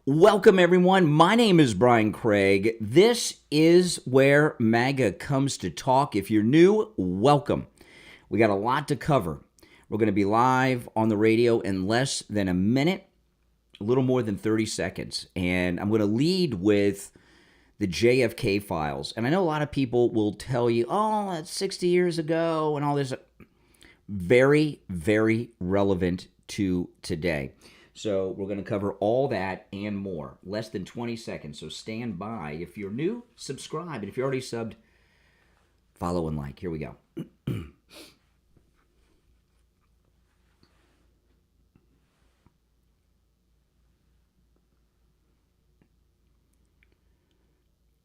Welcome, everyone. My name is Brian Craig. This is where MAGA comes to talk. If you're new, welcome. We got a lot to cover. We're going to be live on the radio in less than a minute, a little more than 30 seconds. And I'm going to lead with the JFK files. And I know a lot of people will tell you, oh, that's 60 years ago and all this. Very, very relevant to today. So we're going to cover all that and more. Less than 20 seconds, so stand by. If you're new, subscribe. And if you're already subbed, follow and like. Here we go.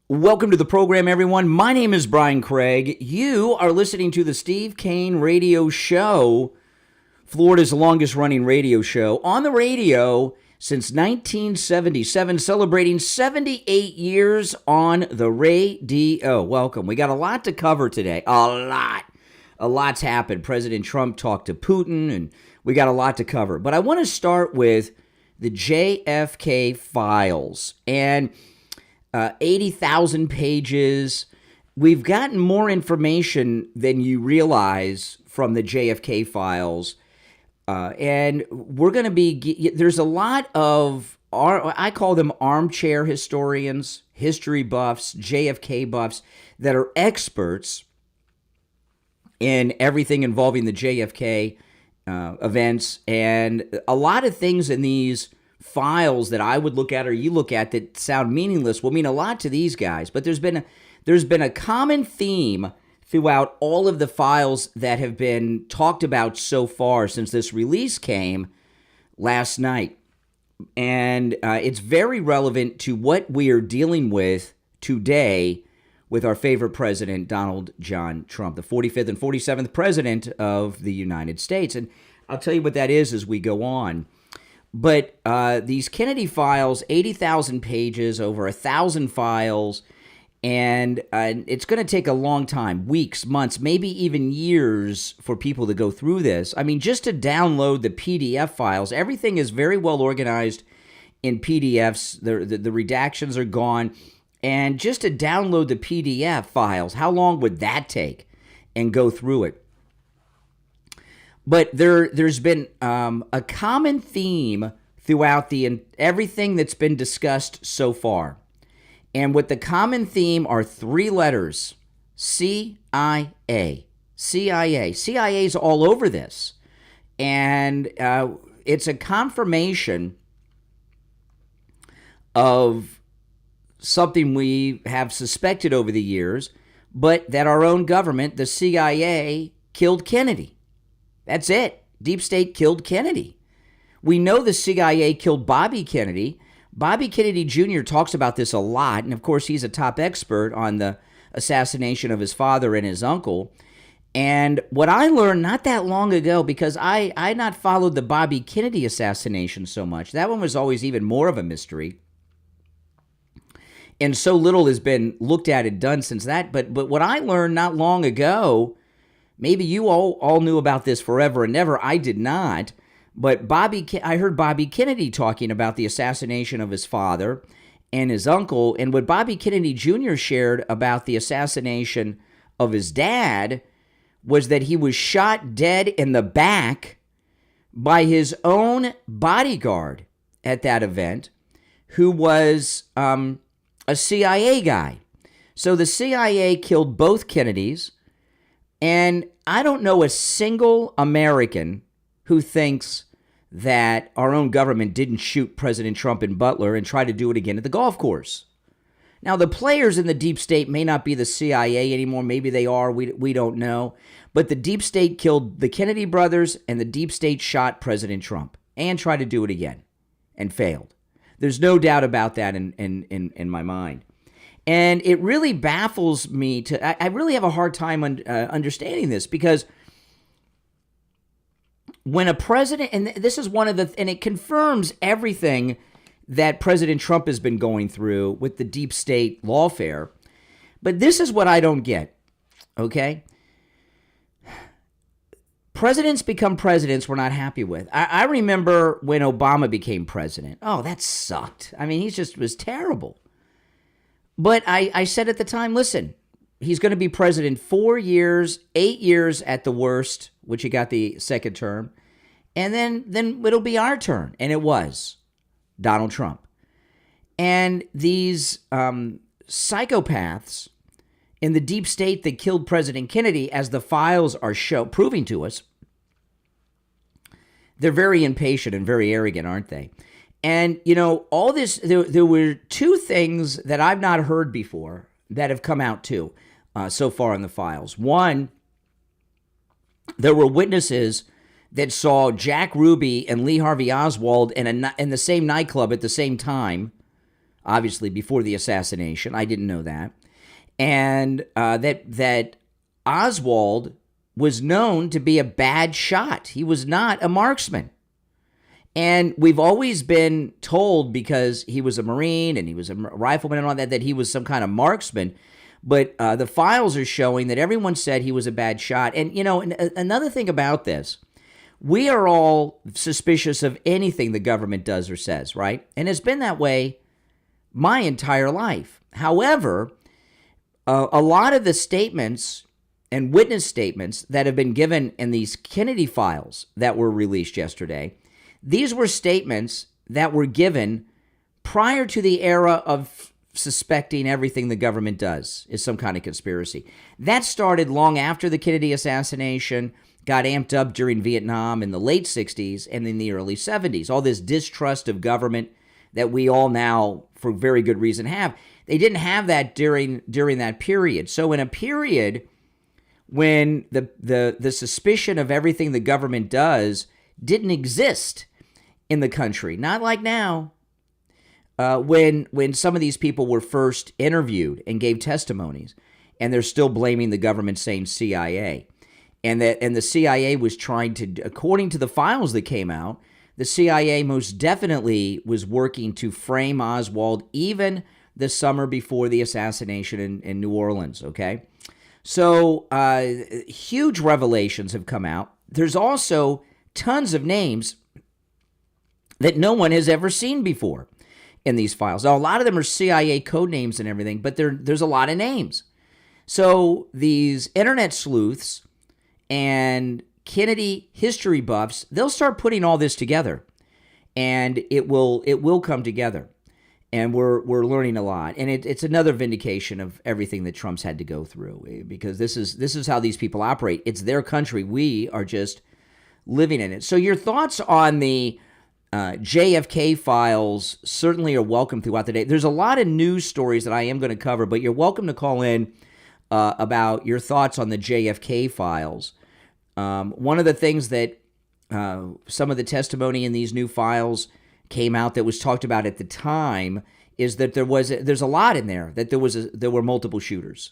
Welcome to the program, everyone. My name is Brian Craig. You are listening to the Steve Kane Radio Show, Florida's longest-running radio show, on the radio since 1977, celebrating 78 years on the radio. Welcome. We got a lot to cover today. A lot. A lot's happened. President Trump talked to Putin, and we got a lot to cover. But I want to start with the JFK files. And 80,000 pages. We've gotten more information than you realize from the JFK files. And we're going to be, there's a lot of, I call them armchair historians, history buffs, JFK buffs, that are experts in everything involving the JFK events. And a lot of things in these files that I would look at or you look at that sound meaningless will mean a lot to these guys. But there's been a common theme throughout all of the files that have been talked about so far since this release came last night. And it's very relevant to what we are dealing with today with our favorite president, Donald John Trump, the 45th and 47th president of the United States. And I'll tell you what that is as we go on. But these Kennedy files, 80,000 pages, over 1,000 files, and it's going to take a long time, weeks, months, maybe even years for people to go through this. I mean, just to download the PDF files, everything is very well organized in PDFs. The redactions are gone. And just to download the PDF files, how long would that take and go through it? But there's been a common theme throughout everything that's been discussed so far. And what the common theme are three letters: CIA. CIA. CIA's all over this. And it's a confirmation of something we have suspected over the years, but that our own government, the CIA, killed Kennedy. That's it. Deep State killed Kennedy. We know the CIA killed Bobby Kennedy. Bobby Kennedy Jr. talks about this a lot, and of course he's a top expert on the assassination of his father and his uncle. And what I learned not that long ago, because I had not followed the Bobby Kennedy assassination so much, that one was always even more of a mystery. And so little has been looked at and done since that. But what I learned not long ago, maybe you all knew about this forever and never. I did not. But I heard Bobby Kennedy talking about the assassination of his father and his uncle. And what Bobby Kennedy Jr. shared about the assassination of his dad was that he was shot dead in the back by his own bodyguard at that event, who was a CIA guy. So the CIA killed both Kennedys. And I don't know a single American who thinks that our own government didn't shoot President Trump in Butler and try to do it again at the golf course. Now, the players in the deep state may not be the CIA anymore. Maybe they are. We don't know. But the deep state killed the Kennedy brothers, and the deep state shot President Trump and tried to do it again and failed. There's no doubt about that in my mind. And it really baffles me I really have a hard time understanding this, because when a president, and this is one of and it confirms everything that President Trump has been going through with the deep state lawfare, but this is what I don't get, okay? presidents become presidents we're not happy with. I remember when Obama became president. Oh, that sucked. I mean, he just was terrible. But I said at the time, listen, he's going to be president 4 years, 8 years at the worst, which he got the second term. And then it'll be our turn. And it was Donald Trump. And these psychopaths in the deep state that killed President Kennedy, as the files are proving to us, they're very impatient and very arrogant, aren't they? And, all this, there were two things that I've not heard before that have come out too so far in the files. One, there were witnesses that saw Jack Ruby and Lee Harvey Oswald in the same nightclub at the same time, obviously before the assassination. I didn't know that. And that Oswald was known to be a bad shot. He was not a marksman. And we've always been told, because he was a Marine and he was a rifleman and all that he was some kind of marksman. But the files are showing that everyone said he was a bad shot. And, another thing about this, we are all suspicious of anything the government does or says, right? And it's been that way my entire life. However, a lot of the statements and witness statements that have been given in these Kennedy files that were released yesterday, these were statements that were given prior to the era of suspecting everything the government does is some kind of conspiracy. That started long after the Kennedy assassination, got amped up during Vietnam in the late 60s and in the early 70s. All this distrust of government that we all now, for very good reason, have. They didn't have that during that period. So in a period when the suspicion of everything the government does didn't exist in the country, not like now, when some of these people were first interviewed and gave testimonies, and they're still blaming the government, saying CIA, and the CIA was trying to, according to the files that came out, the CIA most definitely was working to frame Oswald even the summer before the assassination in New Orleans, okay? So huge revelations have come out. There's also tons of names that no one has ever seen before in these files. Now, a lot of them are CIA code names and everything, but there's a lot of names. So these internet sleuths and Kennedy history buffs, they'll start putting all this together, and it will come together. And we're learning a lot, and it's another vindication of everything that Trump's had to go through, because this is how these people operate. It's their country. We are just living in it. So your thoughts on the JFK files certainly are welcome throughout the day. There's a lot of news stories that I am going to cover, but you're welcome to call in about your thoughts on the JFK files. One of the things that some of the testimony in these new files came out that was talked about at the time is that there's a lot in there, that there were multiple shooters.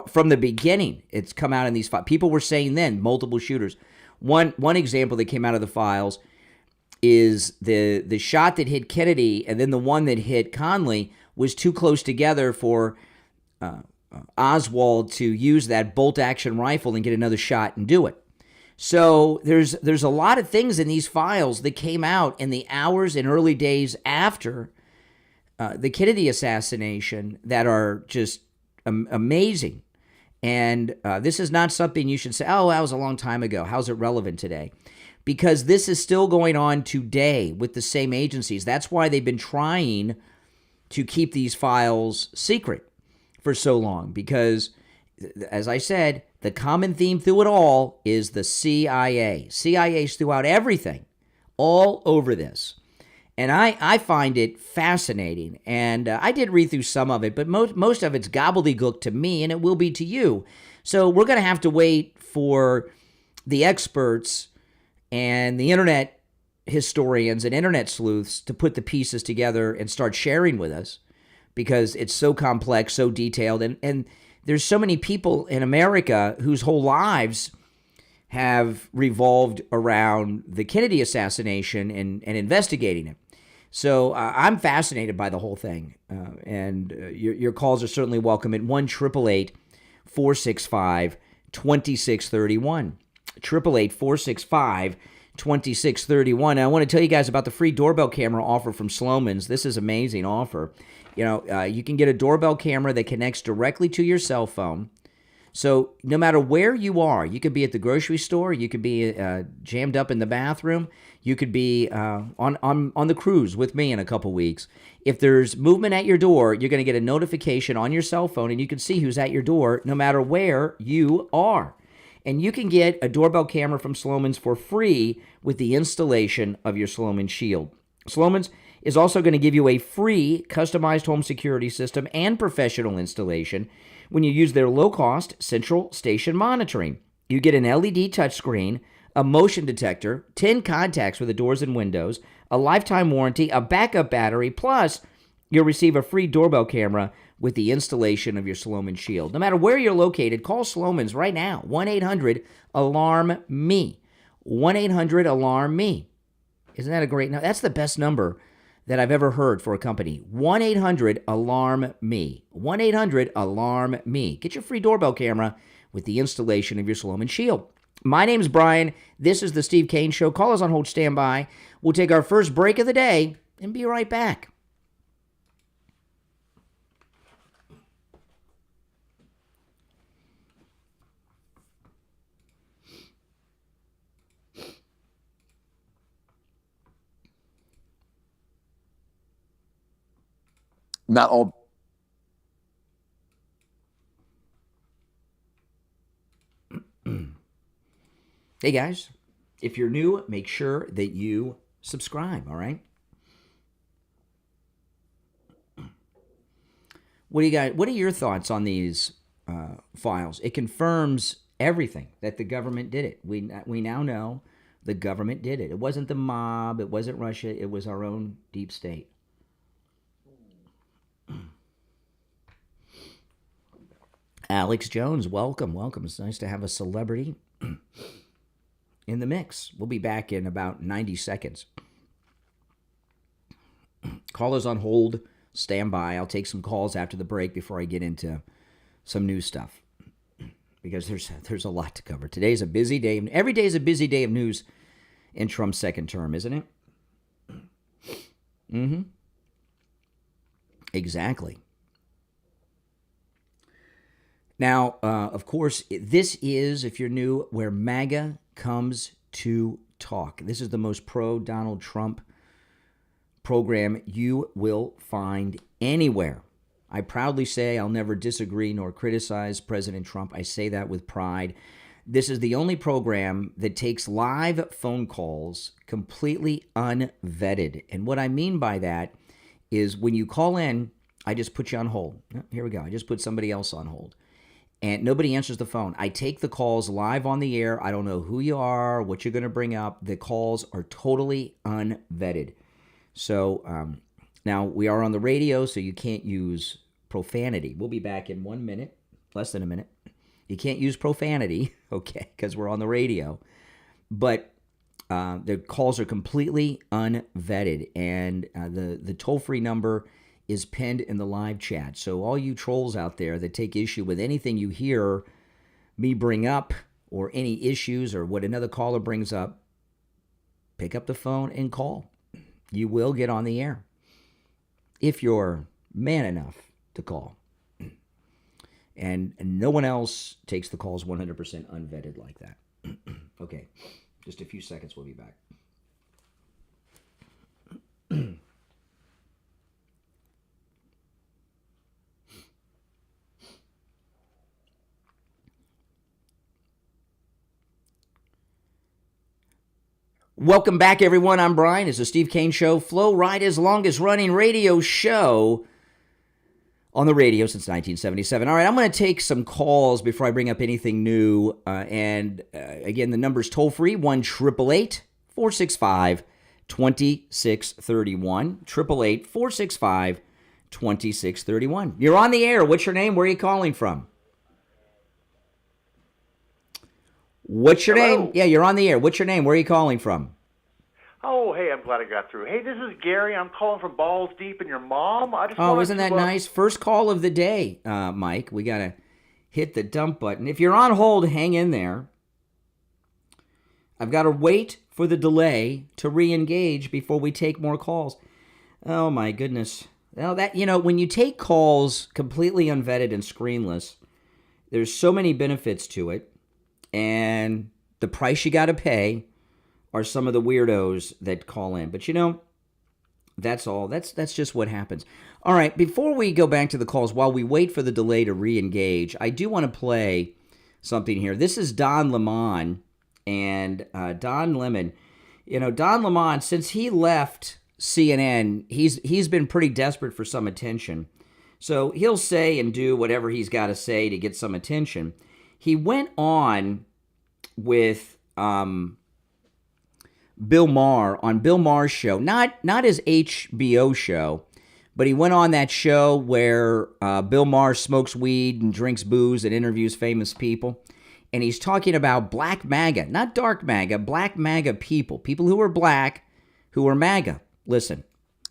From the beginning, it's come out in these files. People were saying then multiple shooters. One example that came out of the files is the shot that hit Kennedy and then the one that hit Conley was too close together for Oswald to use that bolt-action rifle and get another shot and do it. So there's a lot of things in these files that came out in the hours and early days after the Kennedy assassination that are just amazing. And this is not something you should say, oh, that was a long time ago. How's it relevant today? Because this is still going on today with the same agencies. That's why they've been trying to keep these files secret for so long. Because, as I said, the common theme through it all is the CIA. CIA's throughout everything, all over this. And I find it fascinating. And I did read through some of it, but most of it's gobbledygook to me, and it will be to you. So we're going to have to wait for the experts and the internet historians and internet sleuths to put the pieces together and start sharing with us, because it's so complex, so detailed, and there's so many people in America whose whole lives have revolved around the Kennedy assassination and investigating it. So I'm fascinated by the whole thing, and your calls are certainly welcome at 1-888-465-2631. 888-465-2631. I want to tell you guys about the free doorbell camera offer from Sloman's. This is an amazing offer. You can get a doorbell camera that connects directly to your cell phone. So no matter where you are, you could be at the grocery store, you could be jammed up in the bathroom, you could be on the cruise with me in a couple weeks. If there's movement at your door, you're going to get a notification on your cell phone, and you can see who's at your door no matter where you are. And you can get a doorbell camera from Sloman's for free with the installation of your Sloman Shield. Sloman's is also going to give you a free customized home security system and professional installation when you use their low-cost central station monitoring. You get an LED touchscreen, a motion detector, 10 contacts for the doors and windows, a lifetime warranty, a backup battery, plus you'll receive a free doorbell camera with the installation of your Sloman Shield. No matter where you're located, call Sloman's right now, 1-800-ALARM-ME, 1-800-ALARM-ME. Isn't that a great number? That's the best number that I've ever heard for a company. 1-800-ALARM-ME, 1-800-ALARM-ME. Get your free doorbell camera with the installation of your Sloman Shield. My name's Brian. This is the Steve Kane Show. Call us on hold, stand by. We'll take our first break of the day and be right back. Not all. Hey guys, if you're new, make sure that you subscribe, all right? What do you guys? What are your thoughts on these files? It confirms everything that the government did it. We now know the government did it. It wasn't the mob. It wasn't Russia. It was our own deep state. Alex Jones, welcome. It's nice to have a celebrity in the mix. We'll be back in about 90 seconds. Callers on hold, stand by. I'll take some calls after the break before I get into some new stuff, because there's a lot to cover. Today's a busy day. Every day is a busy day of news in Trump's second term, isn't it? Mm-hmm. Exactly. Now, of course, this is, if you're new, where MAGA comes to talk. This is the most pro-Donald Trump program you will find anywhere. I proudly say I'll never disagree nor criticize President Trump. I say that with pride. This is the only program that takes live phone calls completely unvetted. And what I mean by that is when you call in, I just put you on hold. Here we go. I just put somebody else on hold. And nobody answers the phone. I take the calls live on the air. I don't know who you are, what you're going to bring up. The calls are totally unvetted. So now we are on the radio, so you can't use profanity. We'll be back in 1 minute, less than a minute. You can't use profanity, okay, because we're on the radio. But the calls are completely unvetted, and the toll-free number is pinned in the live chat. So all you trolls out there that take issue with anything you hear me bring up or any issues or what another caller brings up, pick up the phone and call. You will get on the air if you're man enough to call. And no one else takes the calls 100% unvetted like that. Okay, just a few seconds, we'll be back. Welcome back, everyone. I'm Brian. It's the Steve Kane Show. Flow Rida's longest running radio show on the radio since 1977. All right, I'm going to take some calls before I bring up anything new. Again, the number's toll-free, 1-888-465-2631. 1-888-465-2631. You're on the air. What's your name? Where are you calling from? What's your name? Yeah, you're on the air. What's your name? Where are you calling from? Oh, hey, I'm glad I got through. Hey, this is Gary. I'm calling from Balls Deep, and your mom. Isn't that nice? First call of the day, Mike. We got to hit the dump button. If you're on hold, hang in there. I've got to wait for the delay to re-engage before we take more calls. Oh, my goodness. Well, when you take calls completely unvetted and screenless, there's so many benefits to it, and the price you got to pay are some of the weirdos that call in. But, that's all. That's just what happens. All right, before we go back to the calls, while we wait for the delay to re-engage, I do want to play something here. This is Don Lemon, and Don Lemon. Don Lemon, since he left CNN, he's been pretty desperate for some attention. So he'll say and do whatever he's got to say to get some attention. He went on with Bill Maher on Bill Maher's show, not his HBO show, but he went on that show where Bill Maher smokes weed and drinks booze and interviews famous people. And he's talking about black MAGA, not dark MAGA, black MAGA people who are black, who are MAGA. Listen.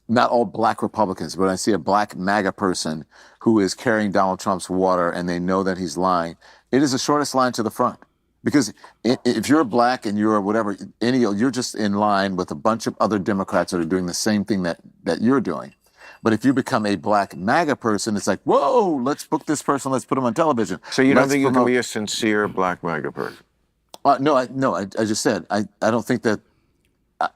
Not all black Republicans, but I see a black MAGA person who is carrying Donald Trump's water and they know that he's lying. It is the shortest line to the front. Because if you're black and you're whatever, you're just in line with a bunch of other Democrats that are doing the same thing that you're doing. But if you become a black MAGA person, it's like, whoa, let's book this person, let's put him on television. So you don't think you can be a sincere black MAGA person? No, I just said, I don't think that.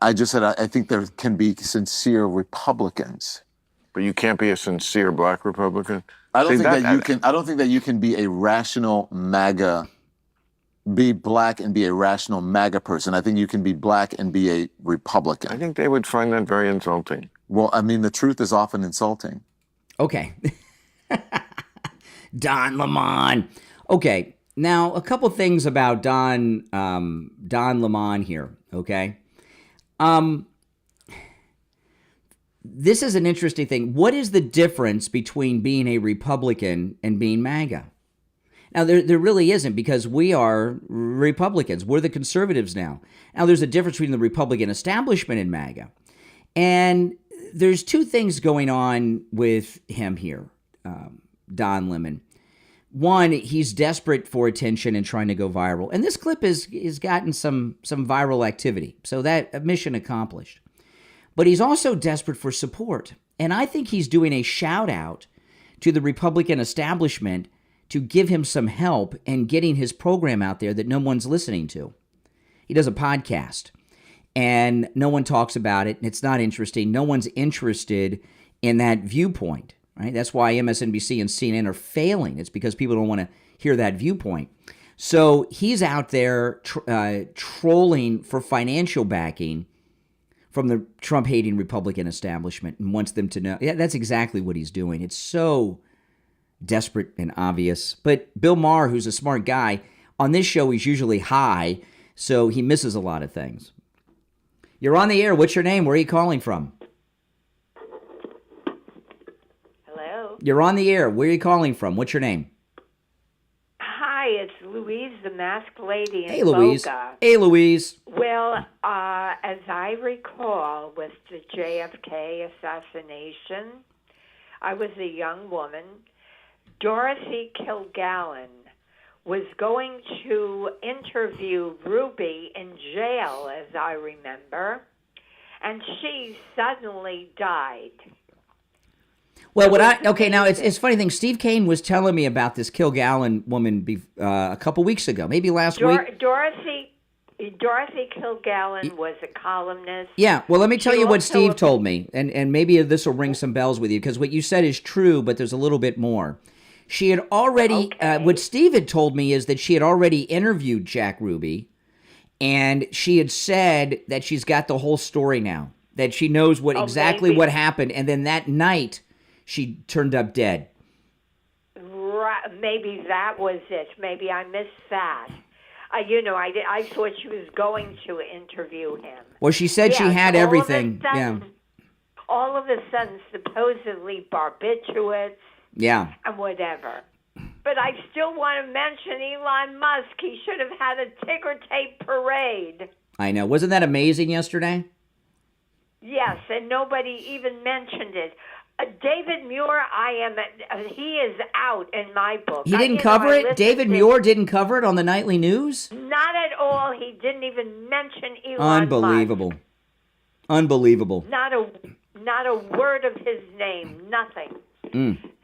I just said I think there can be sincere Republicans, but you can't be a sincere black Republican. I don't think that you can be a rational MAGA, be black and be a rational MAGA person. I think you can be black and be a Republican. I think they would find that very insulting. Well, I mean, the truth is often insulting. Okay, Don Lemon. Okay, now a couple things about Don Lemon here. Okay. This is an interesting thing. What is the difference between being a Republican and being MAGA? Now, there really isn't, because we are Republicans. We're the conservatives now. Now, there's a difference between the Republican establishment and MAGA. And there's two things going on with him here, Don Lemon. One, he's desperate for attention and trying to go viral. And this clip has gotten some viral activity. So that mission accomplished. But he's also desperate for support. And I think he's doing a shout out to the Republican establishment to give him some help in getting his program out there that no one's listening to. He does a podcast and no one talks about it. And it's not interesting. No one's interested in that viewpoint. Right? That's why MSNBC and CNN are failing. It's because people don't want to hear that viewpoint. So he's out there trolling for financial backing from the Trump-hating Republican establishment and wants them to know. Yeah, that's exactly what he's doing. It's so desperate and obvious. But Bill Maher, who's a smart guy, on this show he's usually high, so he misses a lot of things. You're on the air. What's your name? Where are you calling from? You're on the air. Where are you calling from? What's your name? Hi, it's Louise, the masked lady in Hey, Louise. Boca. Hey, Louise. Well, as I recall, with the JFK assassination, I was a young woman. Dorothy Kilgallen was going to interview Ruby in jail, as I remember, and she suddenly died. Well, now it's a funny thing. Steve Kane was telling me about this Kilgallen woman a couple weeks ago, maybe last week. Dorothy Kilgallen was a columnist. Yeah, well, let me tell you what Steve told me, and maybe this will ring some bells with you, because what you said is true, but there's a little bit more. She had already, what Steve had told me is that she had already interviewed Jack Ruby, and she had said that she's got the whole story now, that she knows exactly what happened, and then that night she turned up dead. Right, maybe that was it. Maybe I missed that. I thought she was going to interview him. Well, she said she had everything. All of a sudden, supposedly barbiturates. Yeah. And whatever. But I still want to mention Elon Musk. He should have had a ticker tape parade. I know. Wasn't that amazing yesterday? Yes, and nobody even mentioned it. David Muir, he is out in my book. He didn't cover it? David Muir didn't cover it on the nightly news? Not at all. He didn't even mention Elon Unbelievable. Musk. Unbelievable. Not a word of his name. Nothing.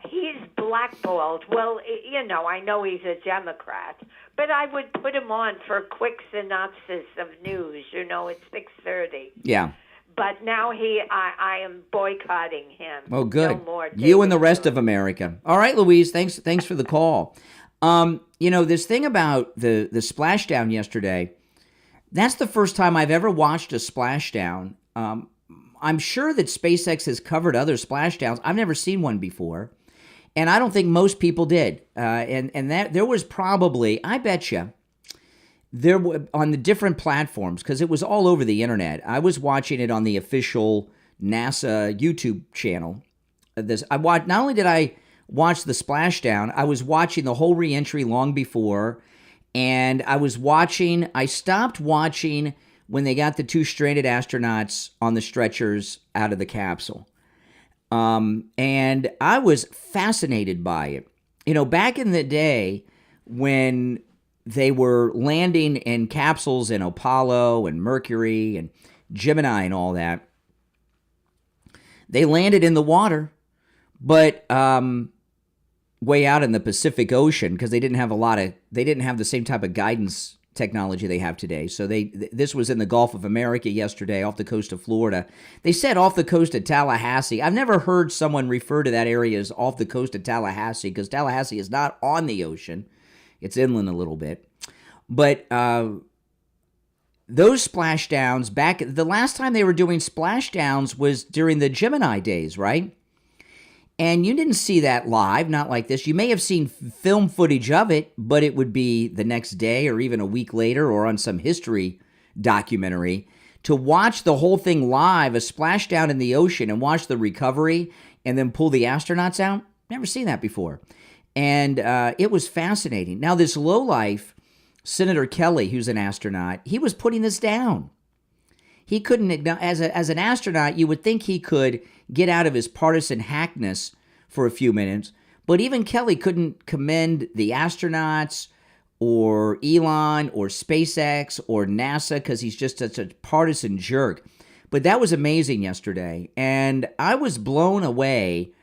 He's blackballed. Well, I know he's a Democrat, but I would put him on for a quick synopsis of news. It's 6:30. Yeah. But now I am boycotting him. Oh, good. No more You and the rest of America. All right, Louise, thanks for the call. This thing about the splashdown yesterday, that's the first time I've ever watched a splashdown. I'm sure that SpaceX has covered other splashdowns. I've never seen one before, and I don't think most people did. And that there was probably, I bet you, there on the different platforms, because it was all over the internet. I was watching it on the official NASA YouTube channel. Not only did I watch the splashdown, I was watching the whole reentry long before, and I stopped watching when they got the 2 stranded astronauts on the stretchers out of the capsule. And I was fascinated by it. Back in the day when they were landing in capsules in Apollo and Mercury and Gemini and all that, they landed in the water, but way out in the Pacific Ocean, because they didn't have the same type of guidance technology they have today. So this was in the Gulf of America yesterday, off the coast of Florida. They said off the coast of Tallahassee. I've never heard someone refer to that area as off the coast of Tallahassee, because Tallahassee is not on the ocean. It's inland a little bit. But those splashdowns, the last time they were doing splashdowns was during the Gemini days, right? And you didn't see that live, not like this. You may have seen film footage of it, but it would be the next day or even a week later or on some history documentary. To watch the whole thing live, a splashdown in the ocean, and watch the recovery and then pull the astronauts out, never seen that before. And it was fascinating. Now, this lowlife, Senator Kelly, who's an astronaut, he was putting this down. He couldn't, as an astronaut, you would think he could get out of his partisan hackness for a few minutes, but even Kelly couldn't commend the astronauts or Elon or SpaceX or NASA, because he's just such a partisan jerk. But that was amazing yesterday, and I was blown away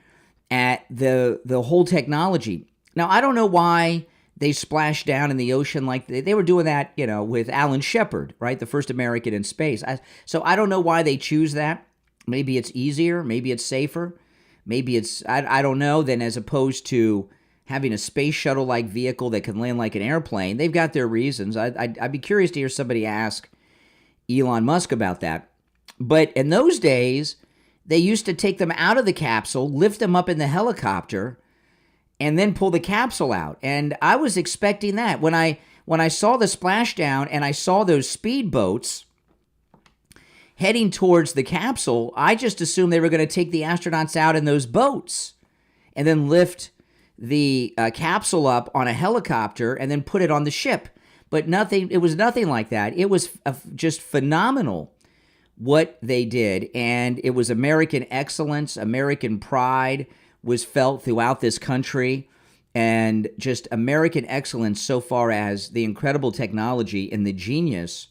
at the whole technology. Now, I don't know why they splashed down in the ocean like they were doing that, with Alan Shepard, right? The first American in space. So I don't know why they choose that. Maybe it's easier. Maybe it's safer. Maybe it's, I don't know, than as opposed to having a space shuttle-like vehicle that can land like an airplane. They've got their reasons. I'd be curious to hear somebody ask Elon Musk about that. But in those days, they used to take them out of the capsule, lift them up in the helicopter, and then pull the capsule out. And I was expecting that. When I saw the splashdown and I saw those speedboats heading towards the capsule, I just assumed they were going to take the astronauts out in those boats and then lift the capsule up on a helicopter and then put it on the ship. But nothing. It was nothing like that. It was just phenomenal what they did. And it was American excellence, American pride was felt throughout this country, and just American excellence so far as the incredible technology and the genius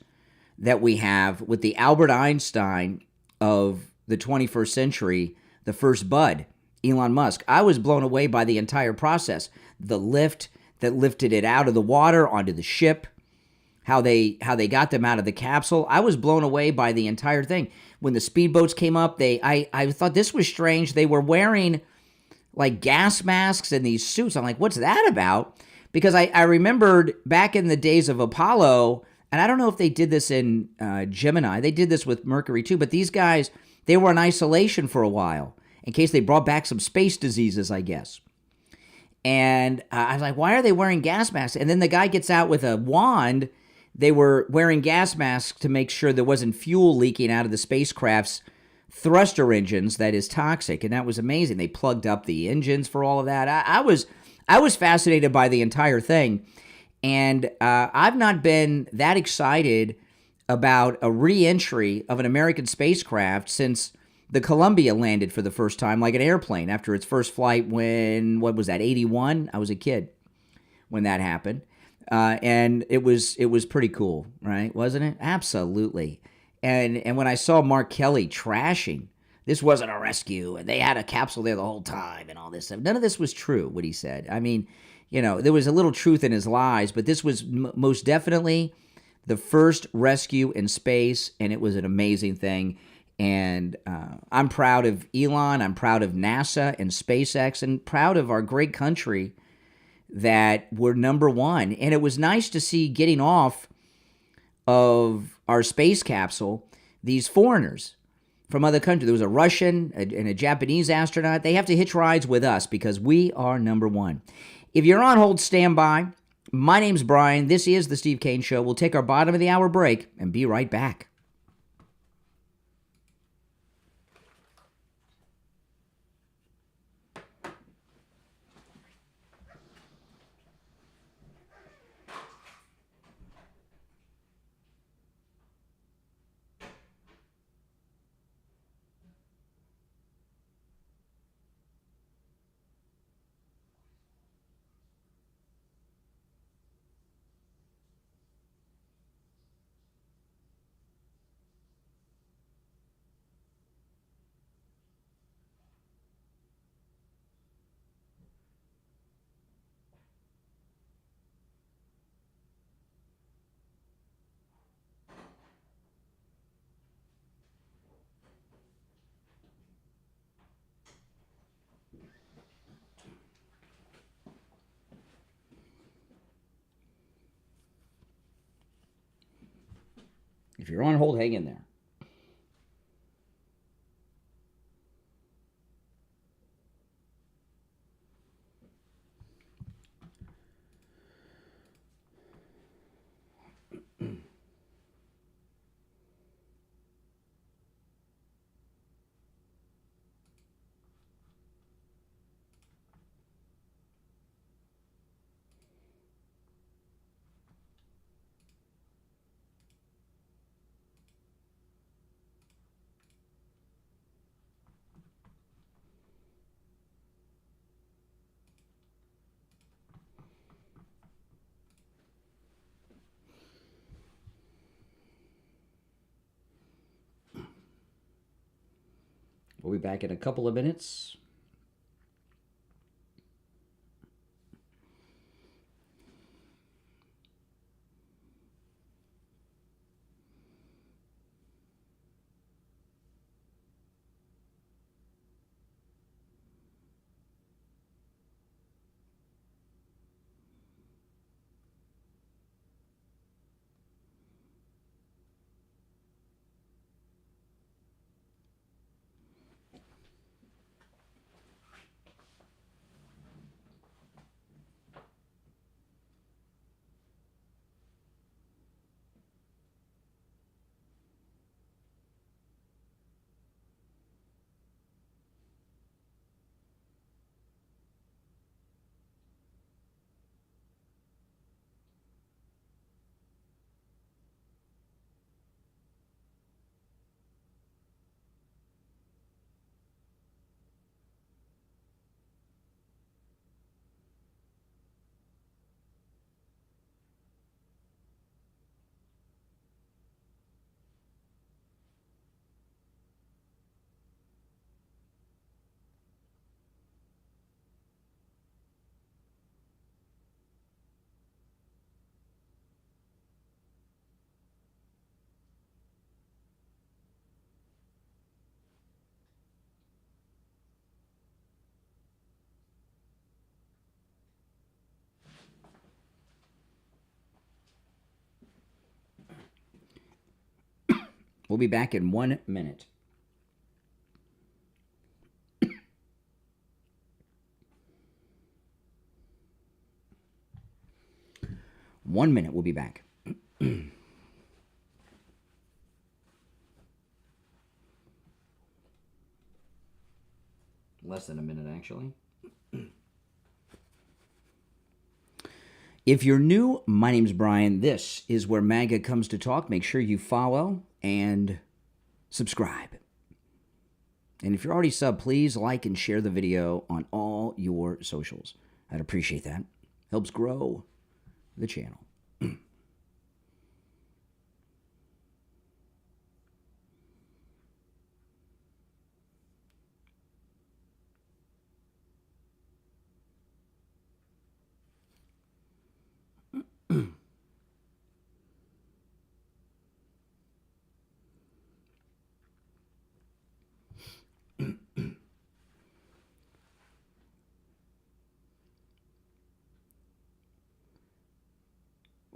that we have with the Albert Einstein of the 21st century, the first bud, Elon Musk. I was blown away by the entire process. The lift that lifted it out of the water onto the ship, how they got them out of the capsule. I was blown away by the entire thing. When the speedboats came up, I thought this was strange. They were wearing like gas masks and these suits. I'm like, what's that about? Because I remembered back in the days of Apollo, and I don't know if they did this in Gemini. They did this with Mercury too, but these guys, they were in isolation for a while in case they brought back some space diseases, I guess. And I was like, why are they wearing gas masks? And then the guy gets out with a wand. They were wearing gas masks to make sure there wasn't fuel leaking out of the spacecraft's thruster engines that is toxic, and that was amazing. They plugged up the engines for all of that. I was fascinated by the entire thing, and I've not been that excited about a re-entry of an American spacecraft since the Columbia landed for the first time like an airplane after its first flight when, what was that, 81? I was a kid when that happened. And it was pretty cool, right? Wasn't it? Absolutely. And when I saw Mark Kelly trashing, this wasn't a rescue, and they had a capsule there the whole time and all this stuff. None of this was true, what he said. I mean, you know, there was a little truth in his lies, but this was most definitely the first rescue in space, and it was an amazing thing. And I'm proud of Elon. I'm proud of NASA and SpaceX, and proud of our great country that we're number one. And it was nice to see getting off of our space capsule these foreigners from other countries. There was a Russian and a Japanese astronaut. They have to hitch rides with us because we are number one. If you're on hold, stand by. My name's Brian. This is the Steve Kane Show. We'll take our bottom of the hour break and be right back. If you're on hold, hang in there. We'll be back in a couple of minutes. We'll be back in 1 minute. One minute, we'll be back. Less than a minute, actually. If you're new, my name's Brian. This is where MAGA comes to talk. Make sure you follow and subscribe. And if you're already subbed, please like and share the video on all your socials. I'd appreciate that. Helps grow the channel.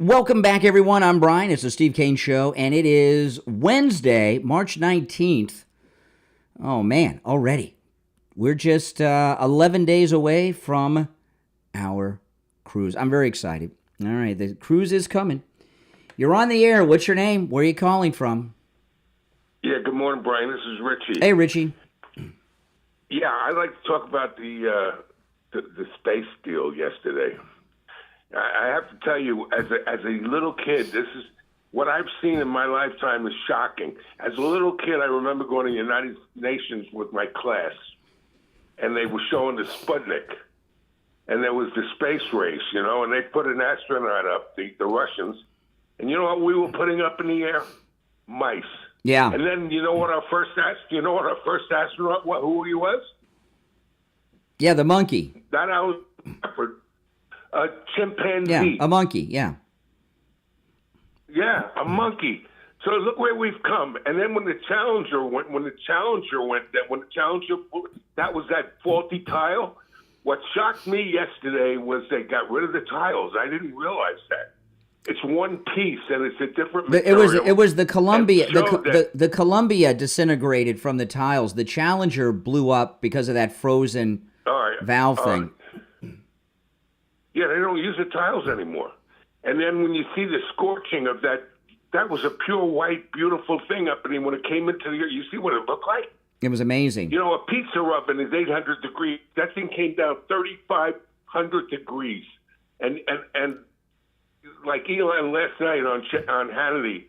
Welcome back, everyone. I'm Brian. It's the Steve Kane Show, and it is Wednesday, March 19th. Oh, man, already. We're just 11 days away from our cruise. I'm very excited. All right, the cruise is coming. You're on the air. What's your name? Where are you calling from? Yeah, good morning, Brian. This is Richie. Hey, Richie. Yeah, I'd like to talk about the space deal yesterday. I have to tell you, as a little kid, this is what I've seen in my lifetime is shocking. As a little kid, I remember going to the United Nations with my class, and they were showing the Sputnik, and there was the space race, and they put an astronaut up, the Russians, and you know what we were putting up in the air? Mice. Yeah. And then you know what our first astronaut, who he was? Yeah, the monkey. That I was a chimpanzee. Yeah, a monkey, yeah. Yeah, a monkey. So look where we've come. And then when the Challenger that was that faulty tile. What shocked me yesterday was they got rid of the tiles. I didn't realize that. It's one piece and it's a different material. It was the Columbia. The Columbia disintegrated from the tiles. The Challenger blew up because of that frozen valve thing. Yeah, they don't use the tiles anymore. And then when you see the scorching of that was a pure white, beautiful thing up and when it came into the air, you see what it looked like? It was amazing. A pizza oven is 800 degrees. That thing came down 3,500 degrees. And like Elon last night on Hannity,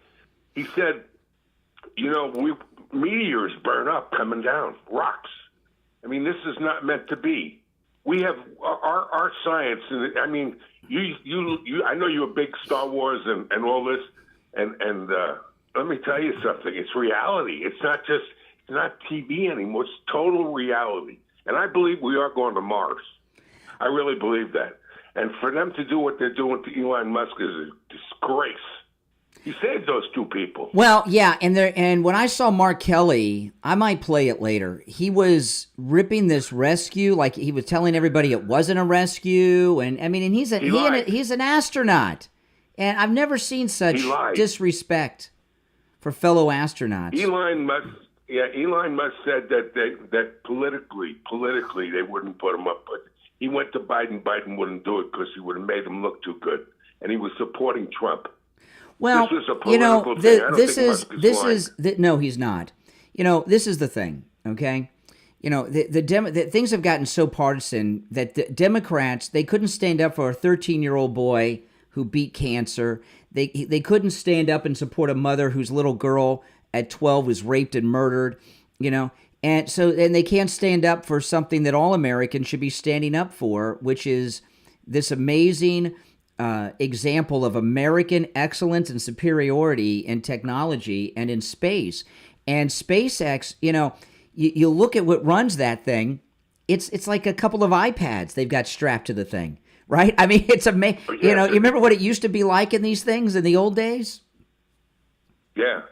he said, meteors burn up coming down, rocks. I mean, this is not meant to be. We have our science, and I mean, you. I know you're a big Star Wars and all this, and let me tell you something. It's reality. It's not TV anymore. It's total reality. And I believe we are going to Mars. I really believe that. And for them to do what they're doing to Elon Musk is a disgrace. He saved those two people. Well, yeah, and when I saw Mark Kelly, I might play it later. He was ripping this rescue, like he was telling everybody it wasn't a rescue, and I mean, and he's an astronaut, and I've never seen such disrespect for fellow astronauts. Elon Musk said that politically they wouldn't put him up, but he went to Biden. Biden wouldn't do it because he would have made him look too good, and he was supporting Trump. Well, this is a political thing. No, he's not. This is the thing, okay? The things have gotten so partisan that the Democrats, they couldn't stand up for a 13-year-old boy who beat cancer. They couldn't stand up and support a mother whose little girl at 12 was raped and murdered, And they can't stand up for something that all Americans should be standing up for, which is this amazing example of American excellence and superiority in technology and in space. And SpaceX, you look at what runs that thing, it's like a couple of iPads they've got strapped to the thing, right? I mean, it's amazing. You remember what it used to be like in these things in the old days? Yeah.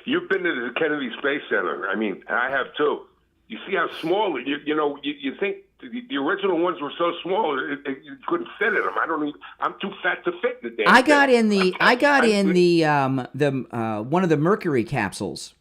You've been to the Kennedy Space Center. I mean, I have too. You see how small, you think the original ones were so small, you couldn't fit in them. I'm too fat to fit in the damn I got thing. in the one of the Mercury capsules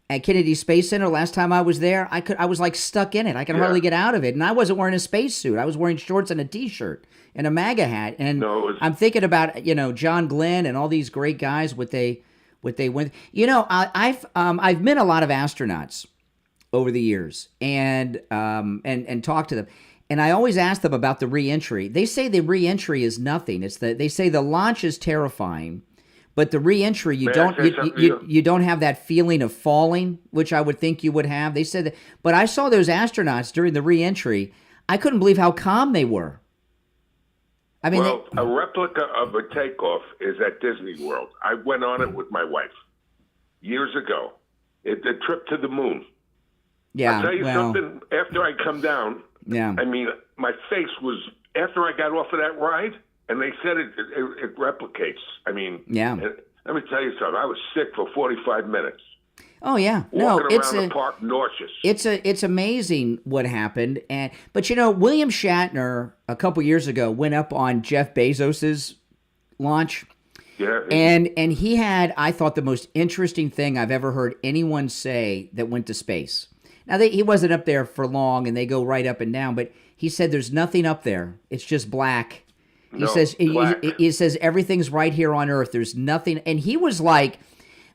at Kennedy Space Center last time I was there. I was like stuck in it. I could hardly get out of it. And I wasn't wearing a spacesuit. I was wearing shorts and a t-shirt and a MAGA hat. And I'm thinking about, John Glenn and all these great guys, what they went. I've met a lot of astronauts over the years and talk to them. And I always ask them about the reentry. They say the reentry is nothing. They say the launch is terrifying, But the reentry, May I say something to you don't have that feeling of falling, which I would think you would have. They said that, but I saw those astronauts during the reentry. I couldn't believe how calm they were. I mean, well, a replica of a takeoff is at Disney World. I went on it with my wife years ago. The trip to the moon. Yeah. I'll tell you something. After I come down, I mean, my face was, after I got off of that ride, and they said it replicates. I mean, let me tell you something. I was sick for 45 minutes. Oh yeah, Walking around the park, nauseous. It's amazing what happened, but you know, William Shatner a couple years ago went up on Jeff Bezos's launch. Yeah. And he had, I thought, the most interesting thing I've ever heard anyone say that went to space. Now he wasn't up there for long, and they go right up and down, but he said there's nothing up there. It's just black. He says everything's right here on Earth. There's nothing, and he was like,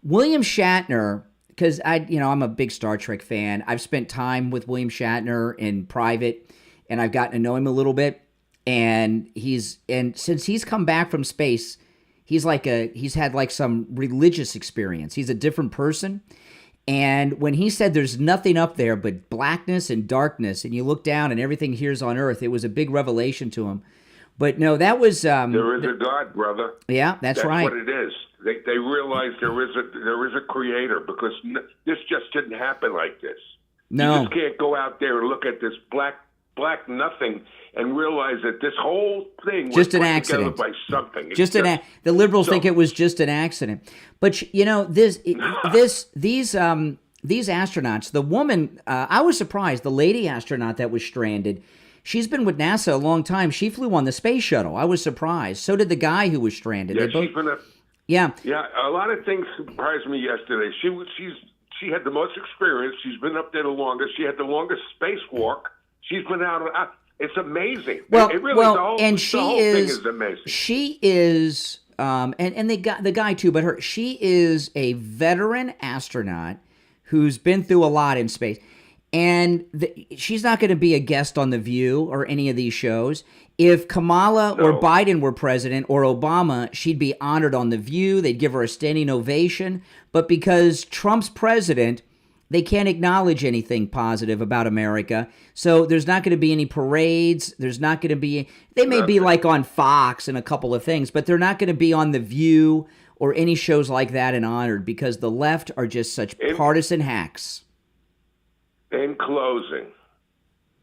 William Shatner, because I'm a big Star Trek fan. I've spent time with William Shatner in private, and I've gotten to know him a little bit. And since he's come back from space, he's had like some religious experience. He's a different person. And when he said there's nothing up there but blackness and darkness, and you look down and everything here's on Earth, it was a big revelation to him. But no, that was there is a God, brother. Yeah, that's right. That's what it is. They realize there is a creator, because this just didn't happen like this. No, you just can't go out there and look at this black nothing and realize that this whole thing was just an put accident together by something. The liberals think it was just an accident. But you know, these astronauts, the woman, I was surprised. The lady astronaut that was stranded. She's been with NASA a long time. She flew on the space shuttle. I was surprised. So did the guy who was stranded. Yeah, a lot of things surprised me yesterday. She had the most experience. She's been up there the longest. She had the longest spacewalk. She's been out. It's amazing. Well, the whole thing is amazing. She is, and the guy too, but she is a veteran astronaut who's been through a lot in space. And she's not going to be a guest on The View or any of these shows. If Kamala or Biden were president, or Obama, she'd be honored on The View. They'd give her a standing ovation. But because Trump's president, they can't acknowledge anything positive about America. So there's not going to be any parades. There's not going to be... They may be like on Fox and a couple of things, but they're not going to be on The View or any shows like that and honored, because the left are just such partisan hacks. In closing,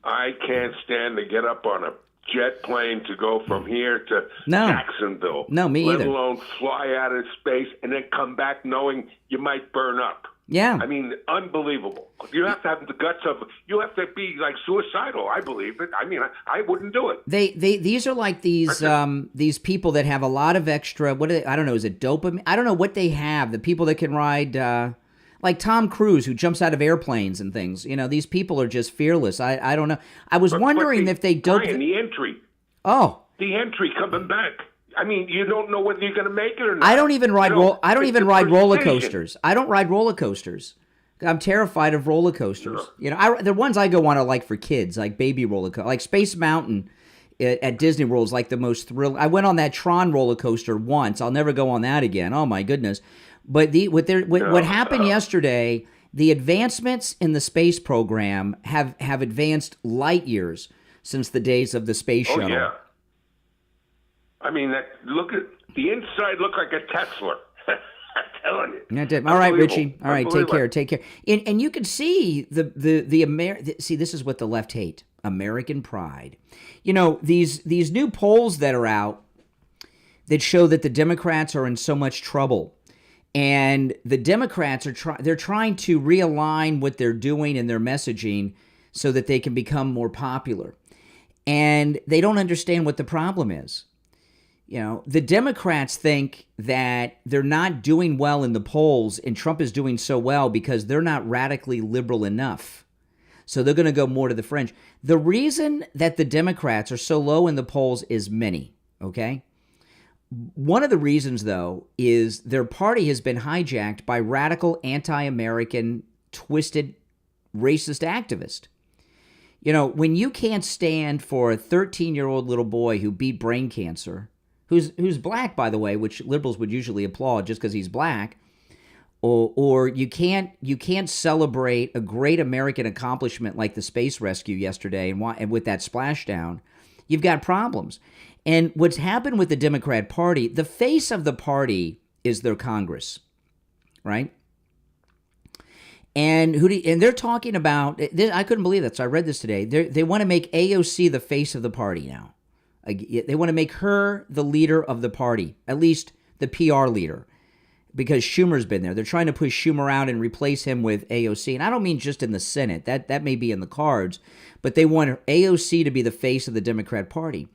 I can't stand to get up on a jet plane to go from here to Jacksonville. No, me either. Let alone fly out of space and then come back knowing you might burn up. Yeah. I mean, unbelievable. You have to have the guts of, you have to be like suicidal, I believe it. I mean, I wouldn't do it. These are like these people that have a lot of extra, I don't know, is it dopamine? I don't know what they have. The people that can ride... like Tom Cruise, who jumps out of airplanes and things. You know, these people are just fearless. I don't know. I was wondering if they don't... Brian, the entry. Oh. The entry coming back. I mean, you don't know whether you're going to make it or not. I don't even ride roller coasters. I don't ride roller coasters. I'm terrified of roller coasters. No. You know, the ones I go on are like for kids, like baby roller coaster. Like Space Mountain at Disney World is like the most thrilling. I went on that Tron roller coaster once. I'll never go on that again. Oh, my goodness. But what happened yesterday, the advancements in the space program have advanced light years since the days of the space shuttle. Oh, yeah. I mean, look at the inside, look like a Tesla. I'm telling you. All right, Richie. All right, take care. And you can see see, this is what the left hate: American pride. You know, these new polls that are out that show that the Democrats are in so much trouble. And the Democrats they're trying to realign what they're doing and their messaging so that they can become more popular. And they don't understand what the problem is. You know, the Democrats think that they're not doing well in the polls and Trump is doing so well because they're not radically liberal enough. So they're going to go more to the fringe. The reason that the Democrats are so low in the polls is many, okay? One of the reasons, though, is their party has been hijacked by radical, anti-American, twisted, racist activists. You know, when you can't stand for a 13-year-old little boy who beat brain cancer, who's black, by the way, which liberals would usually applaud just because he's black, or you can't celebrate a great American accomplishment like the space rescue yesterday and with that splashdown, you've got problems. And what's happened with the Democrat Party, the face of the party is their Congress, right? And and they're talking about, I couldn't believe that, so I read this today. They want to make AOC the face of the party now. They want to make her the leader of the party, at least the PR leader, because Schumer's been there. They're trying to push Schumer out and replace him with AOC. And I don't mean just in the Senate. That may be in the cards, but they want AOC to be the face of the Democrat Party.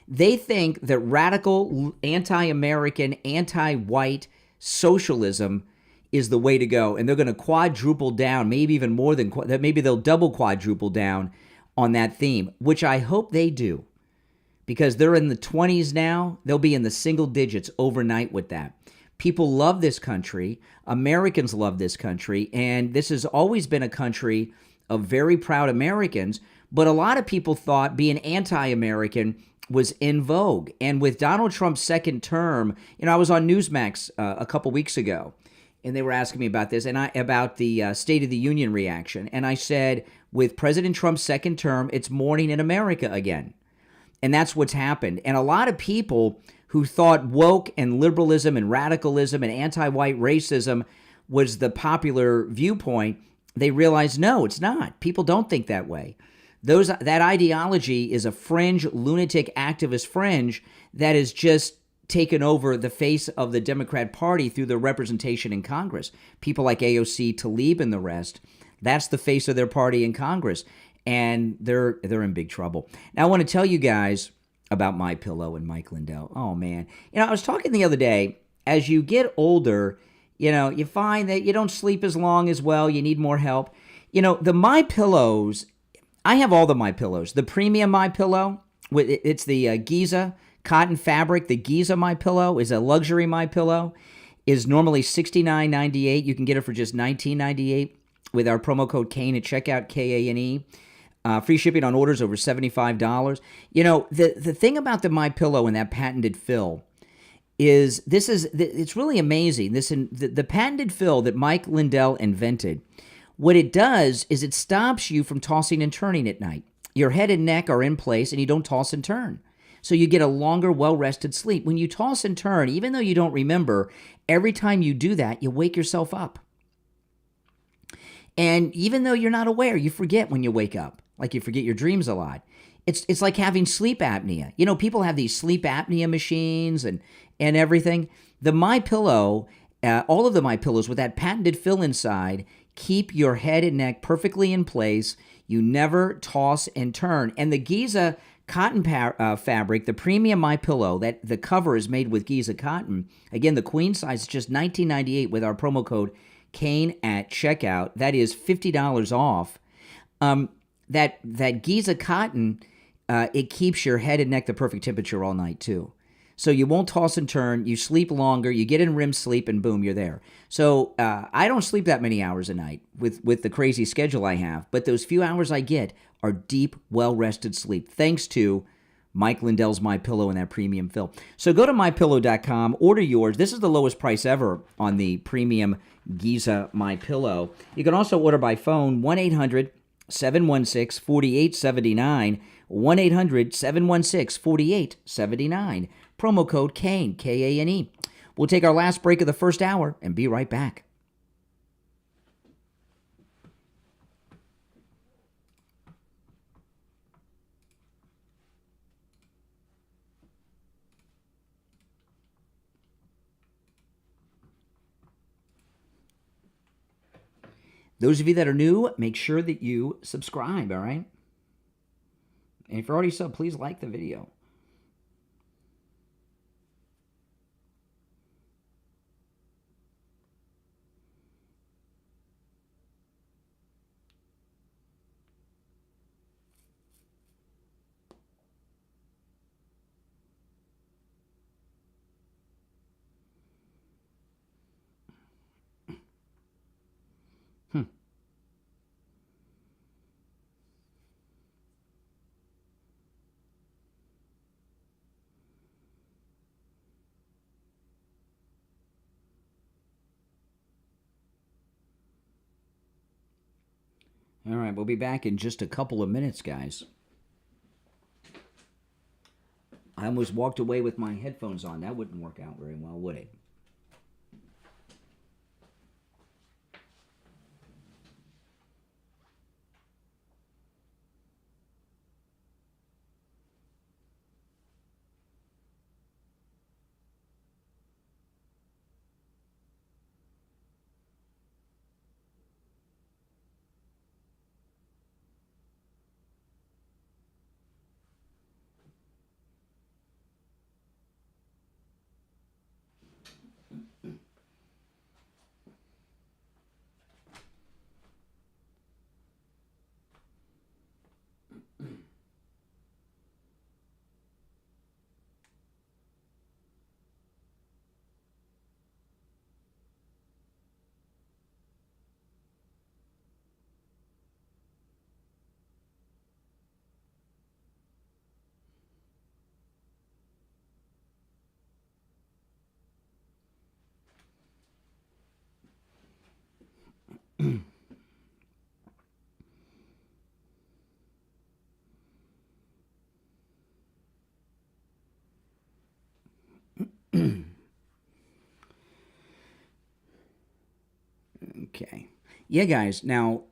They think that radical, anti-American, anti-white socialism is the way to go. And they're going to quadruple down, maybe even more than that. Maybe they'll double quadruple down on that theme, which I hope they do, because they're in the 20s now. They'll be in the single digits overnight with that. People love this country. Americans love this country. And this has always been a country of very proud Americans. But a lot of people thought being anti-American was in vogue. And with Donald Trump's second term, I was on Newsmax a couple weeks ago, and they were asking me about this, and about the State of the Union reaction. And I said, with President Trump's second term, it's morning in America again. And that's what's happened. And a lot of people who thought woke and liberalism and radicalism and anti-white racism was the popular viewpoint, they realized, no, it's not. People don't think that way. That ideology is a fringe, lunatic, activist fringe that has just taken over the face of the Democrat Party through their representation in Congress. People like AOC, Tlaib, and the rest, that's the face of their party in Congress. And they're in big trouble. Now, I want to tell you guys about MyPillow and Mike Lindell. Oh, man. I was talking the other day, as you get older, you find that you don't sleep as long as well. You need more help. The MyPillows, I have all the MyPillows. The premium MyPillow, it's the Giza cotton fabric. The Giza MyPillow is a luxury MyPillow, is normally $69.98. You can get it for just $19.98 with our promo code Kane at checkout, Kane. Free shipping on orders over $75. The thing about the MyPillow and that patented fill is it's really amazing. The patented fill that Mike Lindell invented, what it does is it stops you from tossing and turning at night. Your head and neck are in place and you don't toss and turn. So you get a longer, well-rested sleep. When you toss and turn, even though you don't remember, every time you do that, you wake yourself up. And even though you're not aware, you forget when you wake up. Like you forget your dreams a lot. It's like having sleep apnea. People have these sleep apnea machines and everything. The MyPillow, all of the MyPillows with that patented fill inside, keep your head and neck perfectly in place. You never toss and turn. And the Giza cotton fabric, the premium MyPillow, that the cover is made with Giza cotton. Again, the queen size is just $19.98 with our promo code Kane at checkout. That is $50 off. That Giza cotton, it keeps your head and neck the perfect temperature all night too. So you won't toss and turn, you sleep longer, you get in REM sleep, and boom, you're there. So I don't sleep that many hours a night with the crazy schedule I have, but those few hours I get are deep, well-rested sleep, thanks to Mike Lindell's MyPillow and that premium fill. So go to MyPillow.com, order yours. This is the lowest price ever on the premium Giza MyPillow. You can also order by phone, 1-800-716-4879, 1-800-716-4879. Promo code Kane, Kane. We'll take our last break of the first hour and be right back. Those of you that are new, make sure that you subscribe, all right? And if you're already subbed, please like the video. All right, we'll be back in just a couple of minutes, guys. I almost walked away with my headphones on. That wouldn't work out very well, would it? Okay. Yeah, guys. Now,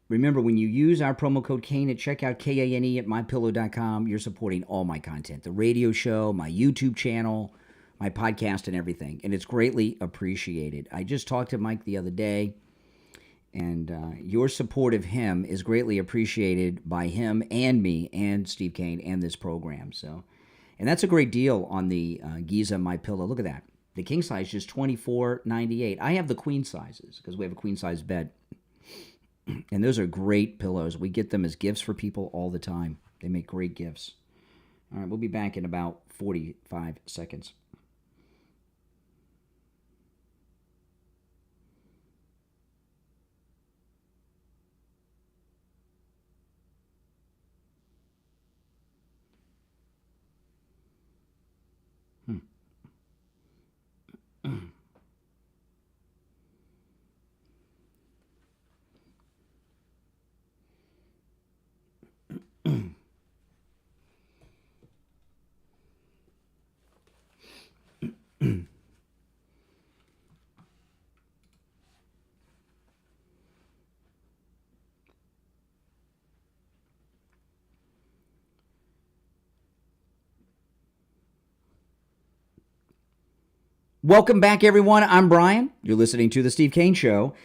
remember, when you use our promo code Kane at checkout, Kane at mypillow.com, you're supporting all my content, the radio show, my YouTube channel, my podcast, and everything. And it's greatly appreciated. I just talked to Mike the other day, and your support of him is greatly appreciated by him and me and Steve Kane and this program. So, and that's a great deal on the Giza My Pillow. Look at that. The king size is just $24.98. I have the queen sizes because we have a queen size bed. And those are great pillows. We get them as gifts for people all the time. They make great gifts. All right, we'll be back in about 45 seconds. Welcome back, everyone. I'm Brian. You're listening to The Steve Kane Show,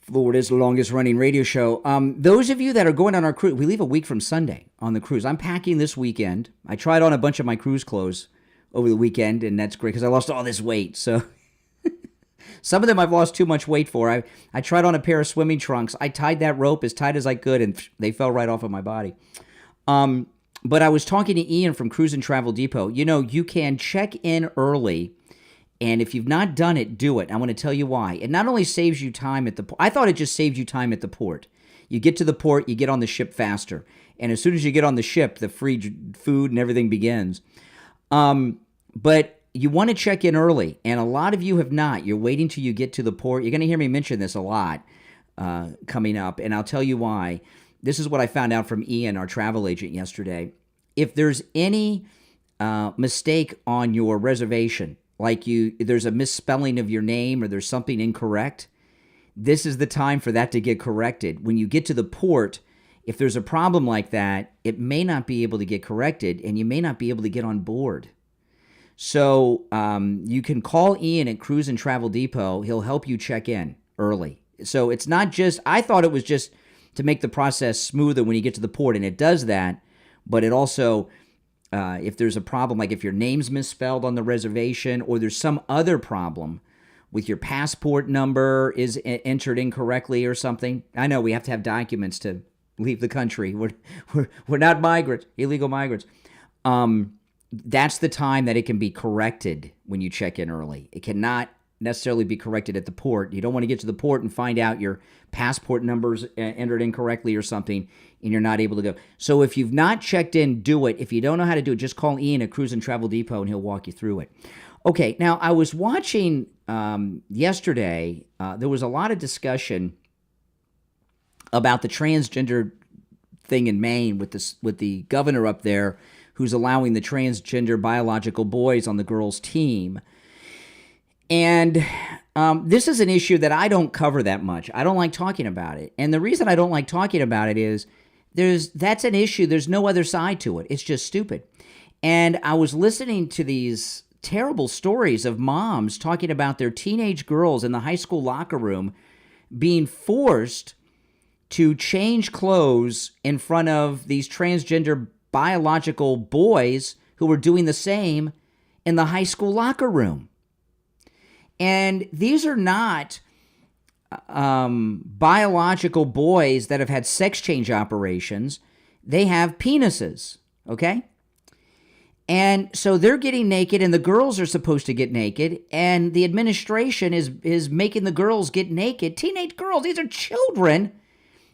Florida's longest-running radio show. Those of you that are going on our cruise, we leave a week from Sunday on the cruise. I'm packing this weekend. I tried on a bunch of my cruise clothes over the weekend, and that's great because I lost all this weight. So some of them I've lost too much weight for. I tried on a pair of swimming trunks. I tied that rope as tight as I could, and they fell right off of my body. But I was talking to Ian from Cruise and Travel Depot. You know, you can check in early. And if you've not done it, do it. I want to tell you why. It not only saves you time at the port. I thought it just saved you time at the port. You get to the port, you get on the ship faster. And as soon as you get on the ship, the free food and everything begins. But you want to check in early. And a lot of you have not. You're waiting till you get to the port. You're going to hear me mention this a lot coming up. And I'll tell you why. This is what I found out from Ian, our travel agent, yesterday. If there's any mistake on your reservation, like there's a misspelling of your name or there's something incorrect, this is the time for that to get corrected. When you get to the port, if there's a problem like that, it may not be able to get corrected and you may not be able to get on board. So you can call Ian at Cruise and Travel Depot. He'll help you check in early. So it's not just, I thought it was just to make the process smoother when you get to the port, and it does that, but it also... if there's a problem, like if your name's misspelled on the reservation or there's some other problem with your passport number is entered incorrectly or something. I know we have to have documents to leave the country. We're not migrants, illegal migrants. That's the time that it can be corrected when you check in early. It cannot necessarily be corrected at the port. You don't want to get to the port and find out your passport number's entered incorrectly or something and you're not able to go. So if you've not checked in, do it. If you don't know how to do it, just call Ian at Cruise and Travel Depot and he'll walk you through it. Okay, now I was watching yesterday. There was a lot of discussion about the transgender thing in Maine with the governor up there who's allowing the transgender biological boys on the girls' team. And this is an issue that I don't cover that much. I don't like talking about it. And the reason I don't like talking about it is that's an issue. There's no other side to it. It's just stupid. And I was listening to these terrible stories of moms talking about their teenage girls in the high school locker room being forced to change clothes in front of these transgender biological boys who were doing the same in the high school locker room. And these are not biological boys that have had sex change operations. They have penises, okay? And so they're getting naked, and the girls are supposed to get naked, and the administration is making the girls get naked. Teenage girls, these are children,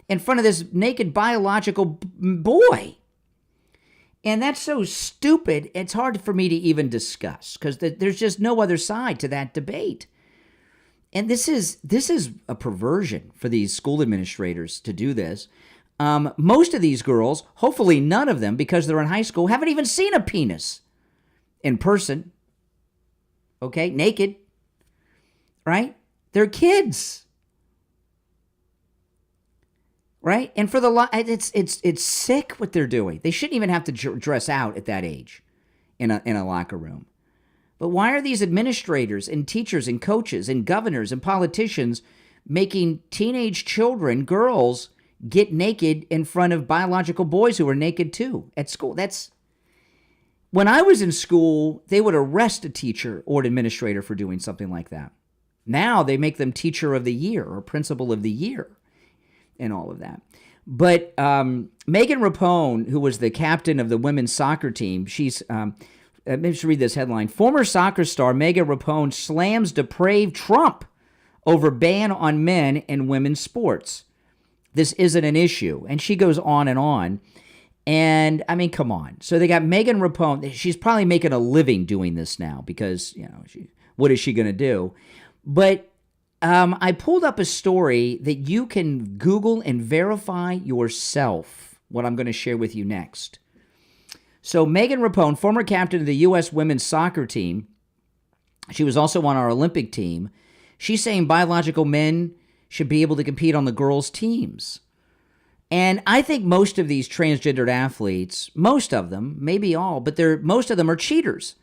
in front of this naked biological boy. And that's so stupid, it's hard for me to even discuss, because there's just no other side to that debate. And this is a perversion for these school administrators to do this. Most of these girls, hopefully none of them, because they're in high school, haven't even seen a penis in person. Okay, naked, right? They're kids, right? And for it's sick what they're doing. They shouldn't even have to dress out at that age in a locker room. But why are these administrators and teachers and coaches and governors and politicians making teenage children, girls, get naked in front of biological boys who are naked too at school? When I was in school, they would arrest a teacher or an administrator for doing something like that. Now they make them teacher of the year or principal of the year and all of that. But Megan Rapone, who was the captain of the women's soccer team, she's... Maybe should read this headline. Former soccer star Megan Rapone slams depraved Trump over ban on men and women's sports. This isn't an issue. And she goes on and on. And, I mean, come on. So they got Megan Rapone. She's probably making a living doing this now because, what is she going to do? But I pulled up a story that you can Google and verify yourself, what I'm going to share with you next. So Megan Rapone, former captain of the U.S. women's soccer team, she was also on our Olympic team. She's saying biological men should be able to compete on the girls' teams. And I think most of these transgendered athletes, most of them, maybe all, but most of them are cheaters.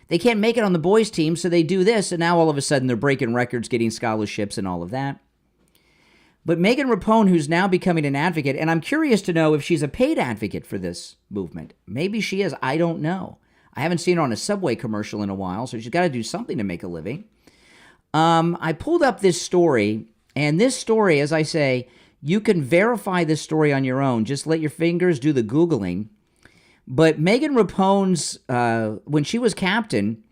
They can't make it on the boys' team, so they do this, and now all of a sudden they're breaking records, getting scholarships and all of that. But Megan Rapone, who's now becoming an advocate, and I'm curious to know if she's a paid advocate for this movement. Maybe she is. I don't know. I haven't seen her on a Subway commercial in a while, so she's got to do something to make a living. I pulled up this story, and this story, as I say, you can verify this story on your own. Just let your fingers do the Googling. But Megan Rapone's, when she was captain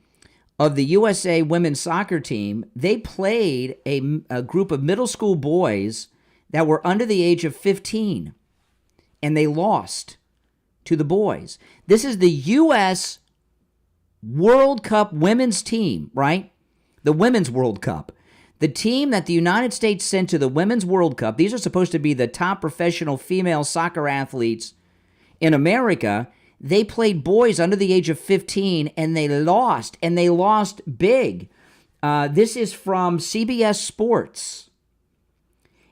of the USA women's soccer team, they played a group of middle school boys that were under the age of 15, and they lost to the boys. This is the U.S. World Cup women's team, right? The Women's World Cup. The team that the United States sent to the Women's World Cup, these are supposed to be the top professional female soccer athletes in America. They played boys under the age of 15, and they lost big. This is from CBS Sports.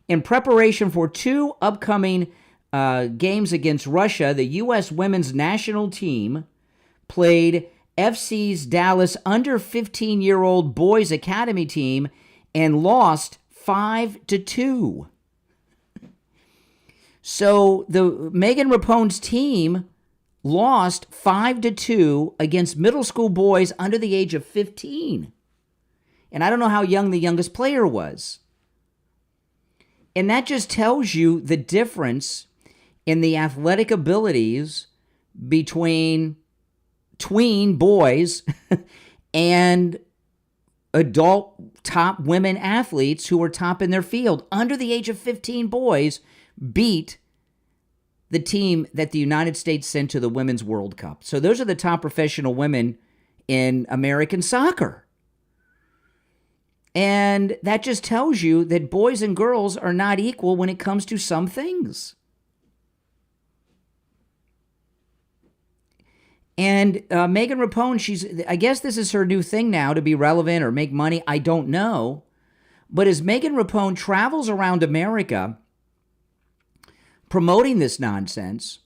In preparation for two upcoming games against Russia, the U.S. women's national team played FC's Dallas under 15-year-old boys academy team and lost 5-2. So the Megan Rapone's team lost 5-2 against middle school boys under the age of 15. And I don't know how young the youngest player was. And that just tells you the difference in the athletic abilities between tween boys and adult top women athletes who were top in their field. Under the age of 15 boys beat the team that the United States sent to the Women's World Cup. So those are the top professional women in American soccer. And that just tells you that boys and girls are not equal when it comes to some things. And Megan Rapone, I guess this is her new thing now to be relevant or make money. I don't know. But as Megan Rapone travels around America promoting this nonsense,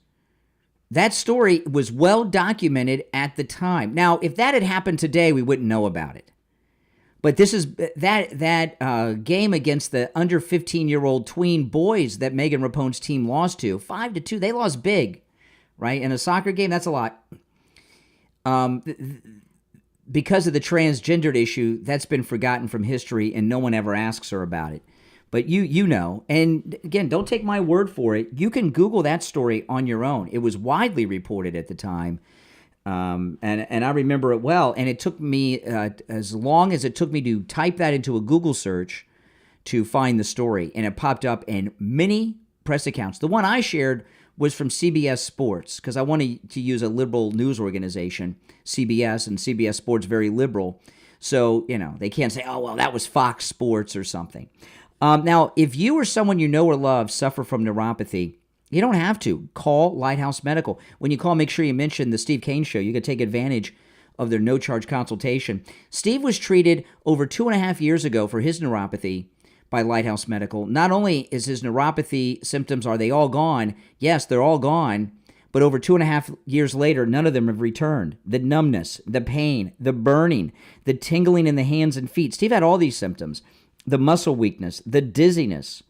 that story was well documented at the time. Now, if that had happened today, we wouldn't know about it. But this is that game against the under 15-year-old tween boys that Megan Rapone's team lost to, 5-2. They lost big, right? In a soccer game, that's a lot. Because of the transgendered issue, that's been forgotten from history, and no one ever asks her about it. But you know, and again, don't take my word for it. You can Google that story on your own. It was widely reported at the time, and I remember it well. And it took me as long as it took me to type that into a Google search to find the story, and it popped up in many press accounts. The one I shared was from CBS Sports, because I wanted to use a liberal news organization, CBS, and CBS Sports very liberal. So, you know, they can't say, oh, well, that was Fox Sports or something. Now, if you or someone you know or love suffer from neuropathy, you don't have to. Call Lighthouse Medical. When you call, make sure you mention the Steve Kane Show. You can take advantage of their no-charge consultation. Steve was treated over 2.5 years ago for his neuropathy by Lighthouse Medical. Not only is his neuropathy symptoms, are they all gone? Yes, they're all gone. But over 2.5 years later, none of them have returned. The numbness, the pain, the burning, the tingling in the hands and feet. Steve had all these symptoms. The muscle weakness, the dizziness,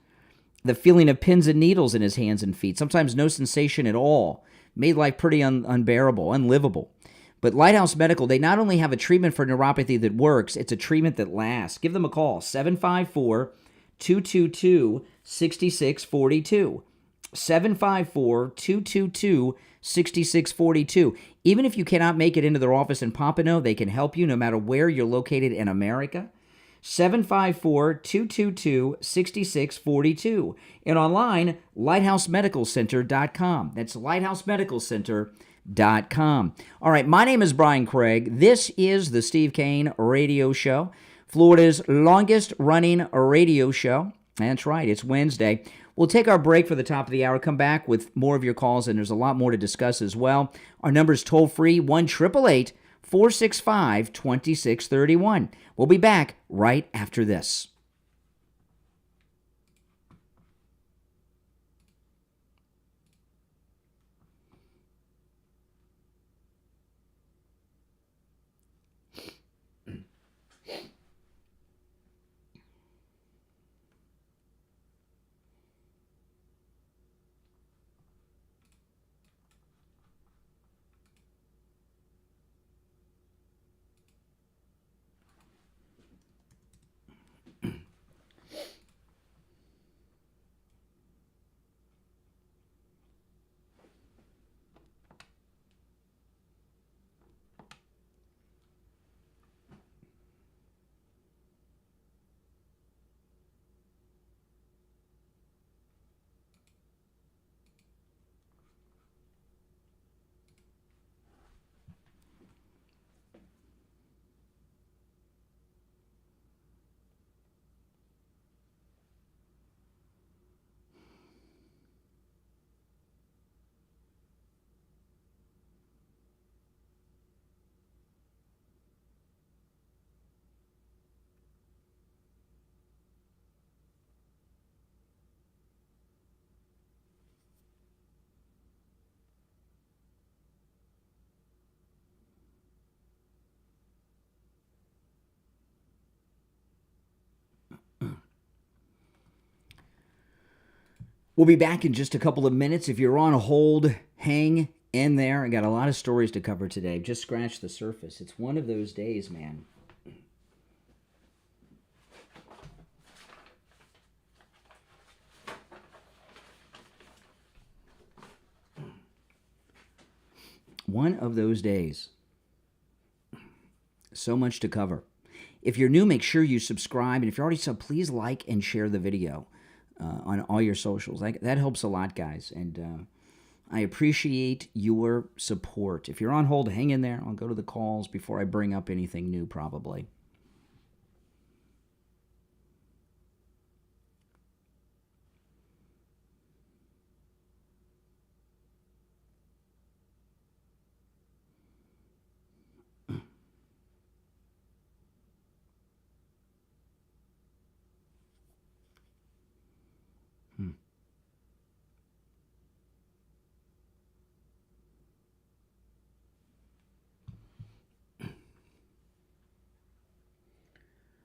the feeling of pins and needles in his hands and feet. Sometimes no sensation at all. Made life pretty unbearable, unlivable. But Lighthouse Medical, they not only have a treatment for neuropathy that works, it's a treatment that lasts. Give them a call, 754-222-6642. 754-222-6642. Even if you cannot make it into their office in Pompano, they can help you no matter where you're located in America. 754-222-6642. And online, lighthousemedicalcenter.com. That's lighthousemedicalcenter.com. All right, my name is Brian Craig. This is the Steve Kane Radio Show, Florida's longest-running radio show. That's right, it's Wednesday. We'll take our break for the top of the hour, come back with more of your calls, and there's a lot more to discuss as well. Our number is toll-free, 1-888-465-2631. We'll be back right after this. We'll be back in just a couple of minutes. If you're on hold, hang in there. I got a lot of stories to cover today. Just scratch the surface. It's one of those days, man. One of those days. So much to cover. If you're new, make sure you subscribe. And if you're already sub, please like and share the video on all your socials. That helps a lot, guys. And I appreciate your support. If you're on hold, hang in there. I'll go to the calls before I bring up anything new, probably.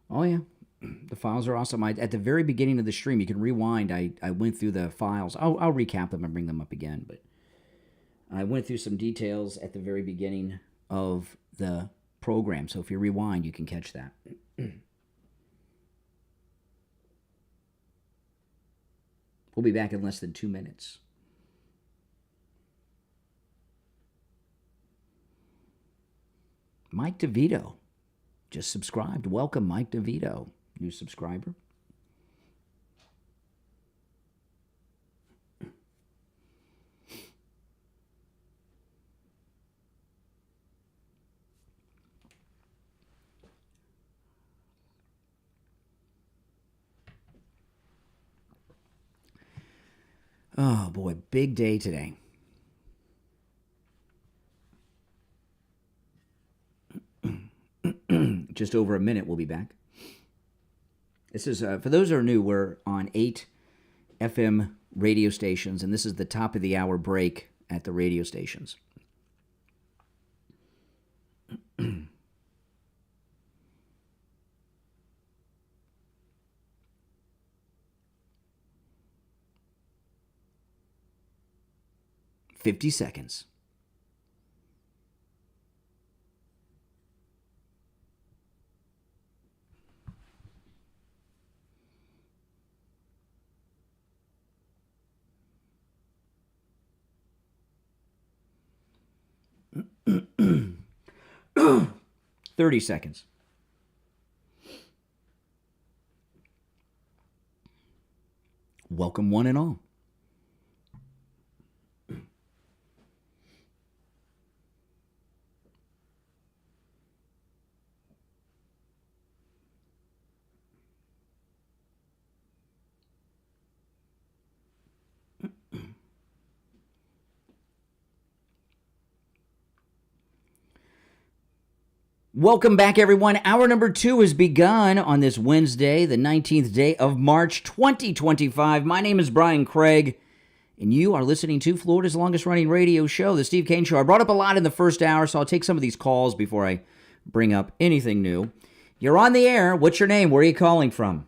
Oh, yeah. The files are awesome. At the very beginning of the stream, you can rewind. I went through the files. I'll recap them and bring them up again. But I went through some details at the very beginning of the program. So if you rewind, you can catch that. We'll be back in less than 2 minutes. Mike DeVito just subscribed. Welcome, Mike DeVito, new subscriber. Oh boy, big day today. Just over a minute, we'll be back. This is, for those who are new, we're on 8 FM radio stations, and this is the top of the hour break at the radio stations. $50 seconds. $30 seconds. Welcome, one and all. Welcome back, everyone. Hour number 2 has begun on this Wednesday, the 19th day of March, 2025. My name is Brian Craig, and you are listening to Florida's longest-running radio show, The Steve Kane Show. I brought up a lot in the first hour, so I'll take some of these calls before I bring up anything new. You're on the air. What's your name? Where are you calling from?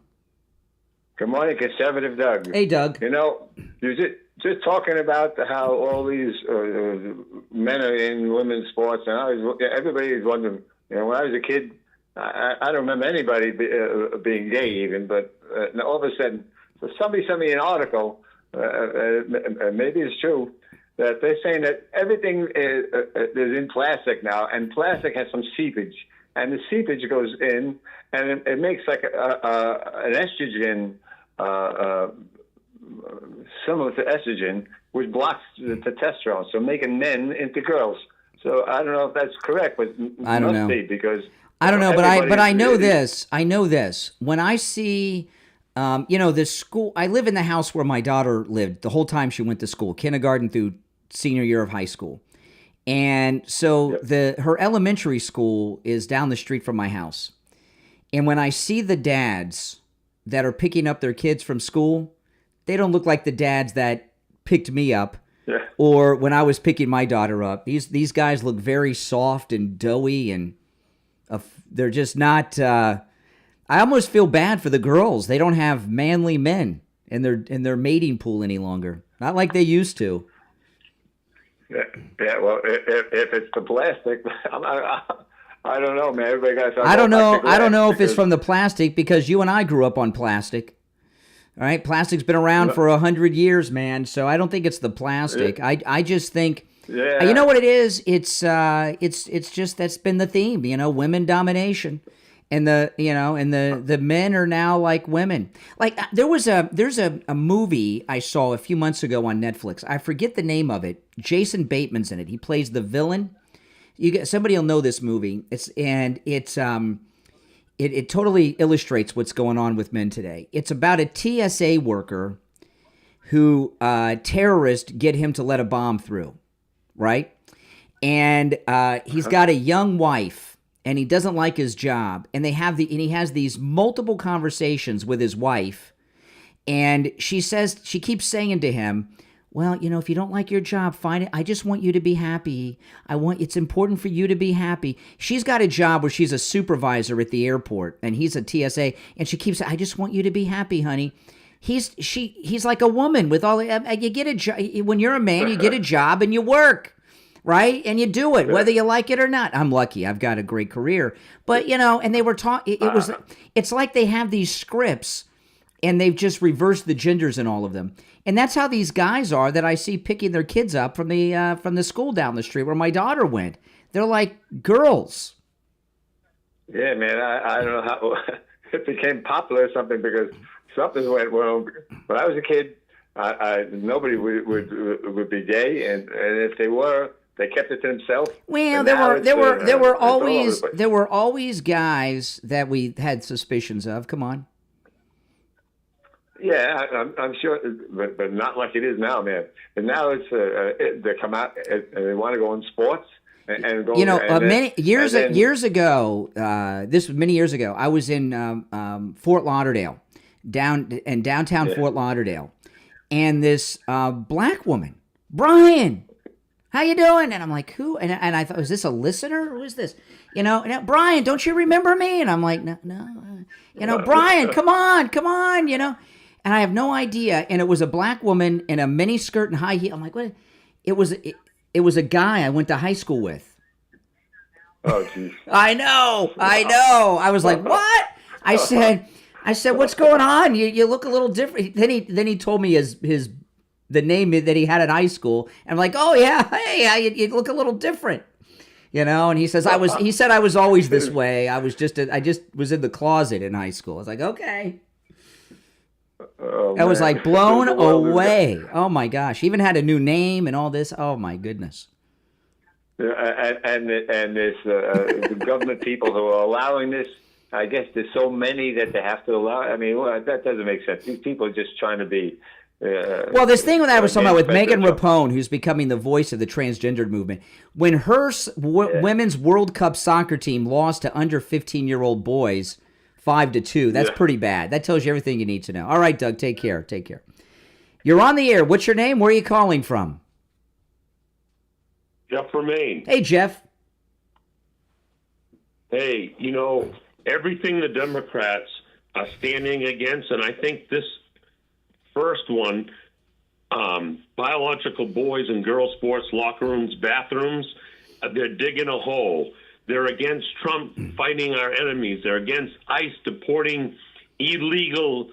Good morning, Conservative Doug. Hey, Doug. You know, you're just talking about how all these men are in women's sports, and everybody is wondering. You know, when I was a kid, I don't remember anybody being gay even, but all of a sudden, so somebody sent me an article, maybe it's true, that they're saying that everything is in plastic now, and plastic has some seepage, and the seepage goes in, and it makes like an estrogen, similar to estrogen, which blocks the testosterone, so making men into girls. So I don't know if that's correct, but I don't know because I don't know, but I know this. I know this. When I see, this school, I live in the house where my daughter lived the whole time she went to school, kindergarten through senior year of high school, and so her elementary school is down the street from my house. And when I see the dads that are picking up their kids from school, they don't look like the dads that picked me up. Yeah. Or when I was picking my daughter up, these guys look very soft and doughy, and they're just not. I almost feel bad for the girls. They don't have manly men in their mating pool any longer. Not like they used to. Yeah. Well, if it's the plastic, I don't know, man. Everybody got. I don't know. I don't know if it's from the plastic, because you and I grew up on plastic. All right, plastic's been around for 100 years, man. So I don't think it's the plastic. Yeah. I just think, you know what it is? It's just that's been the theme, women domination, and the men are now like women. Like there's a movie I saw a few months ago on Netflix. I forget the name of it. Jason Bateman's in it. He plays the villain. Somebody will know this movie. It totally illustrates what's going on with men today. It's about a TSA worker who terrorists get him to let a bomb through, right? And he's got a young wife, and he doesn't like his job. And he has these multiple conversations with his wife, and she keeps saying to him, well, if you don't like your job, find it. I just want you to be happy. It's important for you to be happy. She's got a job where she's a supervisor at the airport, and he's a TSA, and she keeps saying, I just want you to be happy, honey. He's like a woman with all, you get a job. When you're a man, you get a job and you work, right? And you do it, whether you like it or not. I'm lucky. I've got a great career. But, and they were talking, it's like they have these scripts and they've just reversed the genders in all of them. And that's how these guys are that I see picking their kids up from the school down the street where my daughter went. They're like girls. Yeah, man. I don't know how it became popular or something, because something went wrong. When I was a kid, nobody would be gay, and if they were, they kept it to themselves. Well, there were always guys that we had suspicions of. Come on. Yeah, I'm sure, but not like it is now, man. And now it's they come out and they want to go in sports and go. Many years ago, this was many years ago. I was in Fort Lauderdale, downtown Fort Lauderdale, and this black woman, Brian, how you doing? And I'm like, who? And I thought, is this a listener? Who is this? And Brian, don't you remember me? And I'm like, no. Brian, come on. And I have no idea. And it was a black woman in a mini skirt and high heel. I'm like, what? It was a guy I went to high school with. Oh, geez. I know. I was like, what? I said, what's going on? You look a little different. Then he told me the name that he had in high school. And I'm like, oh yeah, hey, you look a little different. And he says he said I was always this way. I just was in the closet in high school. I was like, okay. Oh, I was like blown away. Oh my gosh! He even had a new name and all this. Oh my goodness! And this the government people who are allowing this. I guess there's so many that they have to allow. I mean, that doesn't make sense. These people are just trying to be. Well, this thing that I was talking about with Megan Rapone, who's becoming the voice of the transgender movement, when her women's World Cup soccer team lost to under 15-year-old boys. 5-2. That's pretty bad. That tells you everything you need to know. All right, Doug, take care. You're on the air. What's your name? Where are you calling from? Jeff from Maine. Hey, Jeff. Hey, everything the Democrats are standing against, and I think this first one, biological boys and girls sports, locker rooms, bathrooms, they're digging a hole. They're against Trump fighting our enemies. They're against ICE deporting illegal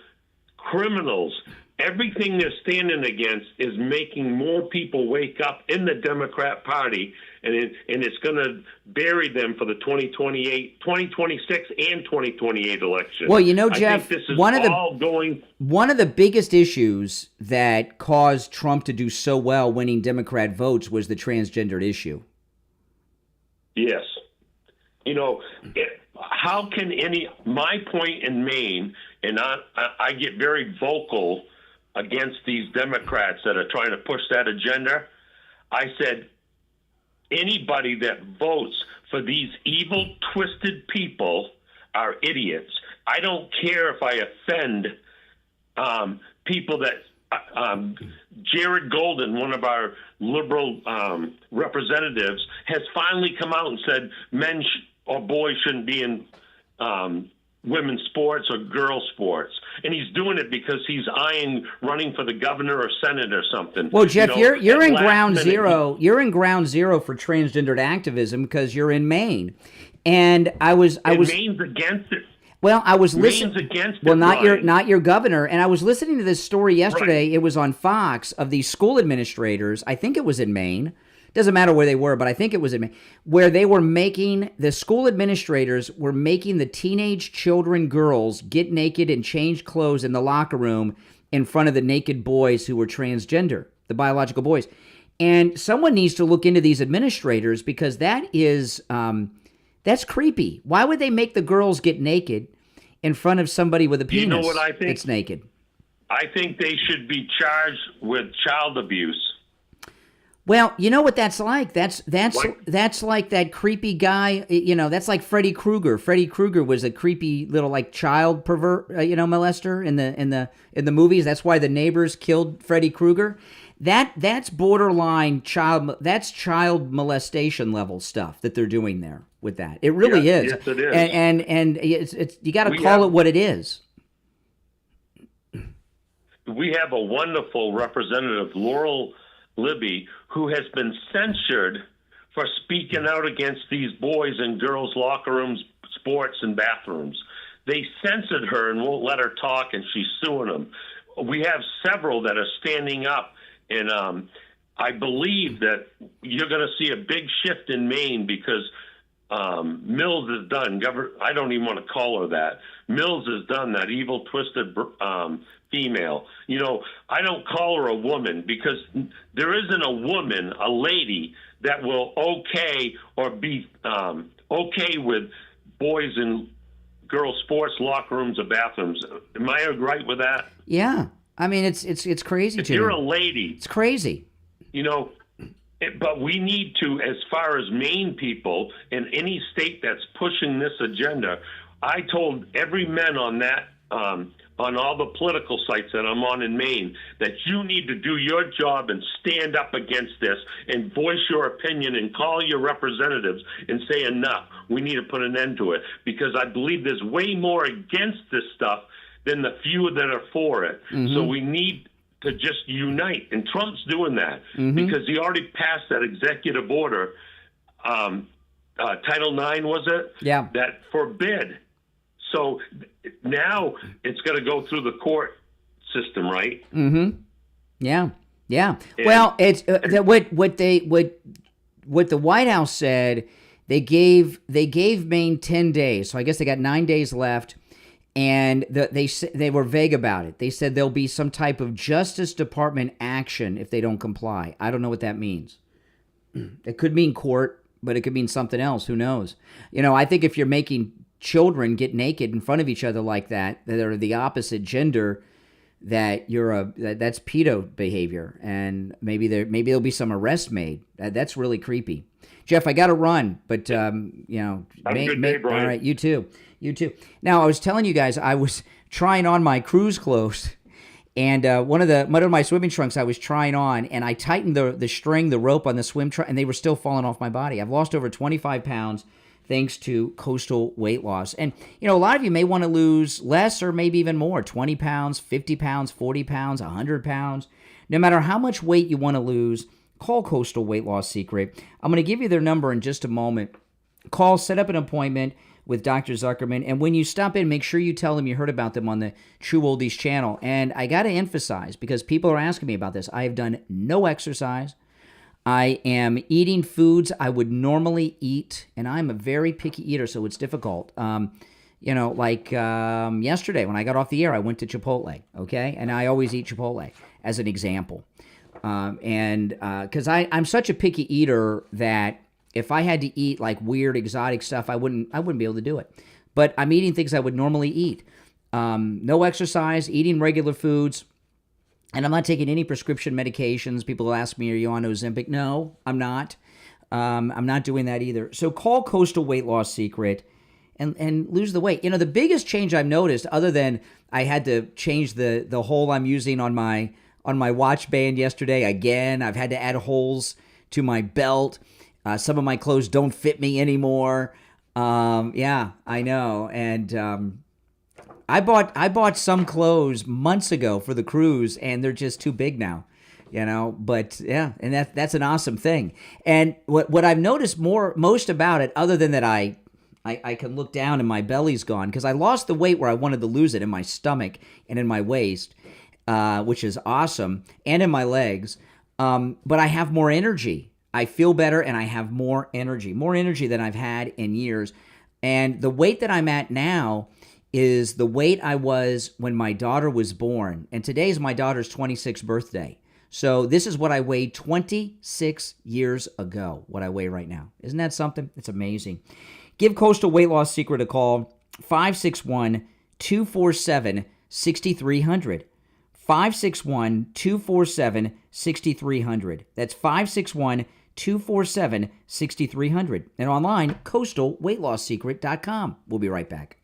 criminals. Everything they're standing against is making more people wake up in the Democrat Party, and it's going to bury them for the 2026 and 2028 election. Well, Jeff, I think this is one of the biggest issues that caused Trump to do so well winning Democrat votes was the transgender issue. Yes. How can my point in Maine, and I get very vocal against these Democrats that are trying to push that agenda. I said, anybody that votes for these evil, twisted people are idiots. I don't care if I offend people that Jared Golden, one of our liberal representatives, has finally come out and said men or boys shouldn't be in women's sports or girls' sports. And he's doing it because he's eyeing running for the governor or senate or something. Well, Jeff, you're in ground zero. You're in ground zero for transgendered activism because you're in Maine. And I was Maine's against it. Well, I was listening. Maine's against well, it, not your governor. And I was listening to this story yesterday. Right. It was on Fox of these school administrators. I think it was in Maine. Doesn't matter where they were, but I think it was in Maine, where they were the school administrators were making the teenage children, girls, get naked and change clothes in the locker room in front of the naked boys who were transgender, the biological boys. And someone needs to look into these administrators because that is that's creepy. Why would they make the girls get naked in front of somebody with a penis? You know what I think? That's naked. I think they should be charged with child abuse. Well, you know what that's like? That's like that creepy guy, that's like Freddy Krueger. Freddy Krueger was a creepy little like child pervert, molester in the movies. That's why the neighbors killed Freddy Krueger. that's borderline child molestation level stuff that they're doing there with that. It really is. Yes, it is. And it's you got to call it what it is. We have a wonderful representative, Laurel Libby, who has been censured for speaking out against these boys and girls' locker rooms, sports, and bathrooms. They censored her and won't let her talk, and she's suing them. We have several that are standing up, and I believe that you're going to see a big shift in Maine because Mills is done. I don't even want to call her that. Mills is done, that evil, twisted female. You know, I don't call her a woman because there isn't a woman, a lady, that will okay or be okay with boys and girls' sports locker rooms or bathrooms. Am I right with that? Yeah. I mean, it's crazy. If you're a lady, it's crazy. You know, but we need to, as far as Maine people in any state that's pushing this agenda, I told every man on that, on all the political sites that I'm on in Maine, that you need to do your job and stand up against this and voice your opinion and call your representatives and say enough. We need to put an end to it because I believe there's way more against this stuff than the few that are for it. Mm-hmm. So we need to just unite. And Trump's doing that because he already passed that executive order, Title IX, was it? Yeah. That forbid. So now it's going to go through the court system, right? Mm-hmm. Yeah. Yeah. Well, it's what the White House said. They gave Maine 10 days. So I guess they got 9 days left. And they were vague about it. They said there'll be some type of Justice Department action if they don't comply. I don't know what that means. It could mean court, but it could mean something else. Who knows? You know, I think if you're making children get naked in front of each other like that are the opposite gender, that's pedo behavior, and maybe there'll be some arrest made. That's really creepy. Jeff, I got to run, but Have a good day, Brian. All right, you too. Now, I was telling you guys I was trying on my cruise clothes, and one of my swimming trunks I was trying on, and I tightened the rope on the swim trunk, and they were still falling off my body. I've lost over 25 pounds thanks to coastal weight loss. And, you know, a lot of you may want to lose less or maybe even more, 20 pounds, 50 pounds, 40 pounds, 100 pounds. No matter how much weight you want to lose, call Coastal Weight Loss Secret. I'm going to give you their number in just a moment. Call, set up an appointment with Dr. Zuckerman, and when you stop in, make sure you tell them you heard about them on the True Oldies channel. And I got to emphasize, because people are asking me about this, I have done no exercise. I am eating foods I would normally eat, and I'm a very picky eater, so it's difficult. You know, like yesterday when I got off the air, I went to Chipotle, okay? And I always eat Chipotle as an example. And because I'm such a picky eater that if I had to eat like weird exotic stuff, I wouldn't be able to do it. But I'm eating things I would normally eat. No exercise, eating regular foods. And I'm not taking any prescription medications. People ask me, are you on Ozempic? No, I'm not. I'm not doing that either. So call Coastal Weight Loss Secret and lose the weight. You know, the biggest change I've noticed, other than I had to change the hole I'm using on my watch band yesterday. Again, I've had to add holes to my belt. Some of my clothes don't fit me anymore. Yeah, I know. And I bought some clothes months ago for the cruise, and they're just too big now, you know. But yeah, and that's an awesome thing. And what I've noticed most about it, other than that I can look down and my belly's gone, because I lost the weight where I wanted to lose it in my stomach and in my waist, which is awesome, and in my legs. But I have more energy. I feel better, and I have more energy than I've had in years. And the weight that I'm at now is the weight I was when my daughter was born. And today is my daughter's 26th birthday. So this is what I weighed 26 years ago, what I weigh right now. Isn't that something? It's amazing. Give Coastal Weight Loss Secret a call, 561-247-6300. 561-247-6300. That's 561-247-6300. And online, coastalweightlosssecret.com. We'll be right back.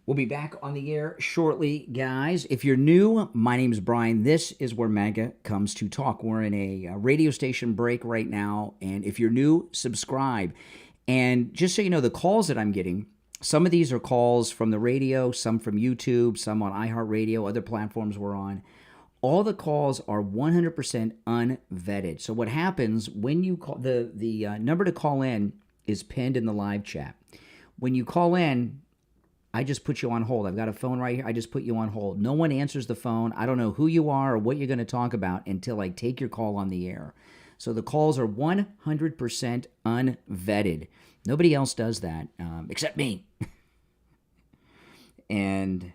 We'll be back on the air shortly, guys. If you're new, my name's Brian. This is where MAGA comes to talk. We're in a radio station break right now, and if you're new, subscribe. And just so you know, the calls that I'm getting, some of these are calls from the radio, some from YouTube, some on iHeartRadio, other platforms we're on. All the calls are 100% unvetted. So what happens when you call, the number to call in is pinned in the live chat. When you call in, I just put you on hold. I've got a phone right here. I just put you on hold. No one answers the phone. I don't know who you are or what you're going to talk about until I take your call on the air. So the calls are 100% unvetted. Nobody else does that except me. And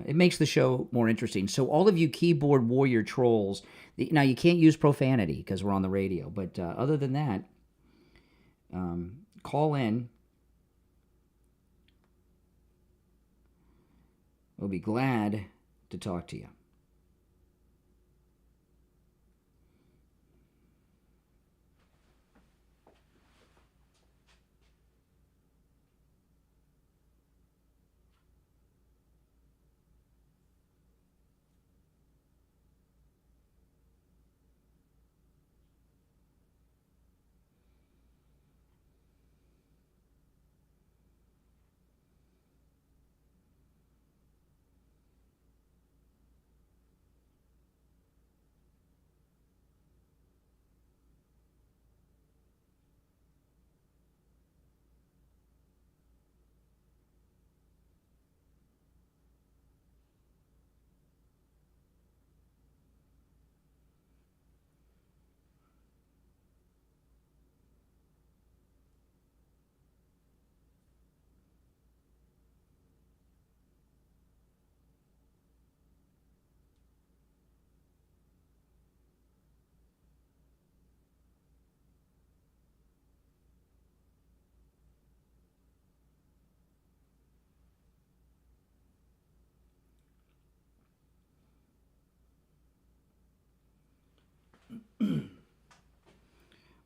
it makes the show more interesting. So all of you keyboard warrior trolls, now you can't use profanity because we're on the radio. But other than that, call in. We'll be glad to talk to you.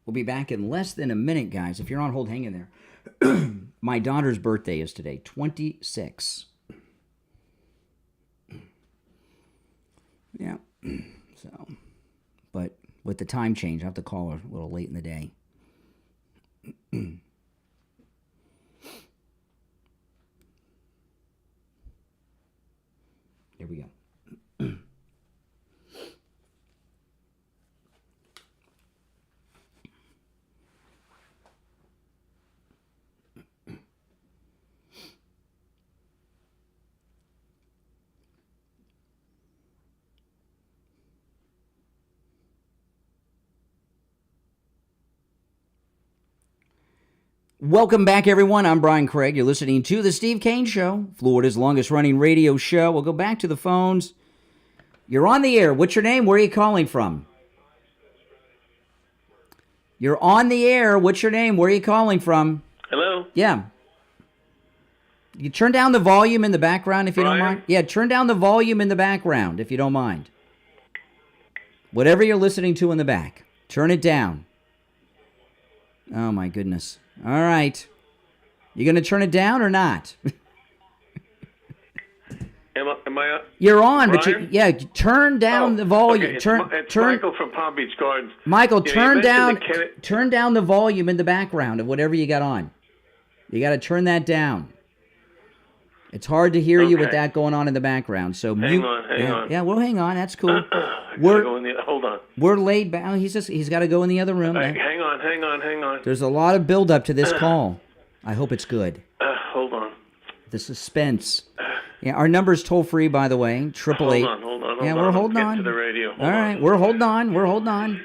We'll be back in less than a minute, guys. If you're on hold, hang in there. My daughter's birthday is today, 26. Yeah. So, but with the time change, I have to call her a little late in the day. Here we go. Welcome back, everyone. I'm Brian Craig. You're listening to The Steve Kane Show, Florida's longest-running radio show. We'll go back to the phones. You're on the air. What's your name? Where are you calling from? You're on the air. What's your name? Where are you calling from? Hello? Yeah. You turn down the volume in the background if you don't mind. Yeah, turn down the volume in the background if you don't mind. Whatever you're listening to in the back, turn it down. Oh, my goodness. All right. You going to turn it down or not? Am I You're on, Brian? but yeah, turn down the volume. Okay. It's Michael from Palm Beach Gardens. Michael, turn down the the volume in the background of whatever you got on. You got to turn that down. It's hard to hear you with that going on in the background. So hang on. Yeah, well, hang on. That's cool. Hold on. We're laid back. He's got to go in the other room. Right, hang on. There's a lot of build-up to this call. I hope it's good. Hold on. The suspense. Yeah, our number's toll-free, by the way, 888. Hold on. Yeah, we're holding on. Get to the radio. All right, we're holding on.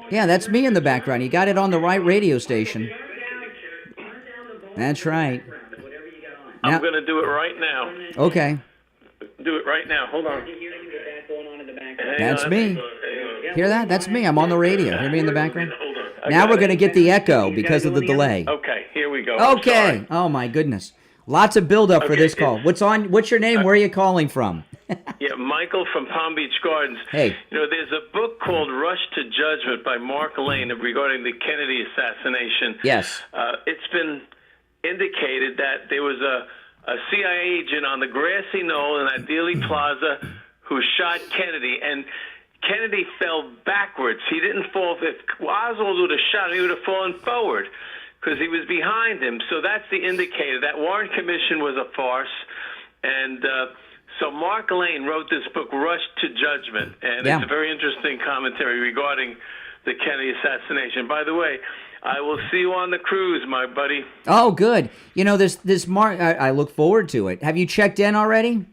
Yeah, that's me in the background. You got it on the right radio station. That's right. I'm going to do it right now. Okay. Do it right now. Hold on. That's me. Hear that? That's me. I'm on the radio. Hear me in the background? Now we're going to get the echo because of the delay. Okay, here we go. Okay. Oh, my goodness. Lots of build-up for this call. What's your name? Where are you calling from? Yeah, Michael from Palm Beach Gardens. Hey. You know, there's a book called Rush to Judgment by Mark Lane regarding the Kennedy assassination. Yes. It's been indicated that there was a CIA agent on the grassy knoll in that Dealey Plaza who shot Kennedy, and Kennedy fell backwards. He didn't fall. If Oswald would have shot him, he would have fallen forward because he was behind him. So that's the indicator. That Warren Commission was a farce. And so Mark Lane wrote this book, Rush to Judgment, and it's a very interesting commentary regarding the Kennedy assassination. By the way, I will see you on the cruise, my buddy. Oh, good. You know, this Mark, I look forward to it. Have you checked in already?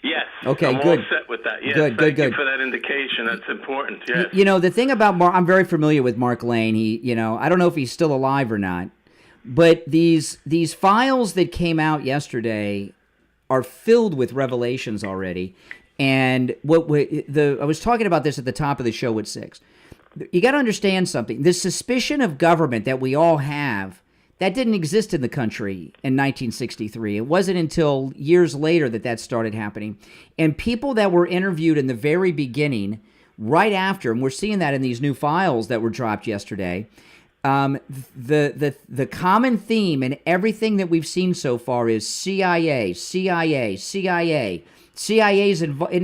Yes. Okay, I'm good. all set with that. Yes, good. Thank you for that indication. That's important. Yes. You know, the thing about Mark, I'm very familiar with Mark Lane. He, you know, I don't know if he's still alive or not, but these files that came out yesterday are filled with revelations already. And I was talking about this at the top of the show at 6. You got to understand something. The suspicion of government that we all have, that didn't exist in the country in 1963. It wasn't until years later that started happening. And people that were interviewed in the very beginning, right after, and we're seeing that in these new files that were dropped yesterday, the common theme in everything that we've seen so far is CIA's in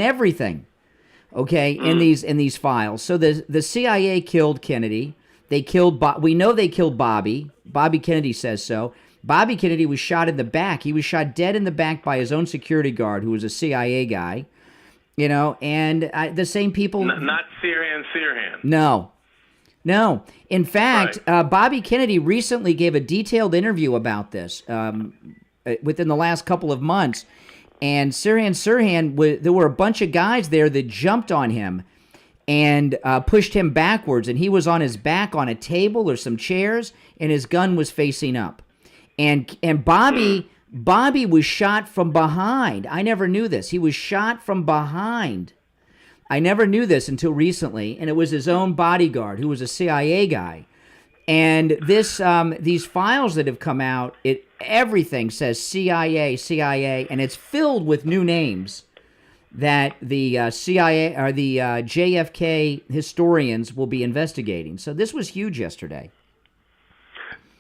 everything. Okay, in these files. So the CIA killed Kennedy. They killed. We know they killed Bobby. Bobby Kennedy says so. Bobby Kennedy was shot in the back. He was shot dead in the back by his own security guard, who was a CIA guy. You know, and the same people. Not Sirhan. No. In fact, Bobby Kennedy recently gave a detailed interview about this within the last couple of months. And Sirhan, there were a bunch of guys there that jumped on him and pushed him backwards. And he was on his back on a table or some chairs, and his gun was facing up. And Bobby was shot from behind. I never knew this. He was shot from behind. I never knew this until recently, and it was his own bodyguard, who was a CIA guy. And these files that have come out, everything says CIA, and it's filled with new names that the CIA or the JFK historians will be investigating. So this was huge yesterday.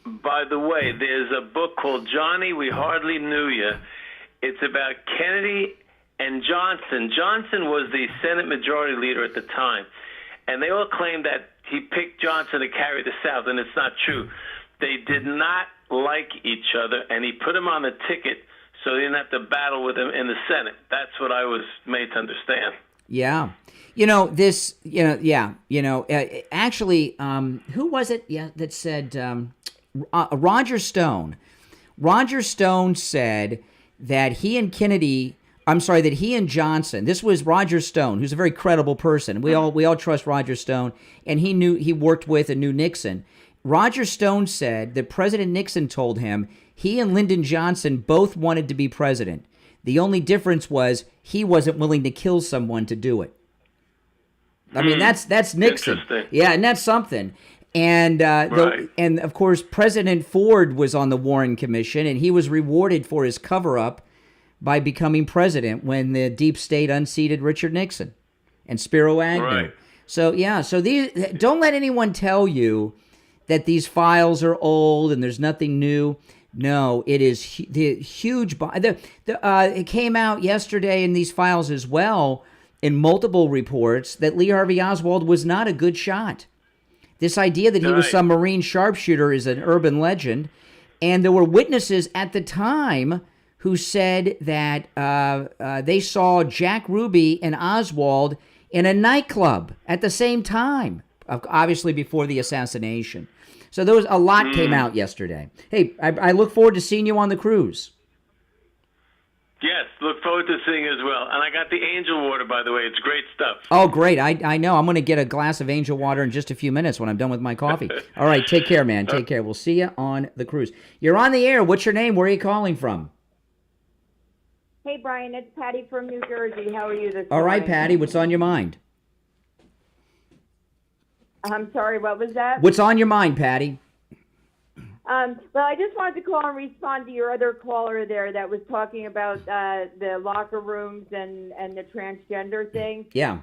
By the way, there's a book called Johnny, We Hardly Knew You. It's about Kennedy and Johnson. Johnson was the Senate Majority Leader at the time, and they all claim that he picked Johnson to carry the South, and it's not true. They did not like each other, and he put him on the ticket so they didn't have to battle with him in the Senate. That's what I was made to understand. Yeah. Actually, who was it that said, Roger Stone. Roger Stone said that he and Johnson, this was Roger Stone, who's a very credible person. We all trust Roger Stone, and he worked with and knew Nixon. Roger Stone said that President Nixon told him he and Lyndon Johnson both wanted to be president. The only difference was he wasn't willing to kill someone to do it. I mean, that's Nixon. Yeah, and that's something. And and of course, President Ford was on the Warren Commission, and he was rewarded for his cover-up by becoming president when the deep state unseated Richard Nixon and Spiro Agnew. Right. So don't let anyone tell you that these files are old and there's nothing new. No, it is the huge. It came out yesterday in these files as well, in multiple reports, that Lee Harvey Oswald was not a good shot. This idea that he was some Marine sharpshooter is an urban legend, and there were witnesses at the time who said that they saw Jack Ruby and Oswald in a nightclub at the same time, obviously before the assassination. So there was a lot came out yesterday. Hey, I look forward to seeing you on the cruise. Yes, look forward to seeing you as well. And I got the angel water, by the way. It's great stuff. Oh, great. I know. I'm going to get a glass of angel water in just a few minutes when I'm done with my coffee. All right, take care, man. Take care. We'll see you on the cruise. You're on the air. What's your name? Where are you calling from? Hey, Brian. It's Patty from New Jersey. How are you this morning? All right, Patty. What's on your mind? I'm sorry, what was that? What's on your mind, Patty? Well, I just wanted to call and respond to your other caller there that was talking about the locker rooms and the transgender thing. Yeah.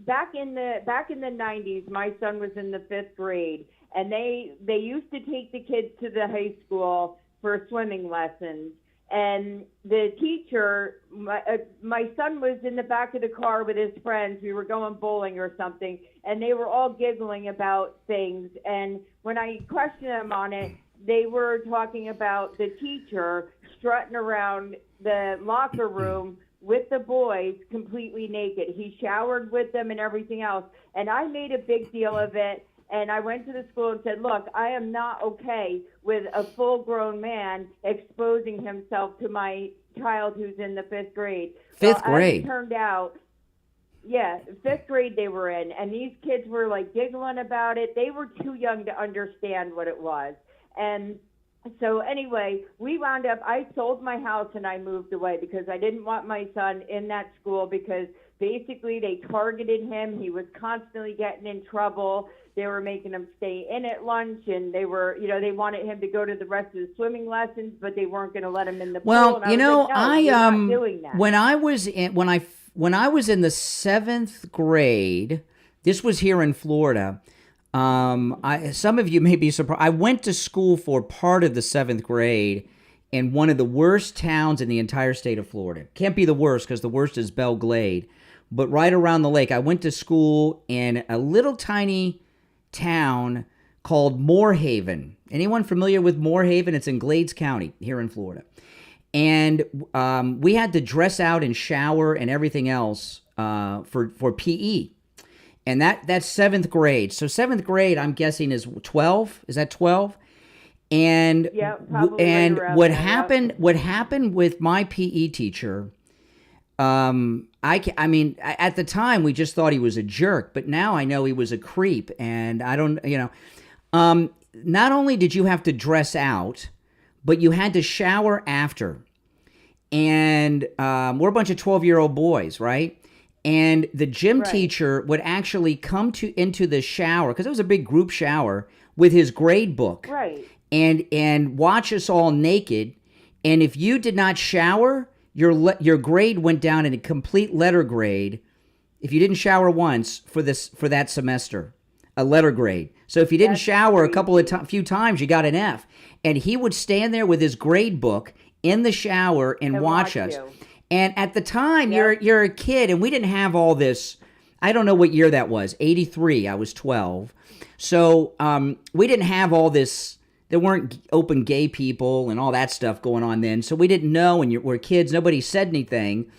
Back in the 90s, my son was in the 5th grade, and they used to take the kids to the high school for swimming lessons. And the teacher, my son was in the back of the car with his friends. We were going bowling or something, and they were all giggling about things. And when I questioned them on it, they were talking about the teacher strutting around the locker room with the boys completely naked. He showered with them and everything else. And I made a big deal of it. And I went to the school and said, look, I am not okay with a full-grown man exposing himself to my child who's in the 5th grade. Fifth grade? As it turned out, yeah, 5th grade they were in. And these kids were, like, giggling about it. They were too young to understand what it was. And so anyway, we wound up, I sold my house and I moved away because I didn't want my son in that school because basically they targeted him. He was constantly getting in trouble. They were making him stay in at lunch, and they were, they wanted him to go to the rest of the swimming lessons, but they weren't going to let him in the pool. Well, And I was like, no, you're not doing that. when I was in the 7th grade, this was here in Florida. Some of you may be surprised. I went to school for part of the 7th grade in one of the worst towns in the entire state of Florida. Can't be the worst because the worst is Belle Glade, but right around the lake. I went to school in a little tiny town called Moorhaven. Anyone familiar with Moorhaven? It's in Glades County here in Florida. And we had to dress out and shower and everything else for PE. And that's 7th grade. So 7th grade, I'm guessing, is 12. Is that 12? And yeah, probably and right what there, happened? yeah. What happened with my PE teacher? I mean, at the time we just thought he was a jerk, but now I know he was a creep. And I don't, not only did you have to dress out, but you had to shower after. And we're a bunch of 12-year-old boys, right? And the gym teacher would actually come into the shower, because it was a big group shower, with his grade book. Right. And watch us all naked. And if you did not shower, your grade went down in a complete letter grade. If you didn't shower once for that semester, a letter grade. So if you didn't shower a few times, you got an F. And he would stand there with his grade book in the shower and watch us. You. And at the time, you're a kid, and we didn't have all this. I don't know what year that was. 83. I was 12. So we didn't have all this. There weren't open gay people and all that stuff going on then. So we didn't know, and we're kids. Nobody said anything.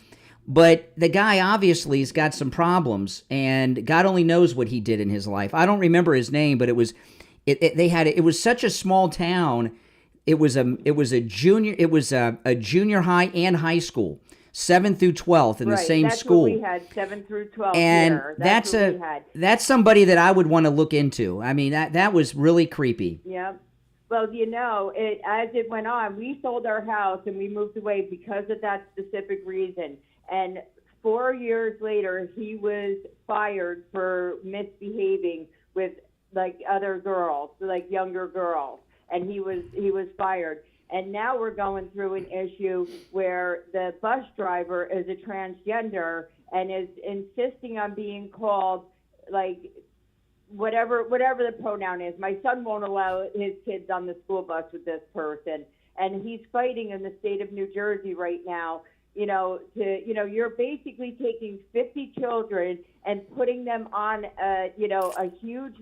But the guy obviously has got some problems, and God only knows what he did in his life. I don't remember his name, but it was such a small town. It was a junior high and high school. 7th through 12th in the same school. That's what we had, 7th through 12 and here. That's what we had. That's somebody that I would want to look into. I mean, that was really creepy. Yeah. Well, as it went on, we sold our house and we moved away because of that specific reason. And 4 years later, he was fired for misbehaving with other girls, younger girls, and he was fired. And now we're going through an issue where the bus driver is a transgender and is insisting on being called whatever the pronoun is. My son won't allow his kids on the school bus with this person, and he's fighting in the state of New Jersey right now. You're basically taking 50 children and putting them on a huge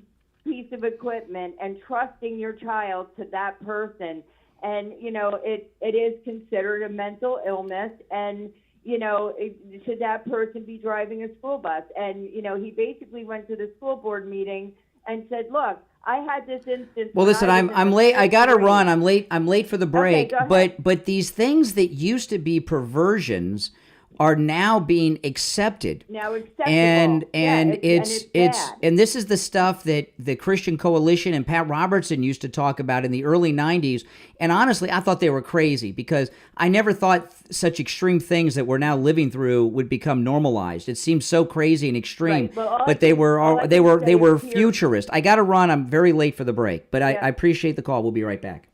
piece of equipment and trusting your child to that person. And, it is considered a mental illness, and, should that person be driving a school bus? And, he basically went to the school board meeting and said, look, I had this instance. Well, listen, I'm late. I got to run. I'm late for the break. Okay, go ahead. But these things that used to be perversions are now being accepted. Now acceptable. And it's bad. and this is the stuff that the Christian Coalition and Pat Robertson used to talk about in the early 90s. And honestly, I thought they were crazy because I never thought such extreme things that we're now living through would become normalized. It seems so crazy and extreme, but they were futurist. I got to run. I'm very late for the break, but I appreciate the call. We'll be right back.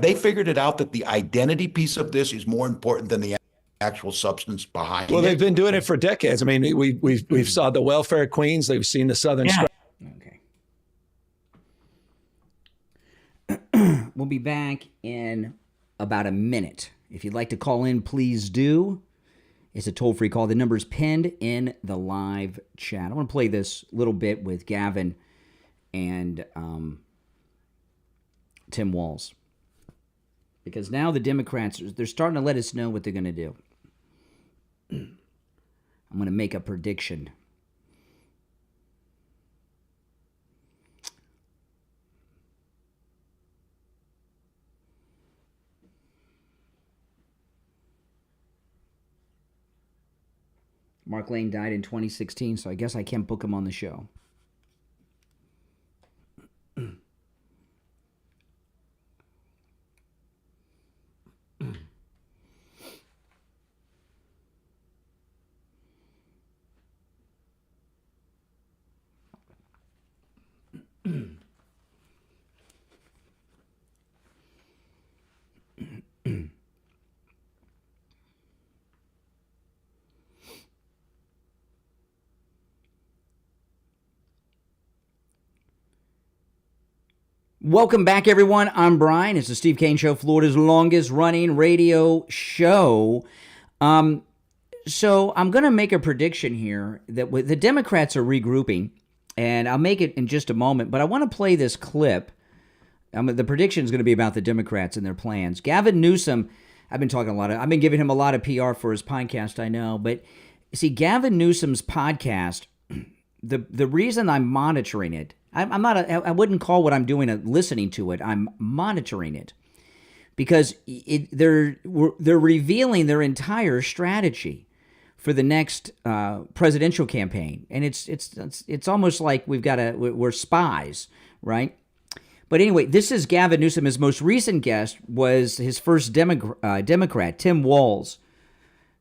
They figured it out that the identity piece of this is more important than the actual substance behind it. Well, they've been doing it for decades. I mean, we've saw the welfare queens. They've seen the Southern. Okay. We'll be back in about a minute. If you'd like to call in, please do. It's a toll-free call. The number's pinned in the live chat. I want to play this little bit with Gavin and Tim Walz. Because now the Democrats, they're starting to let us know what they're going to do. I'm going to make a prediction. Mark Lane died in 2016, so I guess I can't book him on the show. Welcome back, everyone. I'm Brian. It's the Steve Kane Show, Florida's longest-running radio show. So I'm going to make a prediction here that the Democrats are regrouping, and I'll make it in just a moment, but I want to play this clip. The prediction is going to be about the Democrats and their plans. Gavin Newsom, I've been giving him a lot of PR for his podcast, I know, but see, Gavin Newsom's podcast, the reason I'm monitoring it, I wouldn't call what I'm doing listening to it. I'm monitoring it because they're revealing their entire strategy for the next presidential campaign, and it's almost like we're spies, right? But anyway, this is Gavin Newsom. His most recent guest was his first Democrat, Tim Walz,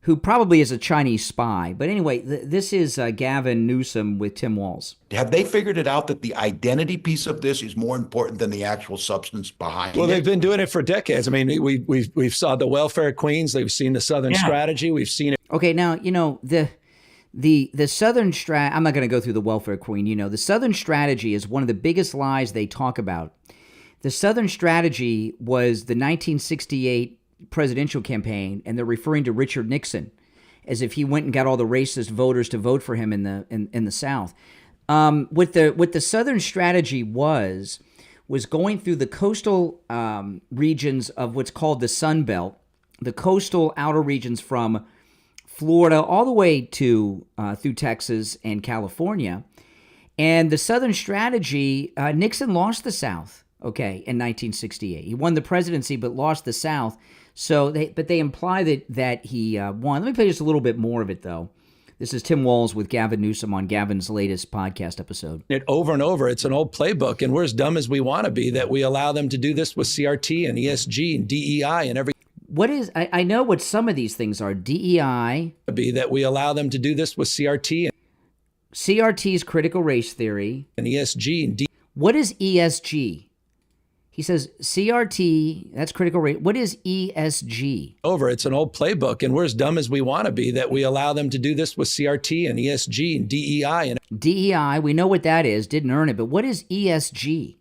who probably is a Chinese spy. But anyway, this is Gavin Newsom with Tim Walz. Have they figured it out that the identity piece of this is more important than the actual substance behind it? Well, they've been doing it for decades. I mean, we've saw the welfare queens. They've seen the Southern strategy. We've seen it. Okay, now, the Southern strategy, I'm not going to go through the welfare queen. The Southern strategy is one of the biggest lies they talk about. The Southern strategy was the 1968 presidential campaign, and they're referring to Richard Nixon as if he went and got all the racist voters to vote for him in the South. What the Southern strategy was going through the coastal regions of what's called the Sun Belt, the coastal outer regions from Florida all the way to through Texas and California. And the Southern strategy, Nixon lost the South, in 1968. He won the presidency but lost the South. So they imply that he won. Let me play just a little bit more of it, though. This is Tim Walz with Gavin Newsom on Gavin's latest podcast episode. It over and over. It's an old playbook, and we're as dumb as we want to be that we allow them to do this with CRT and ESG and DEI and every. What is? I know what some of these things are. DEI. Be that we allow them to do this with CRT. CRT's critical race theory. And ESG and What is ESG? He says CRT, that's critical race. What is ESG? It's an old playbook, and we're as dumb as we want to be that we allow them to do this with CRT and ESG and DEI. DEI, we know what that is, didn't earn it, but what is ESG?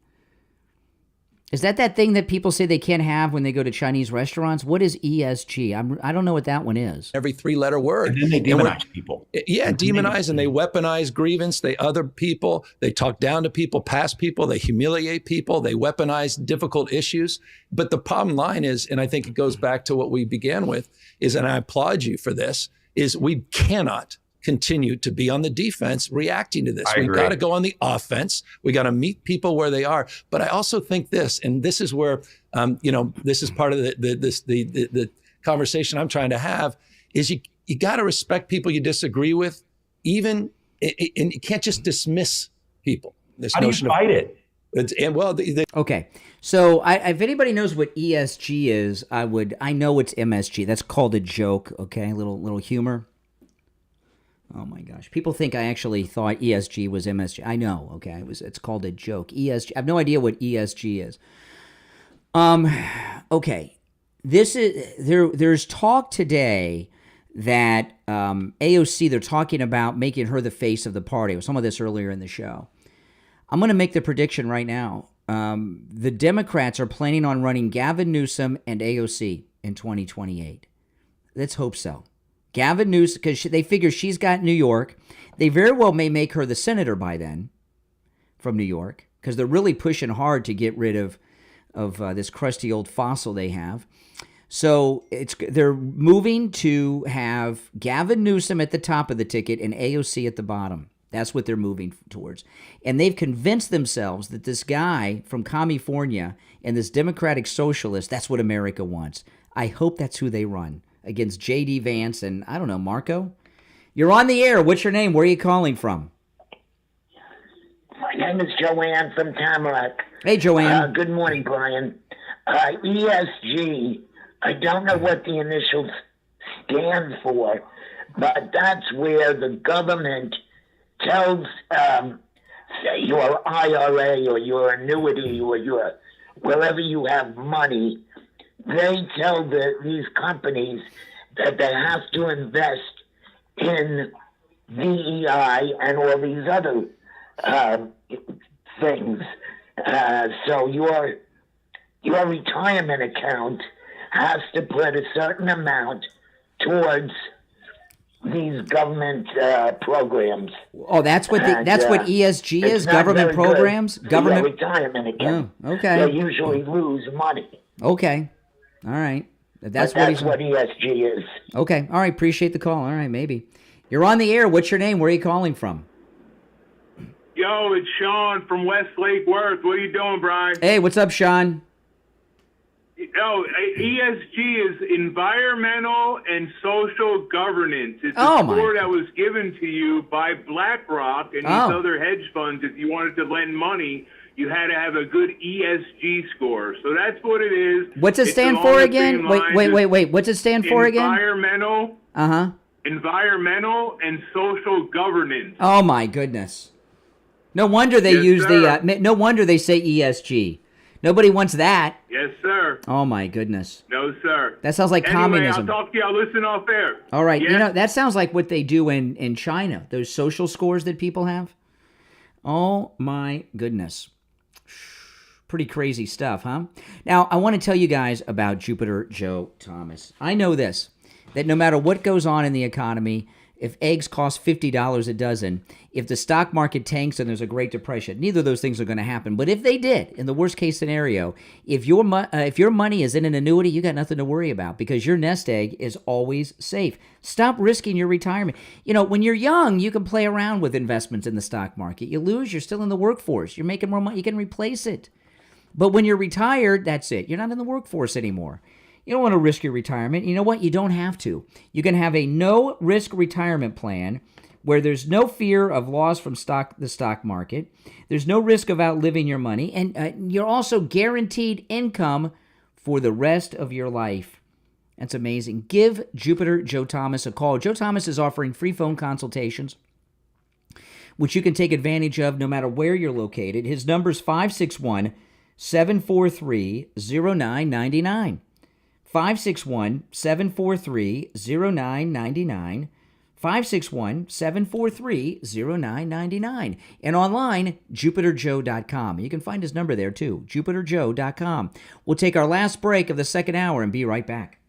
Is that thing that people say they can't have when they go to Chinese restaurants? What is ESG? I don't know what that one is. Every three-letter word. And then they demonize people. Yeah, demonize, and they weaponize grievance. They other people. They talk down to people, past people. They humiliate people. They weaponize difficult issues. But the bottom line is, and I think it goes back to what we began with, is, and I applaud you for this, is we cannot continue to be on the defense reacting to this. We've got to go on the offense. We got to meet people where they are. But I also think this, and this is where, this is part of the conversation I'm trying to have, is you got to respect people you disagree with, and you can't just dismiss people. How do you fight it? Okay, so if anybody knows what ESG is, I know it's MSG. That's called a joke. Okay, little humor. Oh my gosh. People think I actually thought ESG was MSG. I know, okay. It's called a joke. ESG. I have no idea what ESG is. Okay. This is there's talk today that AOC, they're talking about making her the face of the party. Some of this earlier in the show. I'm going to make the prediction right now. The Democrats are planning on running Gavin Newsom and AOC in 2028. Let's hope so. Gavin Newsom, because they figure she's got New York. They very well may make her the senator by then from New York, because they're really pushing hard to get rid of this crusty old fossil they have. So they're moving to have Gavin Newsom at the top of the ticket and AOC at the bottom. That's what they're moving towards. And they've convinced themselves that this guy from California and this Democratic Socialist, that's what America wants. I hope that's who they run against J.D. Vance and, I don't know, Marco? You're on the air. What's your name? Where are you calling from? My name is Joanne from Tamarack. Hey, Joanne. Good morning, Brian. ESG, I don't know what the initials stand for, but that's where the government tells your IRA or your annuity or your wherever you have money, they tell these companies that they have to invest in DEI and all these other things. So your retirement account has to put a certain amount towards these government programs. Oh, that's what what ESG is. Government programs. Government retirement account. Oh, okay. They usually lose money. Okay. All right. That's what ESG is. Okay. All right. Appreciate the call. All right. Maybe. You're on the air. What's your name? Where are you calling from? Yo, it's Sean from West Lake Worth. What are you doing, Brian? Hey, what's up, Sean? Oh, ESG is environmental and social governance. It's a score that was given to you by BlackRock and these other hedge funds. If you wanted to lend money, you had to have a good ESG score. So that's what it is. What's it stand for again? Wait. What's it stand for again? Environmental. Environmental and social governance. Oh my goodness! No wonder they use no wonder they say ESG. Nobody wants that. Yes, sir. Oh, my goodness. No, sir. That sounds like communism. I'll talk to you. I'll listen off air. All right. Yes? You know, that sounds like what they do in China, those social scores that people have. Oh, my goodness. Pretty crazy stuff, huh? Now, I want to tell you guys about Jupiter Joe Thomas. I know this, that no matter what goes on in the economy, if eggs cost $50 a dozen, if the stock market tanks and there's a Great Depression, neither of those things are going to happen. But if they did, in the worst case scenario, if your money is in an annuity, you got nothing to worry about because your nest egg is always safe. Stop risking your retirement. You know, when you're young, you can play around with investments in the stock market. You lose, you're still in the workforce. You're making more money, you can replace it. But when you're retired, that's it. You're not in the workforce anymore. You don't want to risk your retirement. You know what? You don't have to. You can have a no-risk retirement plan where there's no fear of loss from the stock market. There's no risk of outliving your money. And you're also guaranteed income for the rest of your life. That's amazing. Give Jupiter Joe Thomas a call. Joe Thomas is offering free phone consultations, which you can take advantage of no matter where you're located. His number is 561-743-0999. 561-743-0999, 561-743-0999, and online, jupiterjoe.com. You can find his number there too, jupiterjoe.com. We'll take our last break of the second hour and be right back.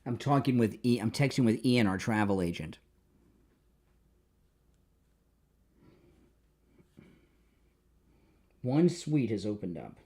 I'm texting with Ian, our travel agent. One suite has opened up.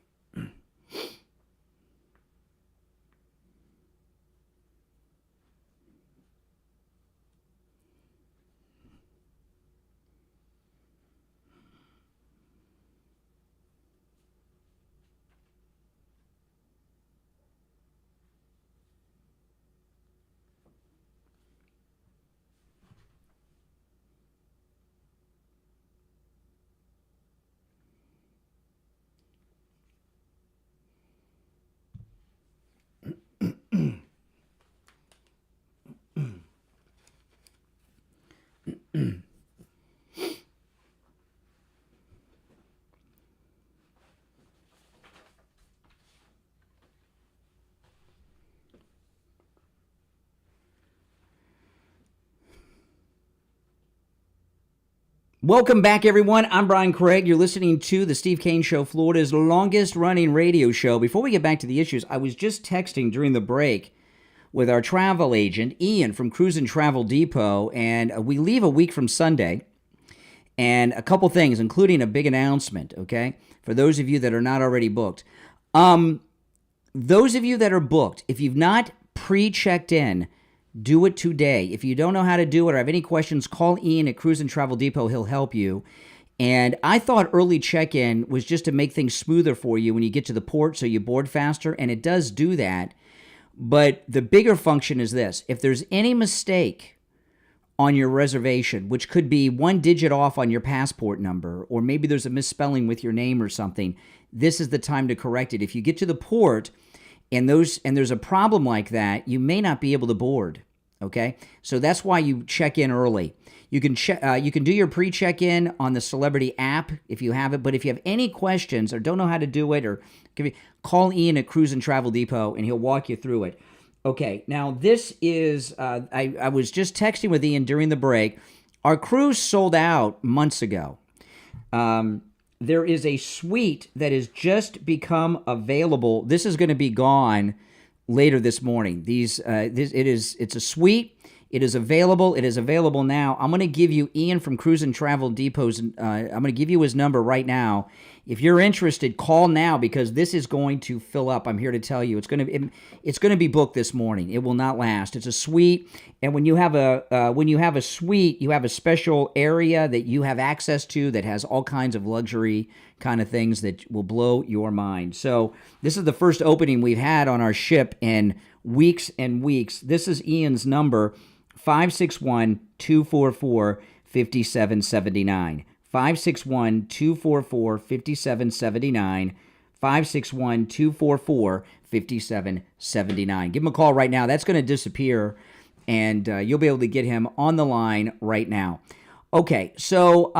Welcome back, everyone. I'm Brian Craig. You're listening to the Steve Kane Show, Florida's longest-running radio show. Before we get back to the issues, I was just texting during the break with our travel agent, Ian, from Cruise and Travel Depot, and we leave a week from Sunday. And a couple things, including a big announcement, okay, for those of you that are not already booked. Those of you that are booked, if you've not pre-checked in, do it today. If you don't know how to do it or have any questions, call Ian at Cruise and Travel Depot. He'll help you. And I thought early check-in was just to make things smoother for you when you get to the port so you board faster, and it does do that. But the bigger function is this. If there's any mistake on your reservation, which could be one digit off on your passport number, or maybe there's a misspelling with your name or something, this is the time to correct it. If you get to the port and there's a problem like that, you may not be able to board, okay? So that's why you check in early. You can do your pre-check-in on the Celebrity app if you have it, but if you have any questions or don't know how to do it, or call Ian at Cruise and Travel Depot, and he'll walk you through it. Okay, now this is, I was just texting with Ian during the break. Our cruise sold out months ago. There is a suite that has just become available. This is going to be gone later this morning. It's a suite. It is available. It is available now. I'm going to give you Ian from Cruise and Travel Depots. I'm going to give you his number right now. If you're interested, call now because this is going to fill up. I'm here to tell you, it's going to be booked this morning. It will not last. It's a suite, and when you have a suite, you have a special area that you have access to that has all kinds of luxury kind of things that will blow your mind. So this is the first opening we've had on our ship in weeks and weeks. This is Ian's number, 561-244-5779. 561-244-5779, 561-244-5779. Give him a call right now. That's going to disappear, and you'll be able to get him on the line right now. Okay, so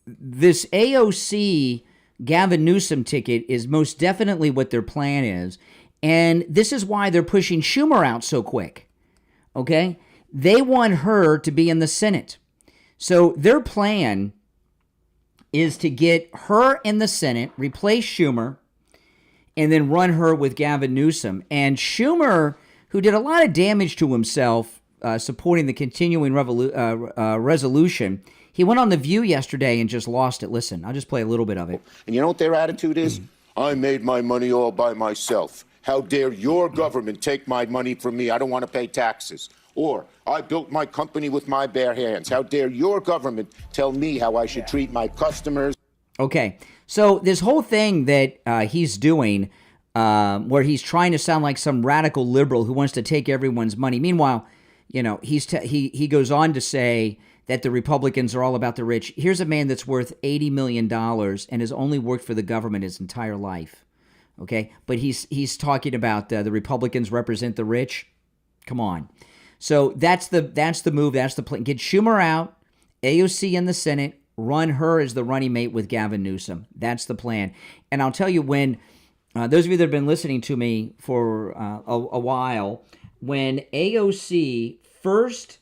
this AOC Gavin Newsom ticket is most definitely what their plan is, and this is why they're pushing Schumer out so quick, okay? They want her to be in the Senate. So their plan is to get her in the Senate, replace Schumer, and then run her with Gavin Newsom. And Schumer, who did a lot of damage to himself supporting the continuing resolution, he went on The View yesterday and just lost it. Listen, I'll just play a little bit of it. And you know what their attitude is? I made my money all by myself. How dare your government take my money from me? I don't want to pay taxes. Or, I built my company with my bare hands. How dare your government tell me how I should treat my customers? Okay, so this whole thing that he's doing, where he's trying to sound like some radical liberal who wants to take everyone's money. Meanwhile, you know, he goes on to say that the Republicans are all about the rich. Here's a man that's worth $80 million and has only worked for the government his entire life. Okay, but he's talking about the Republicans represent the rich. Come on. So that's the move. That's the plan. Get Schumer out, AOC in the Senate, run her as the running mate with Gavin Newsom. That's the plan. And I'll tell you, when those of you that have been listening to me for a while, when AOC first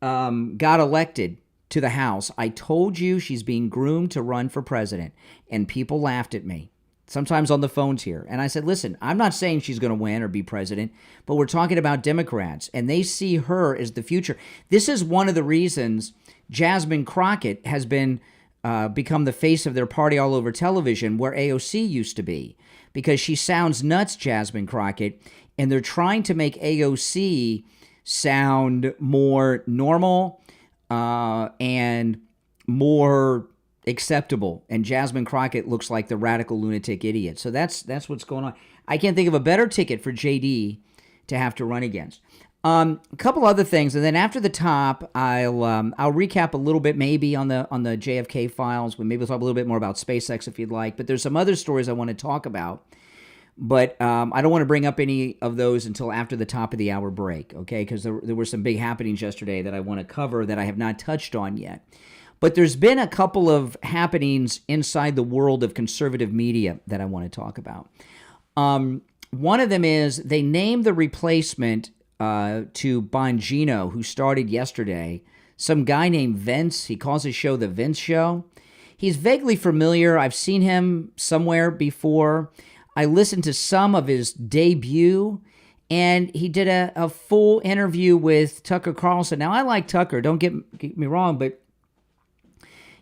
got elected to the House, I told you she's being groomed to run for president, and people laughed at me. sometimes on the phones here. And I said, listen, I'm not saying she's going to win or be president, but we're talking about Democrats, and they see her as the future. This is one of the reasons Jasmine Crockett has been become the face of their party all over television, where AOC used to be, because she sounds nuts, Jasmine Crockett, and they're trying to make AOC sound more normal and more acceptable, and Jasmine Crockett looks like the radical lunatic idiot. So that's what's going on. I can't think of a better ticket for JD to have to run against. A couple other things, and then after the top, I'll recap a little bit maybe on the JFK files. Maybe we'll talk a little bit more about SpaceX if you'd like. But there's some other stories I want to talk about, but I don't want to bring up any of those until after the top of the hour break, okay? Because there were some big happenings yesterday that I want to cover that I have not touched on yet. But there's been a couple of happenings inside the world of conservative media that I want to talk about. One of them is they named the replacement to Bongino, who started yesterday, some guy named Vince. He calls his show The Vince Show. He's vaguely familiar. I've seen him somewhere before. I listened to some of his debut, and he did a full interview with Tucker Carlson. Now, I like Tucker, don't get me wrong, but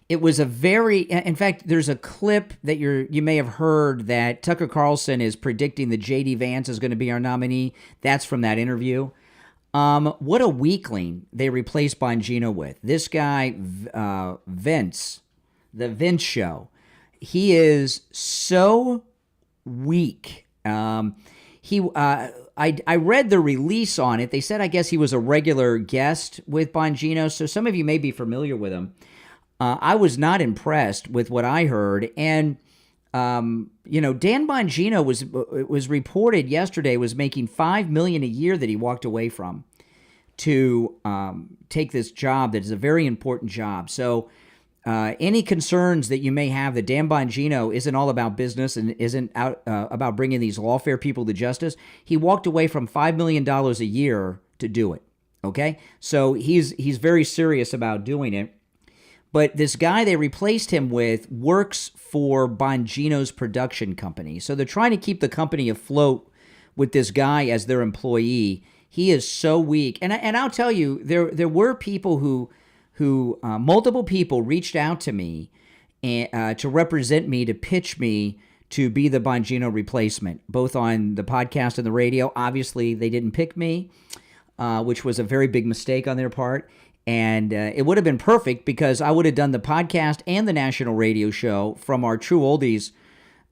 it was a very, in fact, there's a clip that you may have heard that Tucker Carlson is predicting that J.D. Vance is going to be our nominee. That's from that interview. What a weakling they replaced Bongino with. This guy, Vince, the Vince Show. He is so weak. I read the release on it. They said, I guess he was a regular guest with Bongino, so some of you may be familiar with him. I was not impressed with what I heard, and Dan Bongino was reported yesterday was making $5 million a year that he walked away from to take this job that is a very important job. So any concerns that you may have that Dan Bongino isn't all about business and isn't out about bringing these lawfare people to justice, he walked away from $5 million a year to do it. Okay, so he's very serious about doing it. But this guy they replaced him with works for Bongino's production company. So they're trying to keep the company afloat with this guy as their employee. He is so weak. And I'll tell you, there were people who multiple people reached out to me to represent me, to pitch me to be the Bongino replacement, both on the podcast and the radio. Obviously, they didn't pick me, which was a very big mistake on their part. And it would have been perfect because I would have done the podcast and the national radio show from our True Oldies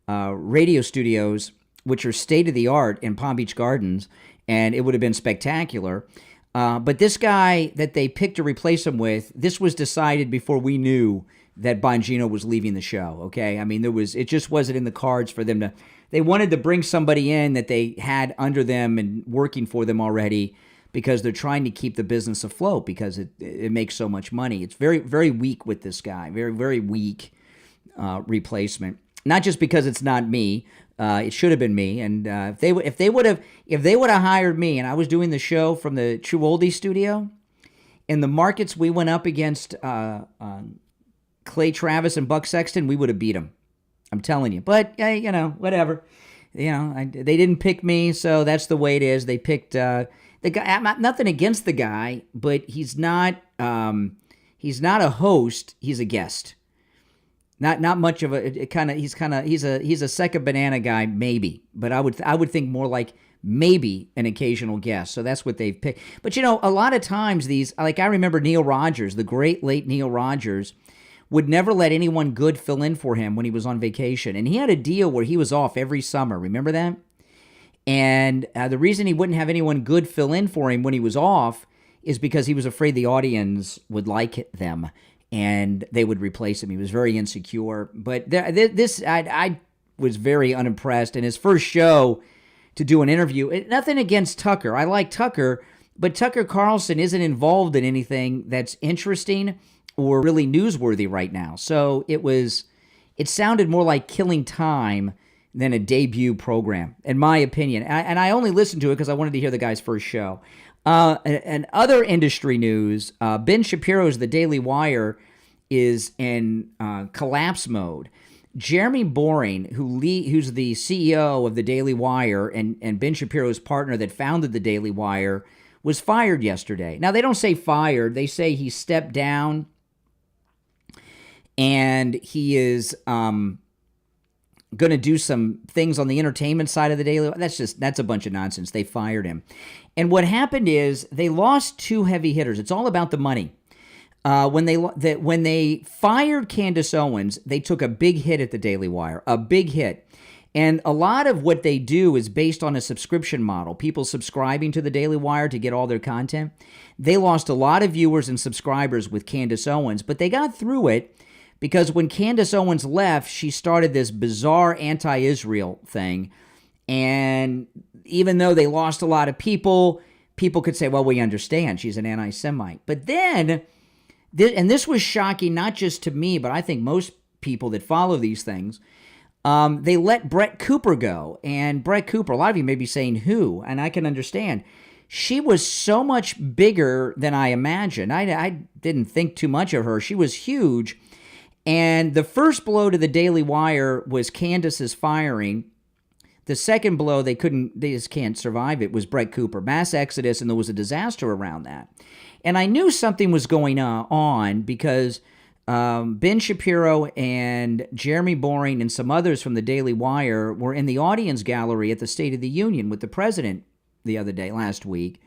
radio studios, which are state-of-the-art in Palm Beach Gardens, and it would have been spectacular. But this guy that they picked to replace him with, this was decided before we knew that Bongino was leaving the show, okay? I mean, it just wasn't in the cards for them to... They wanted to bring somebody in that they had under them and working for them already, because they're trying to keep the business afloat because it makes so much money. It's very, very weak with this guy. Very, very weak replacement. Not just because it's not me. It should have been me. And if they would have hired me and I was doing the show from the True Oldie studio, in the markets we went up against Clay Travis and Buck Sexton, we would have beat them. I'm telling you. But whatever. They didn't pick me, so that's the way it is. They picked. The guy, nothing against the guy, but he's not a host. He's a guest. Not much of a he's a second banana guy maybe, but I would think more like maybe an occasional guest. So that's what they've picked. But a lot of times these, like I remember Neil Rogers, the great late Neil Rogers, would never let anyone good fill in for him when he was on vacation, and he had a deal where he was off every summer. Remember that? And the reason he wouldn't have anyone good fill in for him when he was off is because he was afraid the audience would like them and they would replace him. He was very insecure. But I was very unimpressed. And his first show to do an interview, nothing against Tucker. I like Tucker, but Tucker Carlson isn't involved in anything that's interesting or really newsworthy right now. So it sounded more like killing time than a debut program, in my opinion. And I only listened to it because I wanted to hear the guy's first show. And other industry news, Ben Shapiro's The Daily Wire is in collapse mode. Jeremy Boring, who's the CEO of the Daily Wire and Ben Shapiro's partner that founded the Daily Wire, was fired yesterday. Now, they don't say fired. They say he stepped down and he is going to do some things on the entertainment side of the Daily Wire. That's a bunch of nonsense. They fired him. And what happened is they lost two heavy hitters. It's all about the money. When they fired Candace Owens, they took a big hit at the Daily Wire, a big hit. And a lot of what they do is based on a subscription model, people subscribing to the Daily Wire to get all their content. They lost a lot of viewers and subscribers with Candace Owens, but they got through it because when Candace Owens left, she started this bizarre anti-Israel thing. And even though they lost a lot of people could say, well, we understand she's an anti-Semite. But then, and this was shocking not just to me, but I think most people that follow these things, they let Brett Cooper go. And Brett Cooper, a lot of you may be saying who, and I can understand. She was so much bigger than I imagined. I didn't think too much of her. She was huge. And the first blow to the Daily Wire was Candace's firing. The second blow, they just can't survive it, was Brett Cooper. Mass exodus, and there was a disaster around that. And I knew something was going on because Ben Shapiro and Jeremy Boring and some others from the Daily Wire were in the audience gallery at the State of the Union with the president the other day, last week.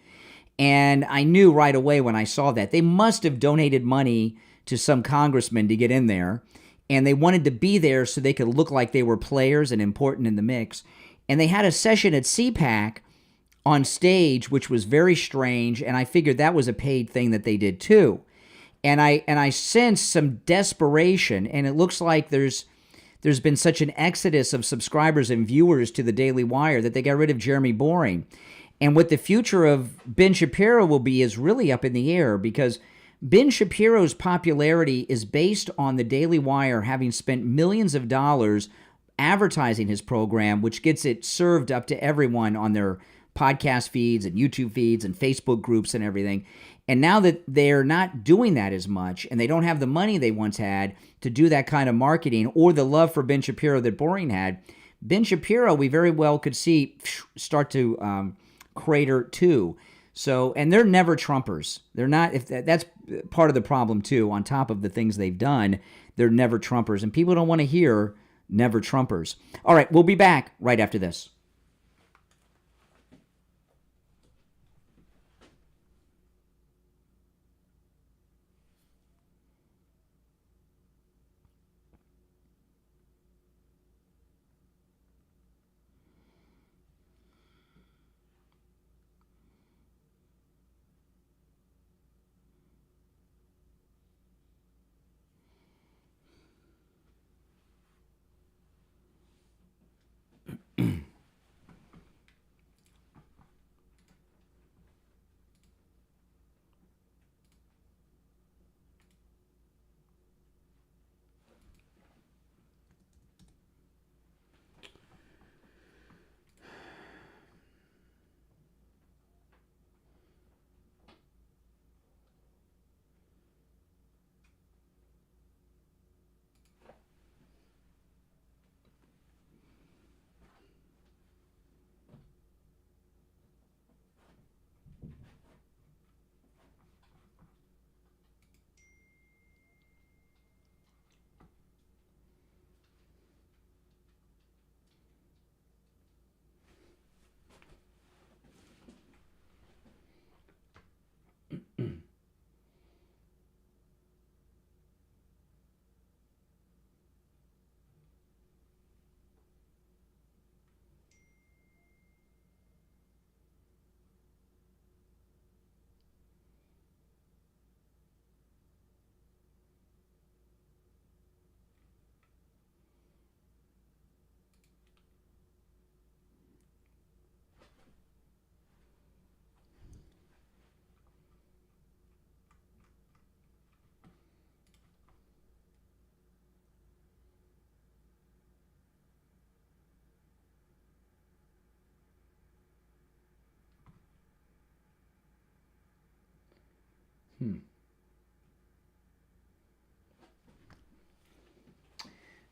And I knew right away when I saw that. They must have donated money to some congressman to get in there. And they wanted to be there so they could look like they were players and important in the mix. And they had a session at CPAC on stage, which was very strange. And I figured that was a paid thing that they did too. And I sensed some desperation, and it looks like there's been such an exodus of subscribers and viewers to the Daily Wire that they got rid of Jeremy Boring. And what the future of Ben Shapiro will be is really up in the air, because Ben Shapiro's popularity is based on the Daily Wire having spent millions of dollars advertising his program, which gets it served up to everyone on their podcast feeds and YouTube feeds and Facebook groups and everything. And now that they're not doing that as much, and they don't have the money they once had to do that kind of marketing or the love for Ben Shapiro that Boring had, Ben Shapiro, we very well could see start to crater too. So, and they're never Trumpers. They're not. If that's part of the problem too. On top of the things they've done, they're never Trumpers, and people don't want to hear never Trumpers. All right, we'll be back right after this.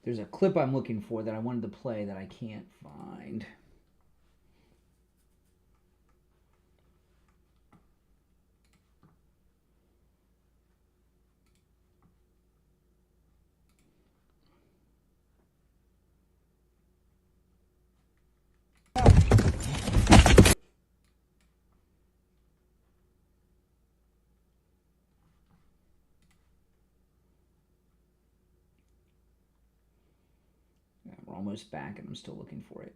There's a clip I'm looking for that I wanted to play that I can't find. We're almost back, and I'm still looking for it.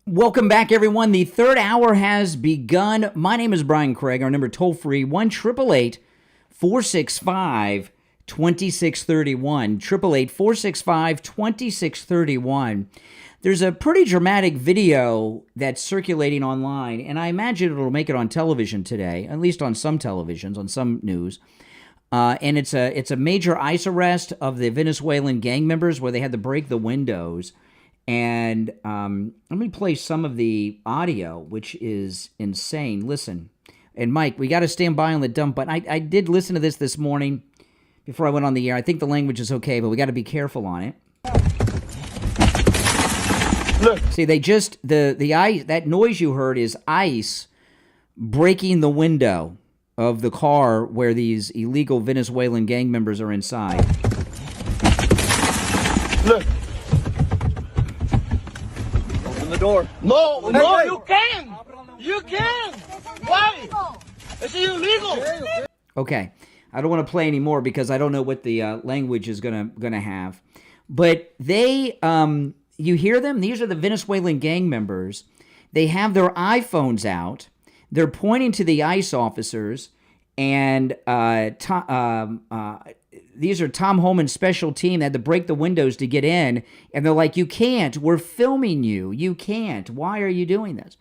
Welcome back, everyone. The third hour has begun. My name is Brian Craig. Our number toll-free, 1-888-465-2631. 1-888-465-2631. There's a pretty dramatic video that's circulating online, and I imagine it'll make it on television today, at least on some televisions, on some news. And it's a major ICE arrest of the Venezuelan gang members where they had to break the windows. And let me play some of the audio, which is insane. Listen. And Mike, we got to stand by on the dump button. I did listen to this morning before I went on the air. I think the language is okay, but we got to be careful on it. Look. See, they just, the ice, that noise you heard is ICE breaking the window of the car where these illegal Venezuelan gang members are inside. Look. The door. No, no, you can. You can. Why? It's illegal. Okay, I don't want to play anymore because I don't know what the language is gonna have. But they, you hear them? These are the Venezuelan gang members. They have their iPhones out. They're pointing to the ICE officers, and these are Tom Homan's special team that had to break the windows to get in, and they're like, you can't, we're filming you, you can't, why are you doing this?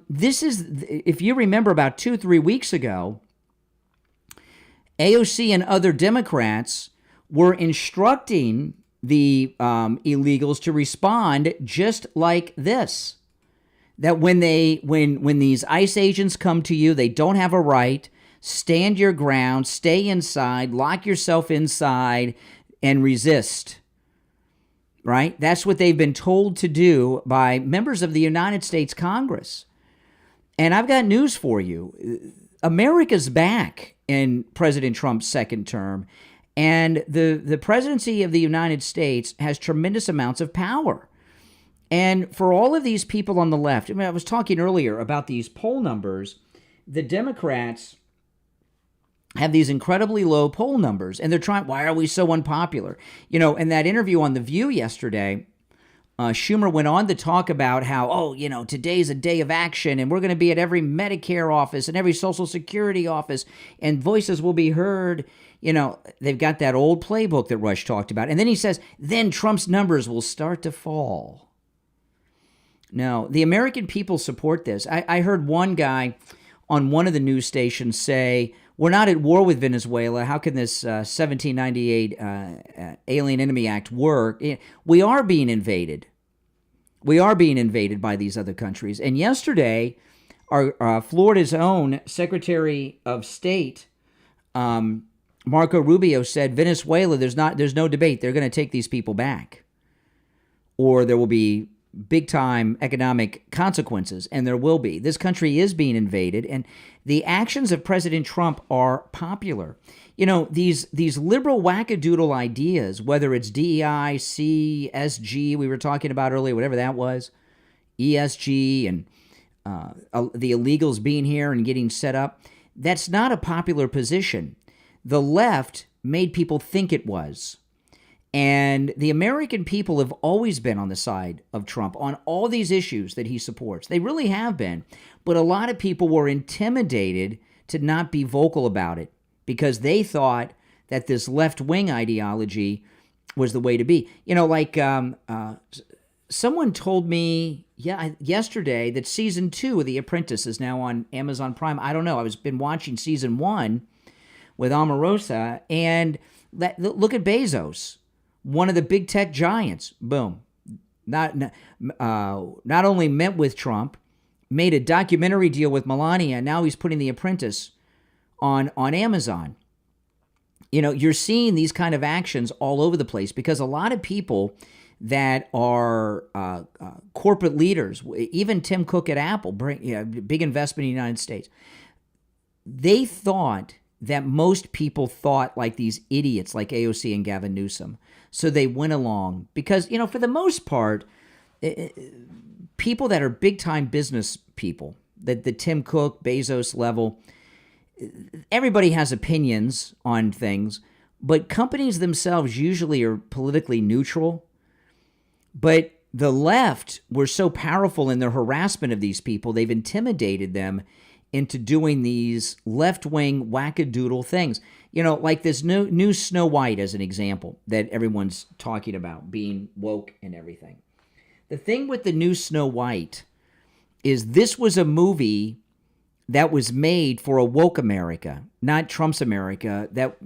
This is, if you remember about 2-3 weeks ago, AOC and other Democrats were instructing the illegals to respond just like this. That when these ICE agents come to you, they don't have a right. Stand your ground, stay inside, lock yourself inside, and resist. Right? That's what they've been told to do by members of the United States Congress. And I've got news for you. America's back in President Trump's second term, and the presidency of the United States has tremendous amounts of power. And for all of these people on the left, I mean, I was talking earlier about these poll numbers. The Democrats have these incredibly low poll numbers, and they're trying, why are we so unpopular? You know, in that interview on The View yesterday, Schumer went on to talk about how, today's a day of action, and we're going to be at every Medicare office and every Social Security office, and voices will be heard. You know, they've got that old playbook that Rush talked about. And then he says, then Trump's numbers will start to fall. No, the American people support this. I heard one guy on one of the news stations say, we're not at war with Venezuela. How can this 1798 Alien Enemy Act work? We are being invaded. We are being invaded by these other countries. And yesterday, our Florida's own Secretary of State, Marco Rubio, said Venezuela, there's no debate. They're going to take these people back, or there will be big-time economic consequences, and there will be. This country is being invaded, and the actions of President Trump are popular. You know, these liberal wackadoodle ideas, whether it's DEI, CSG, we were talking about earlier, whatever that was, ESG, and the illegals being here and getting set up, that's not a popular position. The left made people think it was. And the American people have always been on the side of Trump on all these issues that he supports. They really have been. But a lot of people were intimidated to not be vocal about it because they thought that this left-wing ideology was the way to be. You know, like someone told me yesterday that season 2 of The Apprentice is now on Amazon Prime. I don't know. I've been watching season 1 with Omarosa, and look at Bezos. One of the big tech giants, boom, not only met with Trump, made a documentary deal with Melania, and now he's putting The Apprentice on Amazon. You know, you're seeing these kind of actions all over the place because a lot of people that are corporate leaders, even Tim Cook at Apple, big investment in the United States, they thought that most people thought like these idiots like AOC and Gavin Newsom. So they went along because, you know, for the most part, people that are big-time business people, the Tim Cook, Bezos level, everybody has opinions on things, but companies themselves usually are politically neutral. But the left were so powerful in their harassment of these people, they've intimidated them into doing these left-wing wackadoodle things. You know, like this new Snow White as an example that everyone's talking about, being woke and everything. The thing with the new Snow White is this was a movie that was made for a woke America, not Trump's America that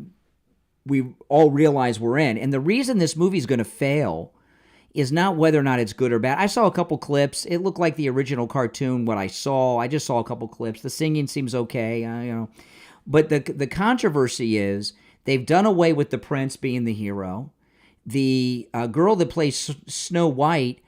we all realize we're in. And the reason this movie is going to fail is not whether or not it's good or bad. I saw a couple clips. It looked like the original cartoon, what I saw. I just saw a couple clips. The singing seems okay, you know. But the controversy is they've done away with the prince being the hero. The girl that plays Snow White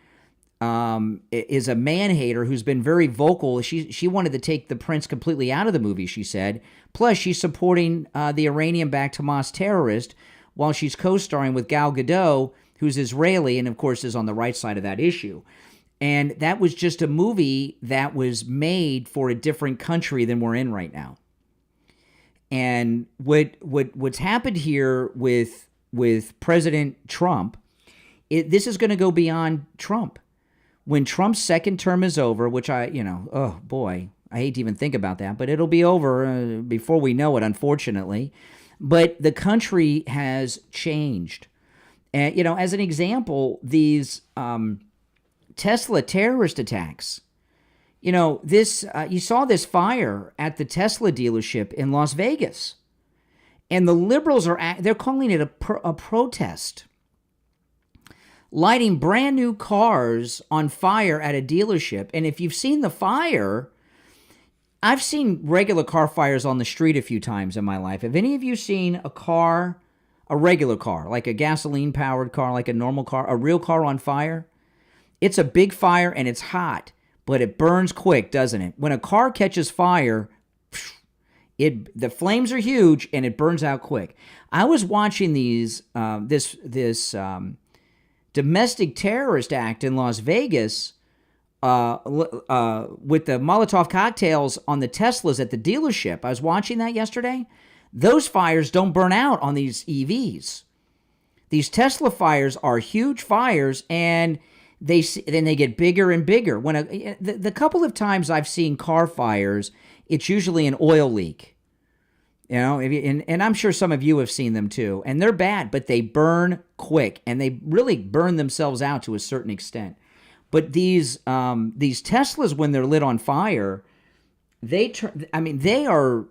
is a man-hater who's been very vocal. She wanted to take the prince completely out of the movie, she said. Plus, she's supporting the Iranian-backed Hamas terrorist while she's co-starring with Gal Gadot, who's Israeli and, of course, is on the right side of that issue. And that was just a movie that was made for a different country than we're in right now. And what's happened here with President Trump, this is going to go beyond Trump. When Trump's second term is over, which oh boy, I hate to even think about that, but it'll be over before we know it, unfortunately. But the country has changed. And, you know, as an example, these Tesla terrorist attacks, you know, this you saw this fire at the Tesla dealership in Las Vegas. And the liberals they're calling it a protest. Lighting brand new cars on fire at a dealership. And if you've seen the fire, I've seen regular car fires on the street a few times in my life. Have any of you seen a regular car, like a gasoline-powered car, like a normal car, a real car on fire? It's a big fire and it's hot, but it burns quick, doesn't it? When a car catches fire, the flames are huge and it burns out quick. I was watching this domestic terrorist act in Las Vegas with the Molotov cocktails on the Teslas at the dealership. I was watching that yesterday. Those fires don't burn out on these EVs. These Tesla fires are huge fires, and then they get bigger and bigger. When the couple of times I've seen car fires, it's usually an oil leak. You know, and I'm sure some of you have seen them too. And they're bad, but they burn quick, and they really burn themselves out to a certain extent. But these Teslas, when they're lit on fire, the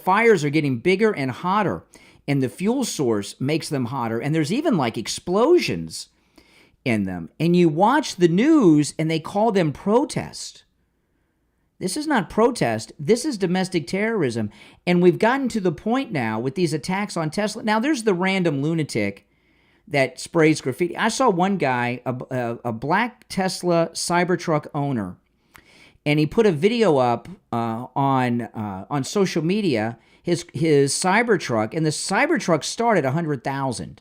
fires are getting bigger and hotter, and the fuel source makes them hotter. And there's even like explosions in them. And you watch the news, and they call them protest. This is not protest. This is domestic terrorism. And we've gotten to the point now with these attacks on Tesla. Now, there's the random lunatic that sprays graffiti. I saw one guy, a black Tesla Cybertruck owner, and he put a video up on social media, his Cybertruck, and the Cybertruck start at $100,000.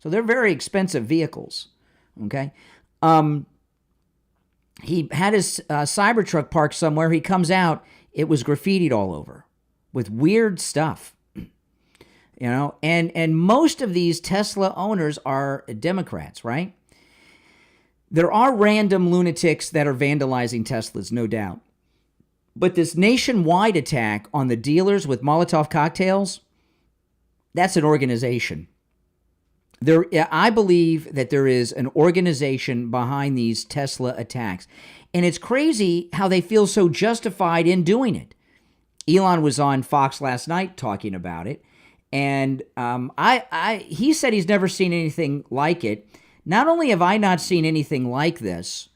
So they're very expensive vehicles, okay? He had his Cybertruck parked somewhere. He comes out, it was graffitied all over with weird stuff. you know, and most of these Tesla owners are Democrats, right? There are random lunatics that are vandalizing Teslas, no doubt. But this nationwide attack on the dealers with Molotov cocktails, that's an organization. I believe that there is an organization behind these Tesla attacks. And it's crazy how they feel so justified in doing it. Elon was on Fox last night talking about it. And he said he's never seen anything like it. Not only have I not seen anything like this,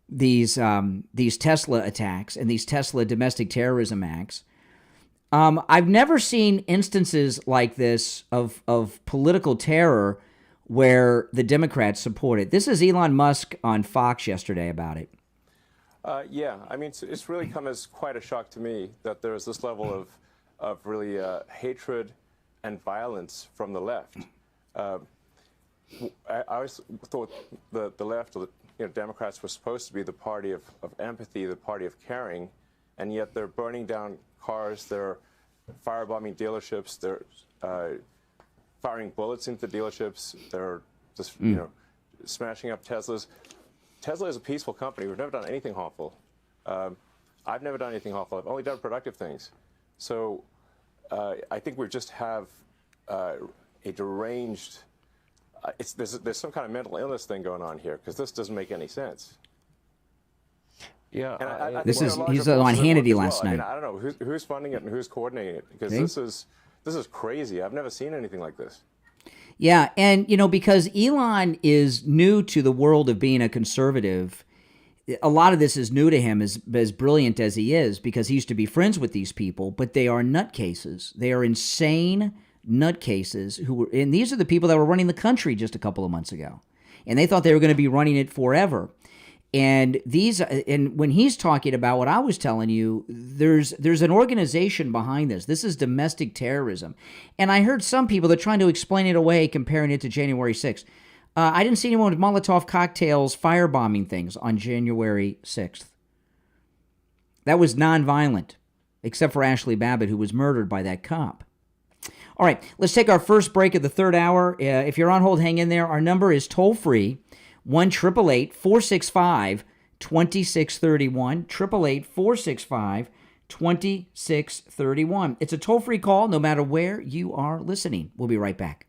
these Tesla attacks and these Tesla domestic terrorism acts, I've never seen instances like this of political terror where the Democrats support it. This is Elon Musk on Fox yesterday about it. Yeah, I mean, it's really come as quite a shock to me that there's this level of really hatred and violence from the left. I always thought the left, or Democrats, were supposed to be the party of empathy, the party of caring, and yet they're burning down cars, they're firebombing dealerships, they're firing bullets into dealerships, they're just smashing up Teslas. Tesla is a peaceful company. We've never done anything harmful. I've never done anything harmful. I've only done productive things. So I think we just have a deranged. There's some kind of mental illness thing going on here, because this doesn't make any sense. Yeah, he's on Hannity last night. I mean, I don't know who's funding it and who's coordinating it, because this is crazy. I've never seen anything like this. Yeah, and because Elon is new to the world of being a conservative, a lot of this is new to him, as brilliant as he is, because he used to be friends with these people, but they are nutcases. They are insane nutcases and these are the people that were running the country just a couple of months ago. And they thought they were going to be running it forever. And when he's talking about what I was telling you, there's an organization behind this. This is domestic terrorism. And I heard some people, they're trying to explain it away, comparing it to January 6th. I didn't see anyone with Molotov cocktails firebombing things on January 6th. That was nonviolent, except for Ashley Babbitt, who was murdered by that cop. All right, let's take our first break of the third hour. If you're on hold, hang in there. Our number is toll-free, 1-888-465-2631, 1-888-465-2631. It's a toll-free call no matter where you are listening. We'll be right back.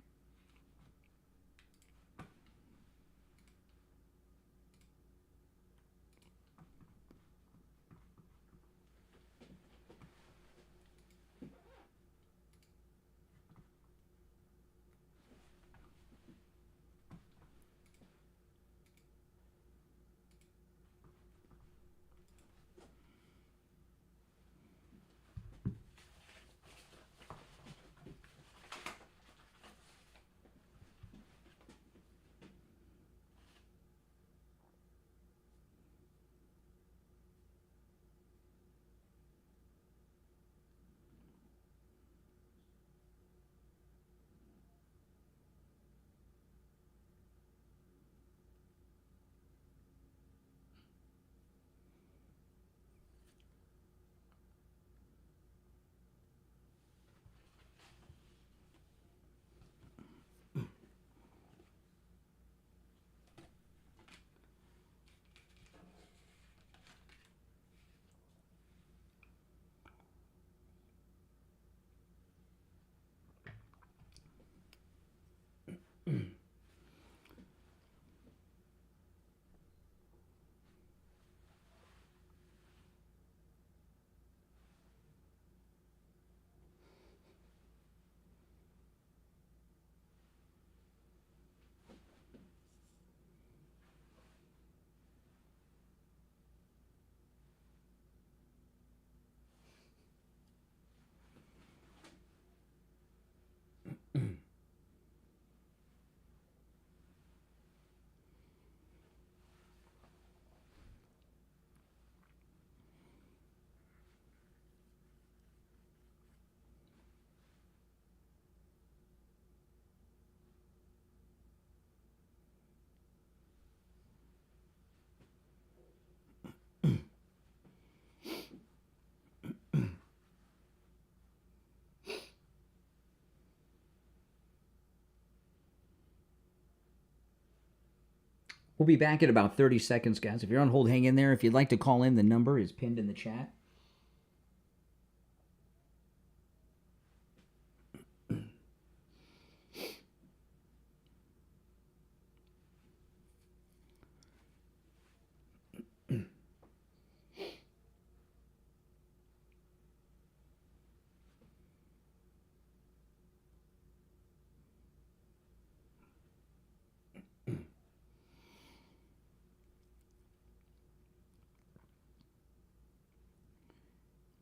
We'll be back in about 30 seconds, guys. If you're on hold, hang in there. If you'd like to call in, the number is pinned in the chat.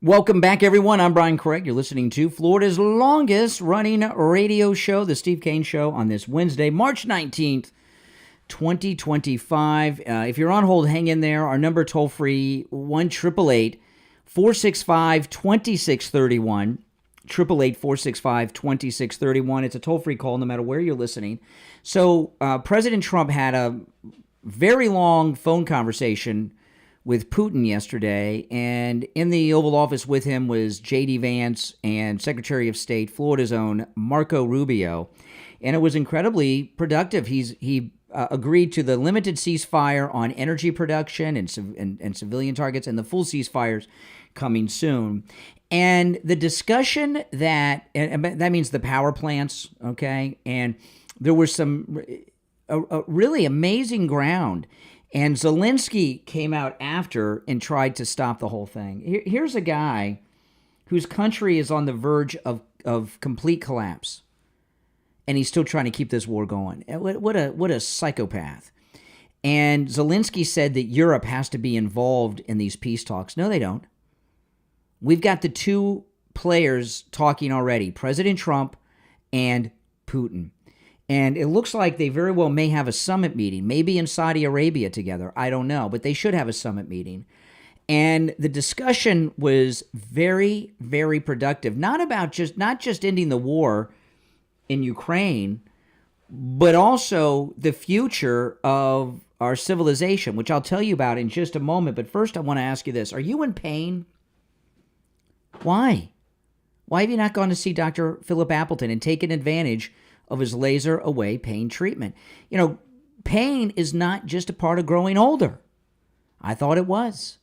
Welcome back, everyone. I'm Brian Craig. You're listening to Florida's longest-running radio show, The Steve Kane Show, on this Wednesday, March 19th, 2025. If you're on hold, hang in there. Our number toll-free, 1-888-465-2631, 888-465-2631. It's a toll-free call no matter where you're listening. So President Trump had a very long phone conversation with Putin yesterday, and in the Oval Office with him was J.D. Vance and Secretary of State, Florida's own Marco Rubio, and it was incredibly productive. He agreed to the limited ceasefire on energy production and civilian targets, and the full ceasefires coming soon. And the discussion that means the power plants, okay, and there was some really amazing ground. And Zelensky came out after and tried to stop the whole thing. Here's a guy whose country is on the verge of complete collapse, and he's still trying to keep this war going. What a psychopath. And Zelensky said that Europe has to be involved in these peace talks. No, they don't. We've got the two players talking already, President Trump and Putin. And it looks like they very well may have a summit meeting, maybe in Saudi Arabia together. I don't know, but they should have a summit meeting. And the discussion was very, very productive. Not just ending the war in Ukraine, but also the future of our civilization, which I'll tell you about in just a moment. But first, I want to ask you this. Are you in pain? Why? Why have you not gone to see Dr. Philip Appleton and taken advantage of his laser away pain treatment? You know, pain is not just a part of growing older. I thought it was.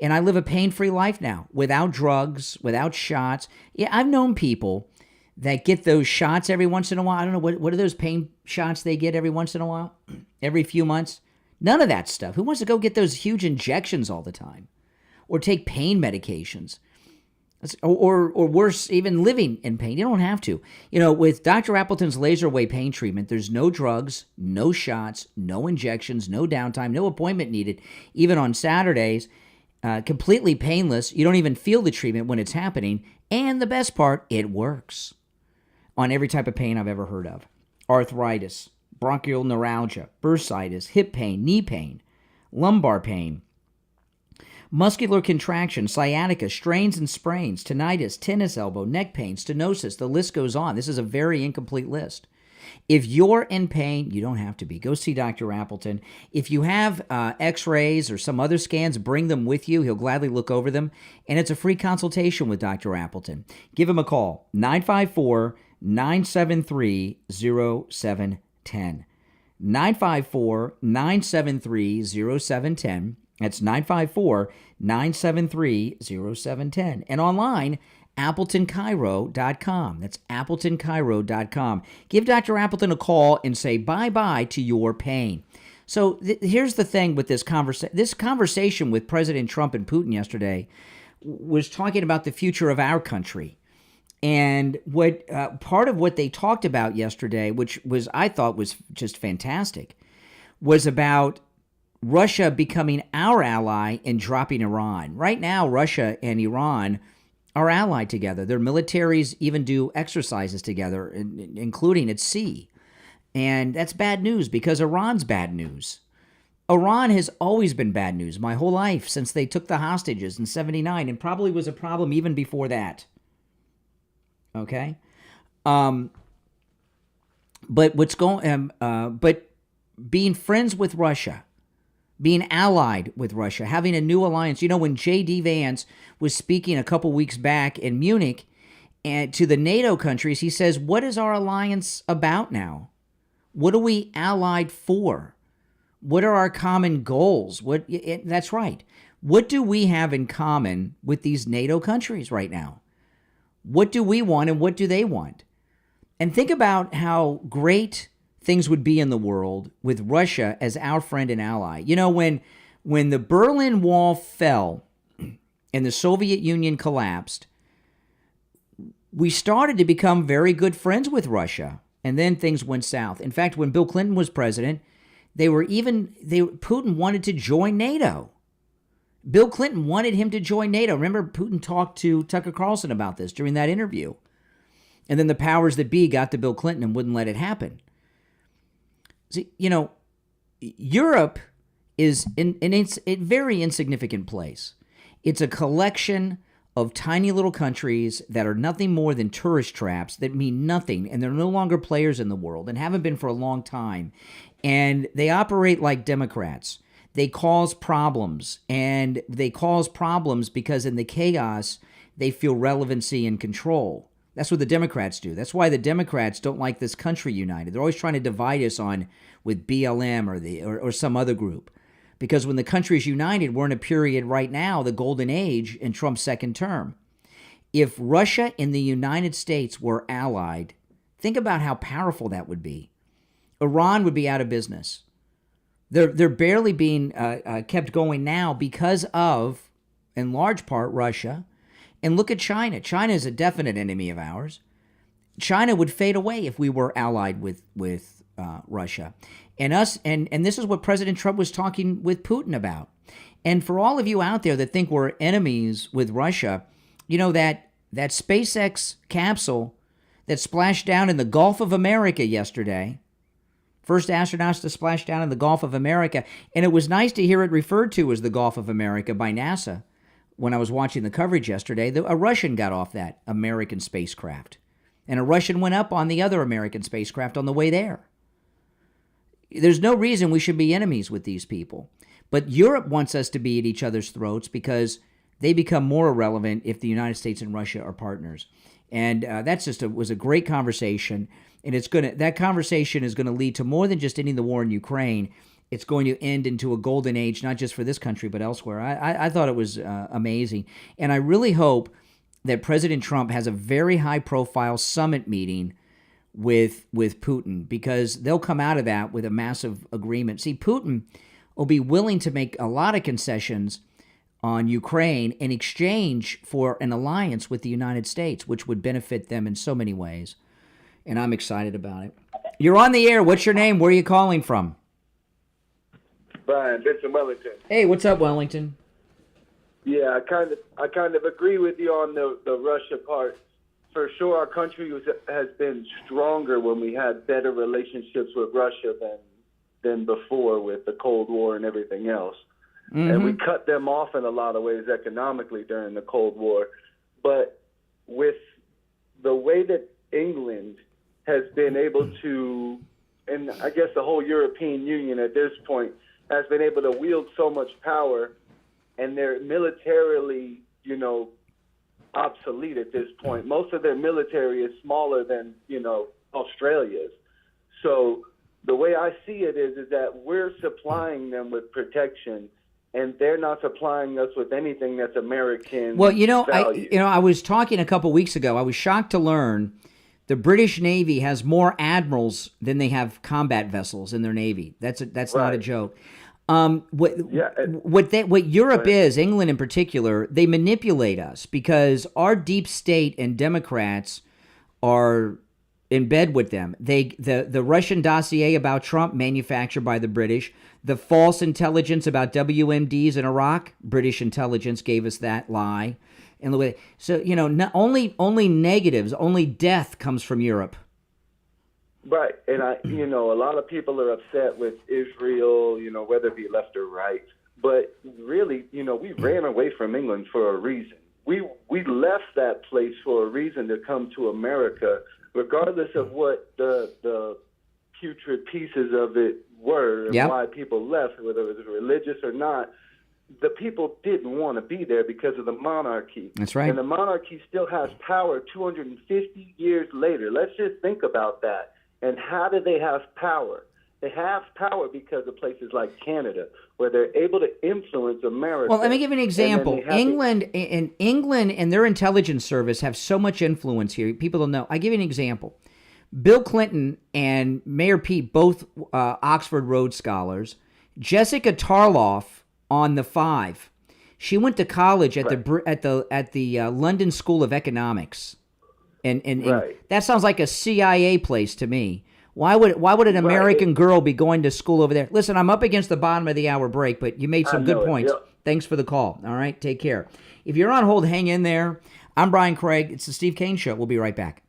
And I live a pain-free life now, without drugs, without shots. Yeah, I've known people that get those shots every once in a while. I don't know, what are those pain shots they get every once in a while? Every few months? None of that stuff. Who wants to go get those huge injections all the time? Or take pain medications? Or worse, even living in pain. You don't have to. You know, with Dr. Appleton's laser away pain treatment, there's no drugs, no shots, no injections, no downtime, no appointment needed, even on Saturdays. Completely painless. You don't even feel the treatment when it's happening. And the best part, it works on every type of pain I've ever heard of. Arthritis, bronchial neuralgia, bursitis, hip pain, knee pain, lumbar pain, muscular contraction, sciatica, strains and sprains, tinnitus, tennis elbow, neck pain, stenosis. The list goes on. This is a very incomplete list. If you're in pain, you don't have to be. Go see Dr. Appleton. If you have x-rays or some other scans, bring them with you. He'll gladly look over them. And it's a free consultation with Dr. Appleton. Give him a call, 954-973-0710. 954-973-0710. That's 954-973-0710. And online, AppletonCairo.com. That's AppletonCairo.com. Give Dr. Appleton a call and say bye-bye to your pain. So here's the thing with this conversation with President Trump and Putin yesterday was talking about the future of our country. And what part of what they talked about yesterday, which was I thought was just fantastic, was about Russia becoming our ally and dropping Iran. Right now, Russia and Iran are allied together. Their militaries even do exercises together, including at sea. And that's bad news because Iran's bad news. Iran has always been bad news my whole life since they took the hostages in '79, and probably was a problem even before that. Okay? But being friends with Russia, being allied with Russia, having a new alliance. You know, when J.D. Vance was speaking a couple weeks back in Munich and to the NATO countries, he says, what is our alliance about now? What are we allied for? What are our common goals? That's right. What do we have in common with these NATO countries right now? What do we want and what do they want? And think about how great things would be in the world with Russia as our friend and ally. You know, when the Berlin Wall fell and the Soviet Union collapsed, we started to become very good friends with Russia. And then things went south. In fact, when Bill Clinton was president, Putin wanted to join NATO. Bill Clinton wanted him to join NATO. Remember, Putin talked to Tucker Carlson about this during that interview. And then the powers that be got to Bill Clinton and wouldn't let it happen. See, you know, Europe is it's a very insignificant place. It's a collection of tiny little countries that are nothing more than tourist traps that mean nothing, and they're no longer players in the world and haven't been for a long time. And they operate like Democrats. They cause problems, and they cause problems because in the chaos, they feel relevancy and control. That's what the Democrats do. That's why the Democrats don't like this country united. They're always trying to divide us with BLM or some other group. Because when the country is united, we're in a period right now, the golden age in Trump's second term. If Russia and the United States were allied, think about how powerful that would be. Iran would be out of business. They're barely being kept going now because of, in large part, Russia. And look at China. China is a definite enemy of ours. China would fade away if we were allied with Russia. And this is what President Trump was talking with Putin about. And for all of you out there that think we're enemies with Russia, you know that SpaceX capsule that splashed down in the Gulf of America yesterday, first astronauts to splash down in the Gulf of America, and it was nice to hear it referred to as the Gulf of America by NASA. When I was watching the coverage yesterday, a Russian got off that American spacecraft, and a Russian went up on the other American spacecraft on the way there. There's no reason we should be enemies with these people. But Europe wants us to be at each other's throats because they become more irrelevant if the United States and Russia are partners. And that's was a great conversation. And that conversation is going to lead to more than just ending the war in Ukraine. It's going to end into a golden age, not just for this country, but elsewhere. I thought it was amazing. And I really hope that President Trump has a very high-profile summit meeting with Putin, because they'll come out of that with a massive agreement. See, Putin will be willing to make a lot of concessions on Ukraine in exchange for an alliance with the United States, which would benefit them in so many ways. And I'm excited about it. You're on the air. What's your name? Where are you calling from? Brian, Vincent Wellington. Hey, what's up, Wellington? Yeah, I kind of agree with you on the Russia part. For sure, our country has been stronger when we had better relationships with Russia than before with the Cold War and everything else. Mm-hmm. And we cut them off in a lot of ways economically during the Cold War. But with the way that England has been able to, and I guess the whole European Union at this point, has been able to wield so much power, and they're militarily, obsolete at this point. Most of their military is smaller than, Australia's. So the way I see it is that we're supplying them with protection, and they're not supplying us with anything that's American. Well, value. I was talking a couple weeks ago. I was shocked to learn the British Navy has more admirals than they have combat vessels in their Navy. That's right. Not a joke. What Europe is, England in particular, they manipulate us because our deep state and Democrats are in bed with them. The Russian dossier about Trump, manufactured by the British. The false intelligence about WMDs in Iraq, British intelligence gave us that lie. And so, not only negatives, only death comes from Europe. Right, and a lot of people are upset with Israel, whether it be left or right. But really, we ran away from England for a reason. We left that place for a reason to come to America, regardless of what the putrid pieces of it were and why people left, whether it was religious or not. The people didn't want to be there because of the monarchy. That's right. And the monarchy still has power 250 years later. Let's just think about that. And how do they have power? They have power because of places like Canada, where they're able to influence America. Well, let me give you an example. And then England and their intelligence service have so much influence here. People don't know. I give you an example. Bill Clinton and Mayor Pete, both Oxford Rhodes Scholars. Jessica Tarloff on the 5. She went to college at the London School of Economics, and that sounds like a CIA place to me. Why would an American girl be going to school over there? Listen, I'm up against the bottom of the hour break, but you made some good points. Yep. Thanks for the call. All right, take care. If you're on hold, hang in there. I'm Brian Craig. It's the Steve Kane Show. We'll be right back.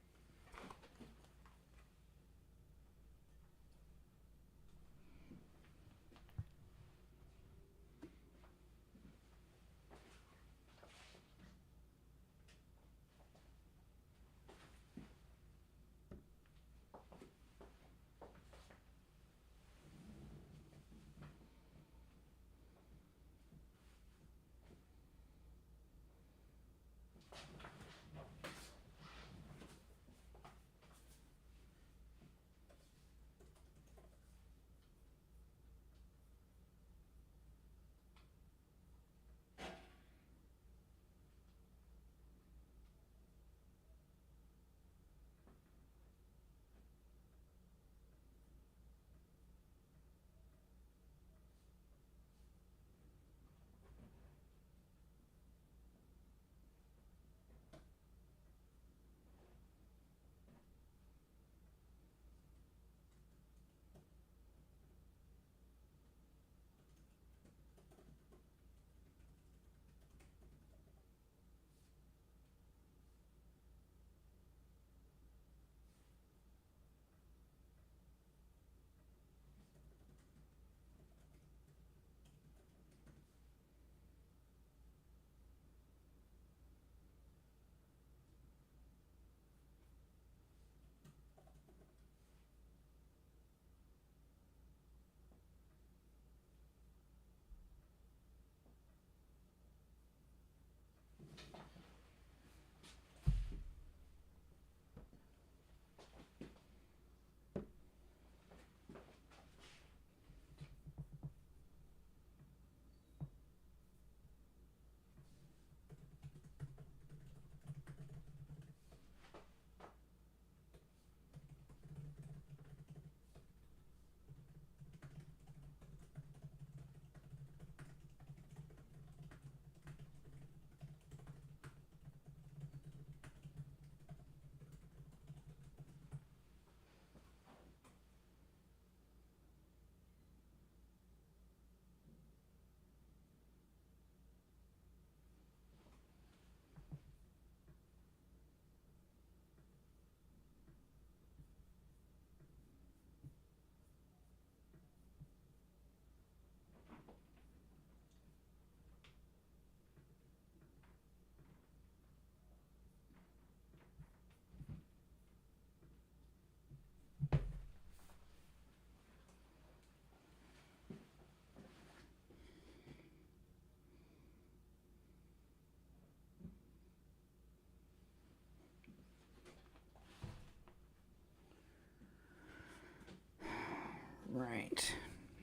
Right.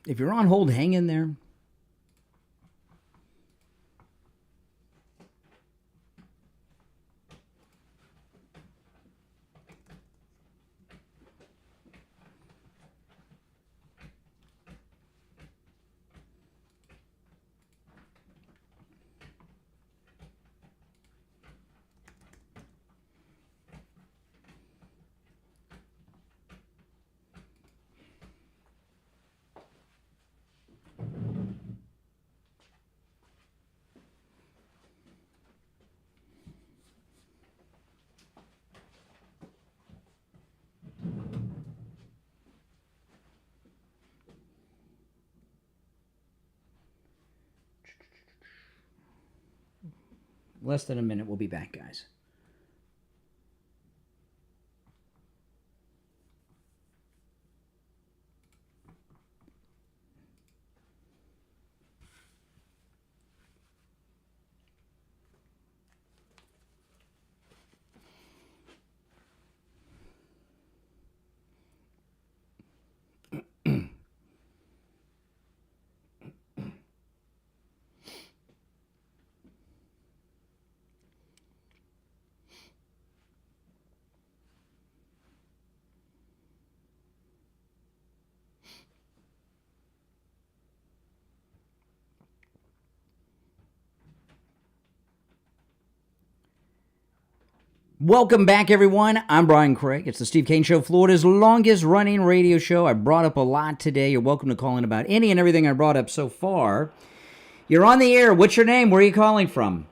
If you're on hold, hang in there. Less than a minute. We'll be back, guys. Welcome back, everyone. I'm Brian Craig. It's the Steve Kane Show, Florida's longest-running radio show. I brought up a lot today. You're welcome to call in about any and everything I brought up so far. You're on the air. What's your name? Where are you calling from?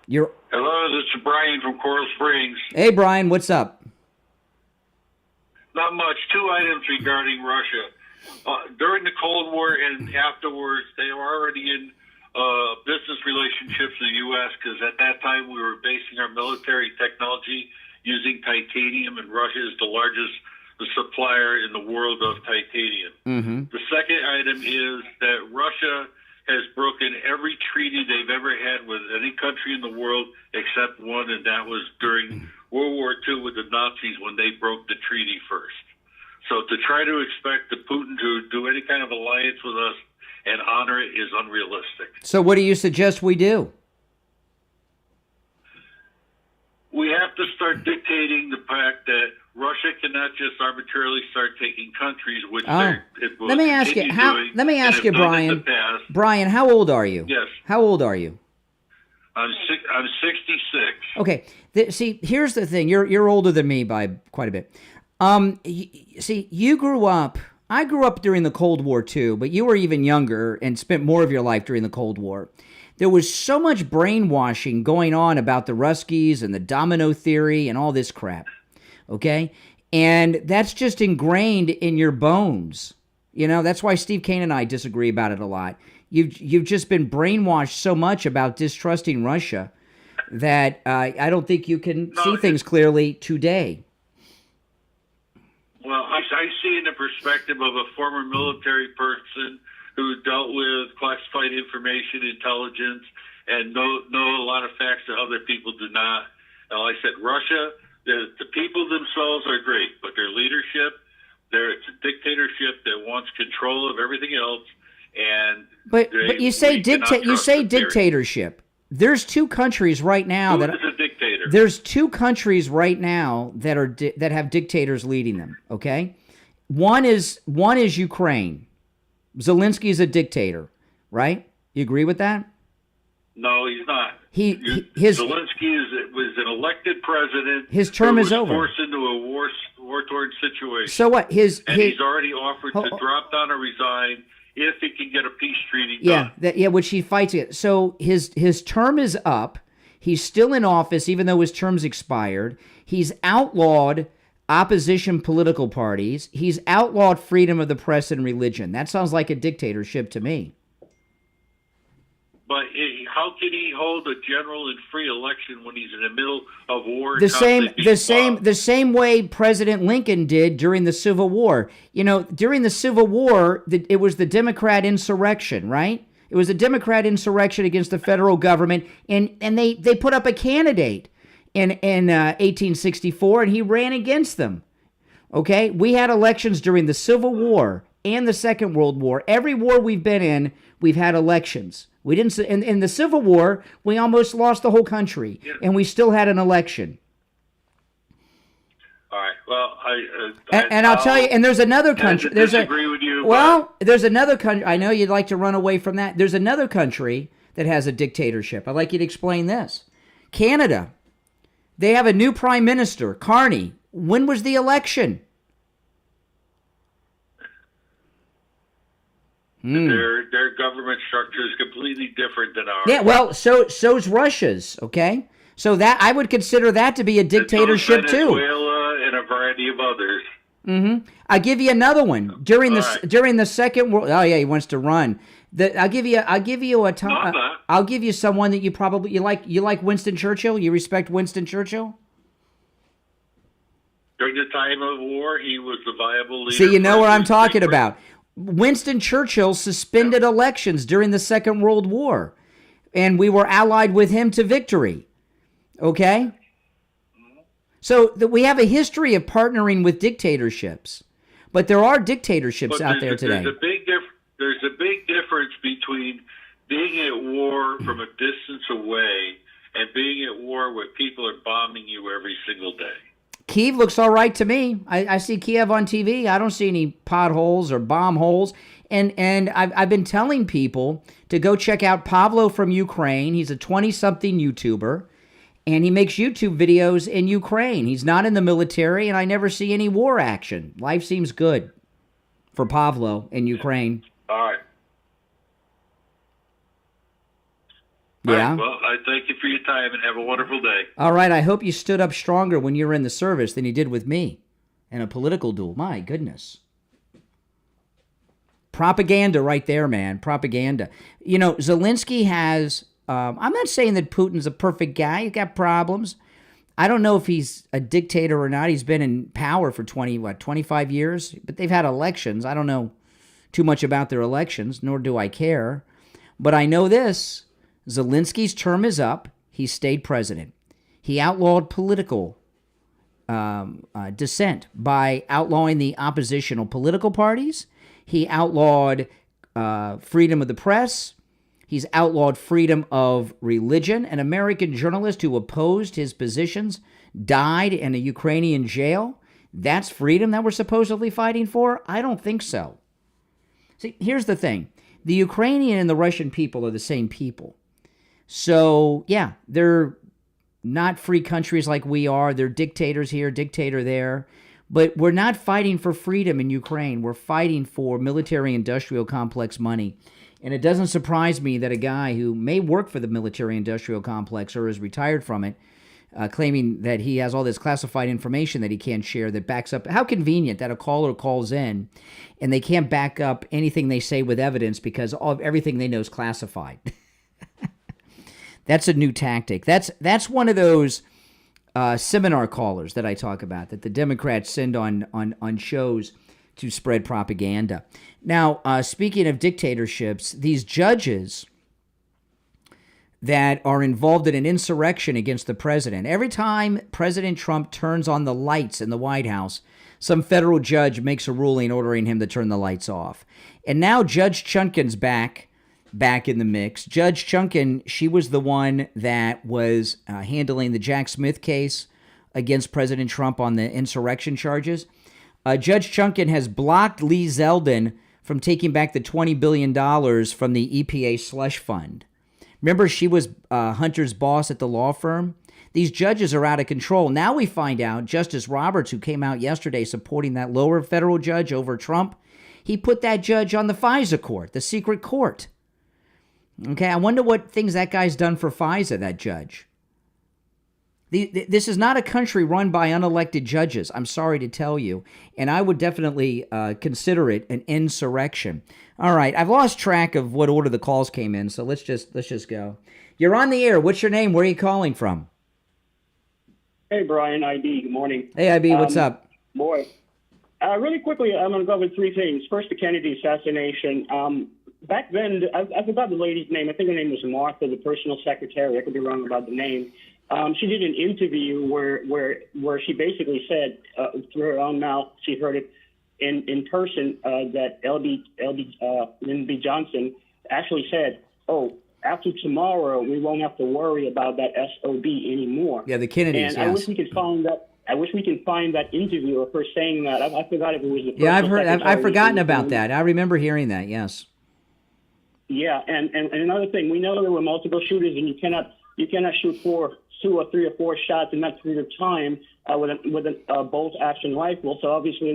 Hello, this is Brian from Coral Springs. Hey, Brian. What's up? Not much. 2 items regarding Russia. During the Cold War and afterwards, they were already in business relationships in the U.S. because at that time we were basing our military technology using titanium, and Russia is the largest supplier in the world of titanium. Mm-hmm. The second item is that Russia has broken every treaty they've ever had with any country in the world except one, and that was during World War II with the Nazis when they broke the treaty first. So to try to expect Putin to do any kind of alliance with us and honor it is unrealistic. So what do you suggest we do? We have to start dictating the fact that Russia cannot just arbitrarily start taking countries, which let me ask you, let me ask you, Brian. Brian, how old are you? Yes. How old are you? I'm 66. Okay. See, here's the thing. You're older than me by quite a bit. See, you grew up. I grew up during the Cold War too, but you were even younger and spent more of your life during the Cold War. There was so much brainwashing going on about the Ruskies and the domino theory and all this crap. Okay? And that's just ingrained in your bones. You know, that's why Steve Kane and I disagree about it a lot. You've just been brainwashed so much about distrusting Russia that I don't think you can see things clearly today. Well, I see in the perspective of a former military person who dealt with classified information, intelligence, and know a lot of facts that other people do not. And like I said, Russia, the people themselves are great, but their leadership, it's a dictatorship that wants control of everything else. And but you say dictatorship. There's 2 countries right now Who is a dictator? There's 2 countries right now that are that have dictators leading them. Okay, one is Ukraine. Zelensky is a dictator, right? You agree with that? No, he's not. Zelensky was an elected president. His term is over. Forced into a war-torn situation. So what? He's already offered to drop down or resign if he can get a peace treaty done. Which he fights it. So his term is up. He's still in office, even though his term's expired. He's outlawed opposition political parties. He's outlawed freedom of the press and religion. That sounds like a dictatorship to me. But how can he hold a general and free election when he's in the middle of war? The same way President Lincoln did during the Civil War. You know, during the Civil War, it was the Democrat insurrection, right? It was a Democrat insurrection against the federal government, and they put up a candidate in 1864, and he ran against them. Okay, we had elections during the Civil War and the Second World War. Every war we've been in, we've had elections. We didn't. In the Civil War, we almost lost the whole country, and we still had an election. All right. Well, I'll tell you. And there's another country. Disagree with you. There's another country. I know you'd like to run away from that. There's another country that has a dictatorship. I'd like you to explain this. Canada. They have a new prime minister, Connie. When was the election? Their government structure is completely different than ours. Yeah, well, so's Russia's, okay? So that I would consider that to be a dictatorship too. Venezuela and a variety of others. Mm-hmm. I'll give you another one. During the Second World. Oh yeah, he wants to run. I'll give you a time. I'll give you someone that you probably like. You like Winston Churchill. You respect Winston Churchill. During the time of war, he was the viable leader. See, you know what I'm talking about. Winston Churchill suspended elections during the Second World War, and we were allied with him to victory. Okay? So we have a history of partnering with dictatorships, but there are dictatorships out there today. There's a big difference between being at war from a distance away and being at war where people are bombing you every single day. Kiev looks all right to me. I see Kiev on TV. I don't see any potholes or bomb holes. And I've been telling people to go check out Pavlo from Ukraine. He's a 20-something YouTuber, and he makes YouTube videos in Ukraine. He's not in the military, and I never see any war action. Life seems good for Pavlo in Ukraine. All right. Yeah. All right, well, I thank you for your time and have a wonderful day. All right. I hope you stood up stronger when you were in the service than you did with me in a political duel. My goodness. Propaganda right there, man. Propaganda. You know, Zelensky has, I'm not saying that Putin's a perfect guy. He's got problems. I don't know if he's a dictator or not. He's been in power for 25 years, but they've had elections. I don't know too much about their elections, nor do I care. But I know this. Zelensky's term is up. He stayed president. He outlawed political dissent by outlawing the oppositional political parties. He outlawed freedom of the press. He's outlawed freedom of religion. An American journalist who opposed his positions died in a Ukrainian jail. That's freedom that we're supposedly fighting for? I don't think so. See, here's the thing. The Ukrainian and the Russian people are the same people. So, yeah, they're not free countries like we are. They're dictators here, dictator there. But we're not fighting for freedom in Ukraine. We're fighting for military-industrial complex money. And it doesn't surprise me that a guy who may work for the military-industrial complex or is retired from it, claiming that he has all this classified information that he can't share that backs up. How convenient that a caller calls in and they can't back up anything they say with evidence because everything they know is classified. That's a new tactic. That's one of those seminar callers that I talk about that the Democrats send on shows to spread propaganda. Now, speaking of dictatorships, these judges that are involved in an insurrection against the president, every time President Trump turns on the lights in the White House, some federal judge makes a ruling ordering him to turn the lights off. And now Judge Chutkan's back in the mix. Judge Chutkan, she was the one that was handling the Jack Smith case against President Trump on the insurrection charges. Judge Chutkan has blocked Lee Zeldin from taking back the $20 billion from the EPA slush fund. Remember, she was Hunter's boss at the law firm? These judges are out of control. Now we find out Justice Roberts, who came out yesterday supporting that lower federal judge over Trump, he put that judge on the FISA court, the secret court. Okay, I wonder what things that guy's done for FISA, that judge. This is not a country run by unelected judges, I'm sorry to tell you, and I would definitely consider it an insurrection. All right, I've lost track of what order the calls came in, so let's just go. You're on the air. What's your name? Where are you calling from? Hey, Brian, IB. Good morning. Hey, IB, what's up? Boy, really quickly, I'm going to go over three things. First, the Kennedy assassination. Back then, I forgot the lady's name. I think her name was Martha, the personal secretary. I could be wrong about the name. She did an interview where she basically said, through her own mouth, she heard it in person, that Lyndon B. Johnson actually said, "Oh, after tomorrow, we won't have to worry about that SOB anymore." Yeah, the Kennedys. And I wish we could find that. I wish we can find that interview of her saying that. I forgot if it was the. Yeah, I've forgotten about that. I remember hearing that. Yes. Yeah, and another thing, we know there were multiple shooters, and you cannot shoot two or three or four shots in that period of time with a bolt action rifle. So obviously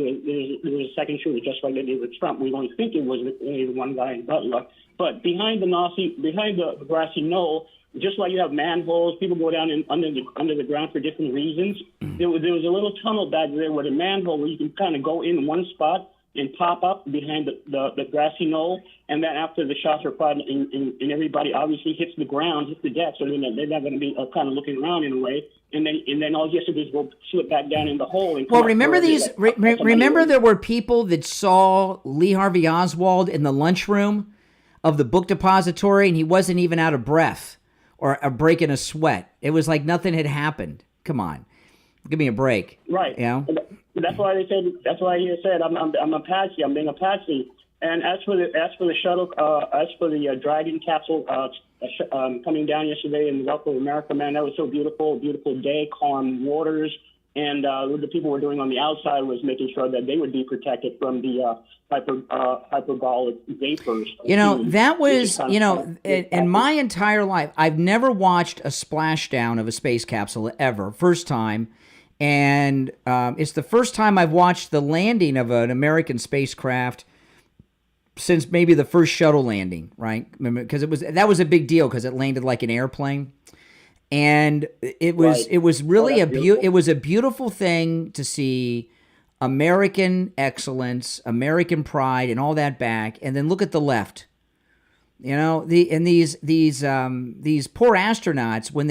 there was a second shooter, just like they did with Trump. We don't think it was the one guy in Butler, but behind the grassy knoll, just like you have manholes, people go down under the ground for different reasons. There was a little tunnel back there with a manhole where you can kind of go in one spot and pop up behind the grassy knoll, and then after the shots are fired and everybody obviously hits the ground, hits the deck, so they're not going to be kind of looking around in a way, and then all you have to do is go slip back down in the hole. And remember remember there were people that saw Lee Harvey Oswald in the lunchroom of the book depository, and he wasn't even out of breath or breaking a sweat. It was like nothing had happened. Come on, give me a break. Right. You know? That's why they said. That's why he said, "I'm a patsy. I'm being a patsy." And as for the shuttle, as for the Dragon capsule coming down yesterday in the Gulf of America, man, that was so beautiful. Beautiful day, calm waters, And what the people were doing on the outside was making sure that they would be protected from the hyperbolic vapors. That was, in my entire life, I've never watched a splashdown of a space capsule ever. First time. And it's the first time I've watched the landing of an American spacecraft since maybe the first shuttle landing, right? Because that was a big deal because it landed like an airplane. And it was really it was a beautiful thing to see American excellence, American pride, and all that back. And then look at the left, these poor astronauts when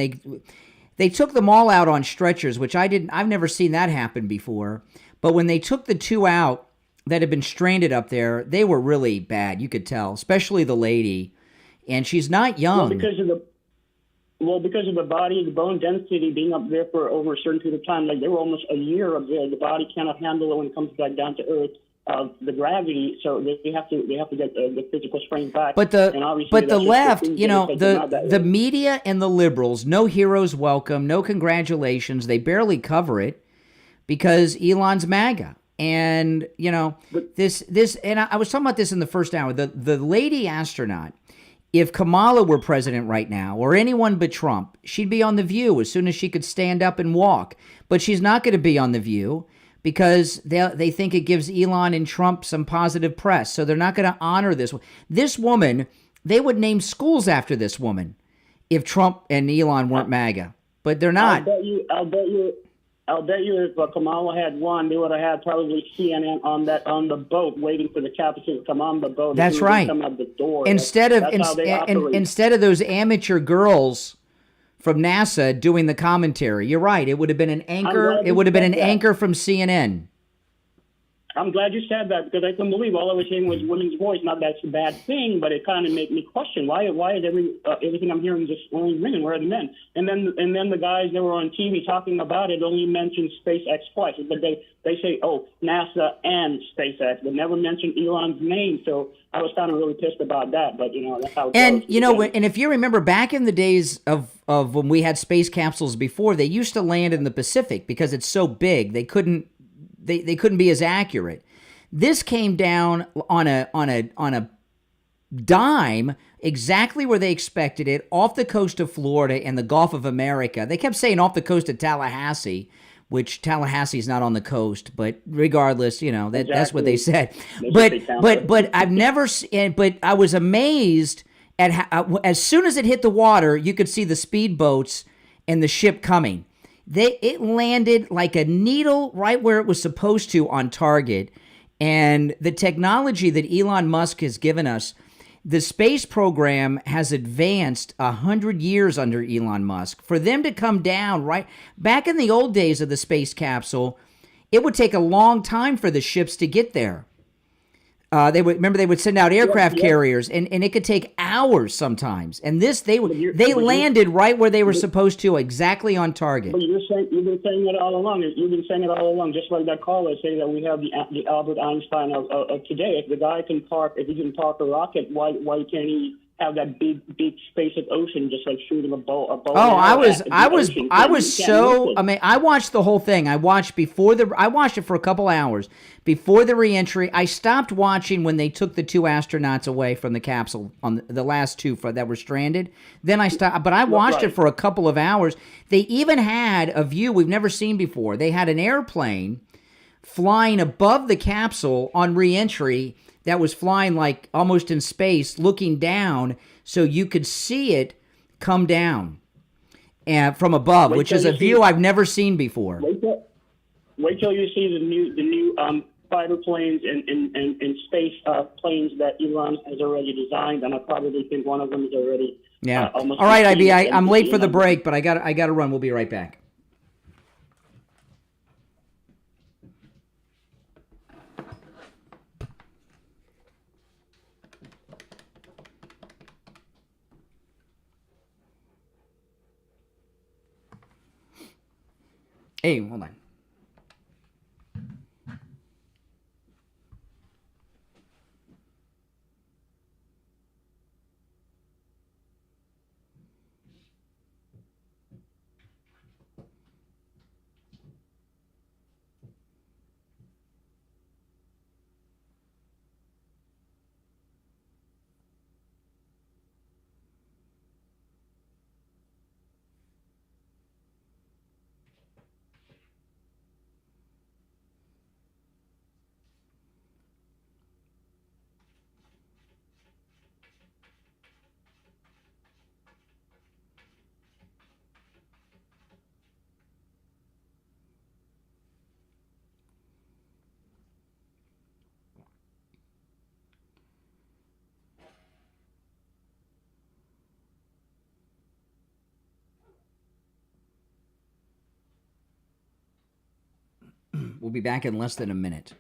they took them all out on stretchers, which I've never seen that happen before. But when they took the two out that had been stranded up there, they were really bad. You could tell, especially the lady, and she's not young. Because of the body, the bone density being up there for over a certain period of time, like they were almost a year up there. The body cannot handle it when it comes back down to Earth. The gravity, so they have to get the physical strength back. But the left, the media and the liberals, no heroes welcome, no congratulations. They barely cover it because Elon's MAGA. And this, and I was talking about this in the first hour. The lady astronaut. If Kamala were president right now, or anyone but Trump, she'd be on The View as soon as she could stand up and walk. But she's not going to be on The View because they think it gives Elon and Trump some positive press. So they're not going to honor this. This woman, they would name schools after this woman if Trump and Elon weren't MAGA. But they're not. I'll bet you if Kamala had won, they would have had probably CNN on the boat waiting for the captain to come on the boat. That's right. Come out the door. Instead of those amateur girls from NASA doing the commentary, you're right. It would have been an anchor. It would have been an anchor from CNN. I'm glad you said that because I couldn't believe all I was hearing was women's voice. Not that's a bad thing, but it kind of made me question why is everything I'm hearing just only women? Where are the men? And then the guys that were on TV talking about it only mentioned SpaceX twice, but they say NASA and SpaceX, but never mention Elon's name. So I was kind of really pissed about that. But that's how. And and if you remember back in the days of when we had space capsules before, they used to land in the Pacific because it's so big they couldn't be as accurate. This came down on a dime, exactly where they expected it, off the coast of Florida and the Gulf of America. They kept saying off the coast of Tallahassee, which Tallahassee is not on the coast, but regardless, that's what they said. But I've never seen. But I was amazed at how, as soon as it hit the water, you could see the speedboats and the ship coming. It landed like a needle right where it was supposed to on target. And the technology that Elon Musk has given us, the space program has advanced 100 years under Elon Musk. For them to come down right back in the old days of the space capsule, it would take a long time for the ships to get there. They would send out aircraft carriers, and it could take hours sometimes. And they landed right where they were supposed to, exactly on target. But you've been saying it all along. You've been saying it all along, just like that caller saying that we have the Albert Einstein of today. If the guy can park a rocket, why can't he have that big space of ocean, just like shooting a bow? I watched the whole thing. I watched it for a couple hours before the reentry. I stopped watching when they took the two astronauts away from the capsule on the last two that were stranded. Then I stopped, but I watched it for a couple of hours. They even had a view we've never seen before. They had an airplane flying above the capsule on reentry that was flying like almost in space, looking down so you could see it come down from above, which is a view I've never seen before. Wait till you see the new fighter planes and space planes that Elon has already designed, and I probably think one of them is already almost. All right, IB, I'm late for the break, but I got to run. We'll be right back. Hey, hold on. We'll be back in less than a minute.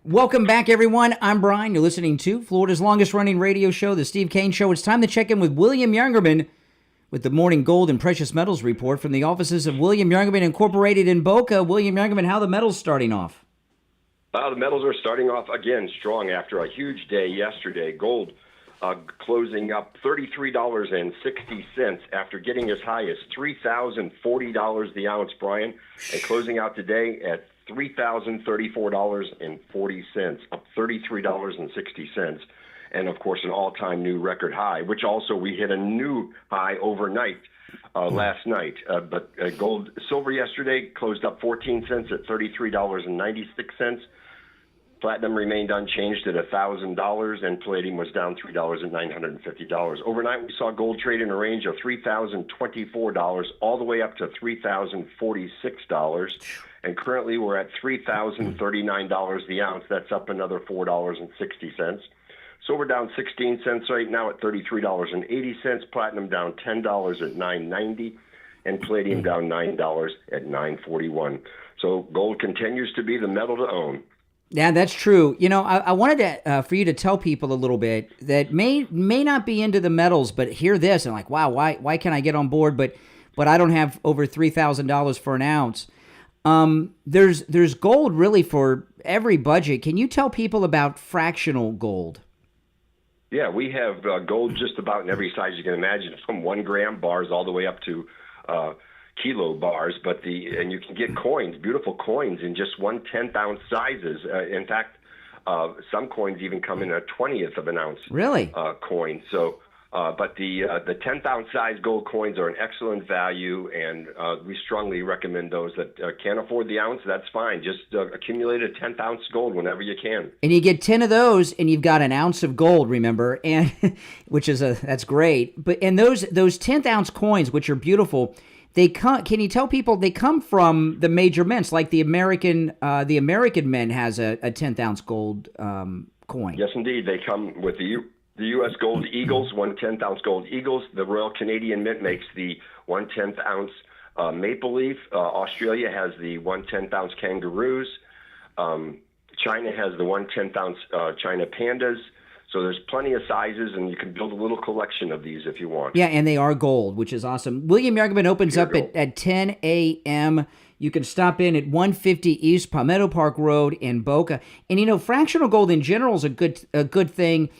Welcome back, everyone. I'm Brian. You're listening to Florida's longest-running radio show, The Steve Kane Show. It's time to check in with William Youngerman with the Morning Gold and Precious Metals Report from the offices of William Youngerman Incorporated in Boca. William Youngerman, how are the metals starting off? The metals are starting off again strong after a huge day yesterday. Gold closing up $33.60 after getting as high as $3,040 the ounce, Brian, and closing out today at $3,034.40, up $33.60, and of course an all-time new record high, which also we hit a new high overnight last night. But silver yesterday closed up 14 cents at $33.96. Platinum remained unchanged at $1,000, and palladium was down $3 at $950. Overnight, we saw gold trade in a range of $3,024 all the way up to $3,046. And currently, we're at $3,039 the ounce. That's up another $4.60. Silver down 16 cents right now at $33.80. Platinum down $10 at $9.90. And palladium down $9 at $9.41. So gold continues to be the metal to own. Yeah, that's true. You know, I wanted to, for you to tell people a little bit that may not be into the metals, but hear this and like, wow, why can't I get on board? But I don't have over $3,000 for an ounce. There's gold really for every budget. Can you tell people about fractional gold? Yeah, we have gold just about in every size you can imagine, from 1 gram bars all the way up to kilo bars. And you can get coins, beautiful coins, in just 1/10 ounce sizes. In fact, some coins even come in a 20th of an ounce. Really? Coin. So. But the 10th ounce size gold coins are an excellent value, and we strongly recommend those that can't afford the ounce. That's fine. Just accumulate a 10th ounce gold whenever you can. And you get 10 of those, and you've got an ounce of gold. Remember, and that's great. But and those 10th ounce coins, which are beautiful, they come. Can you tell people they come from the major mints, like the American Mint has a 10th ounce gold coin. Yes, indeed, they come with the U.S. Gold Eagles, 1/10 ounce Gold Eagles. The Royal Canadian Mint makes the 1/10 ounce Maple Leaf. Australia has the 1/10 ounce Kangaroos. China has the 1/10 ounce China Pandas. So there's plenty of sizes, and you can build a little collection of these if you want. Yeah, and they are gold, which is awesome. William Youngerman opens up at 10 a.m. You can stop in at 150 East Palmetto Park Road in Boca. And, you know, fractional gold in general is a good thing,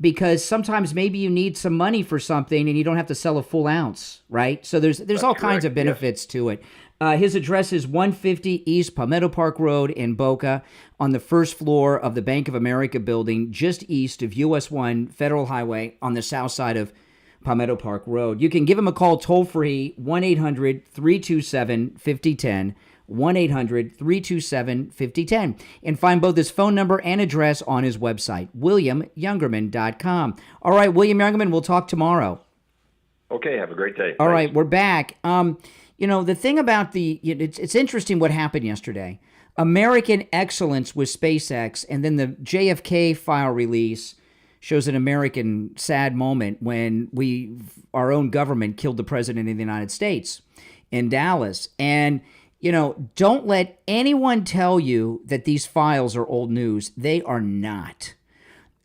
because sometimes maybe you need some money for something and you don't have to sell a full ounce, right? So there's all kinds of benefits to it. His address is 150 East Palmetto Park Road in Boca, on the first floor of the Bank of America building, just east of US 1 Federal Highway on the south side of Palmetto Park Road. You can give him a call toll-free, 1-800-327-5010, 1-800-327-5010, and find both his phone number and address on his website, WilliamYoungerman.com. All right, William Youngerman, we'll talk tomorrow. Okay, have a great day. All right, we're back. You know, the thing about it's interesting what happened yesterday. American excellence with SpaceX, and then the JFK file release shows an American sad moment when our own government killed the president of the United States in Dallas. And you know, don't let anyone tell you that these files are old news. They are not.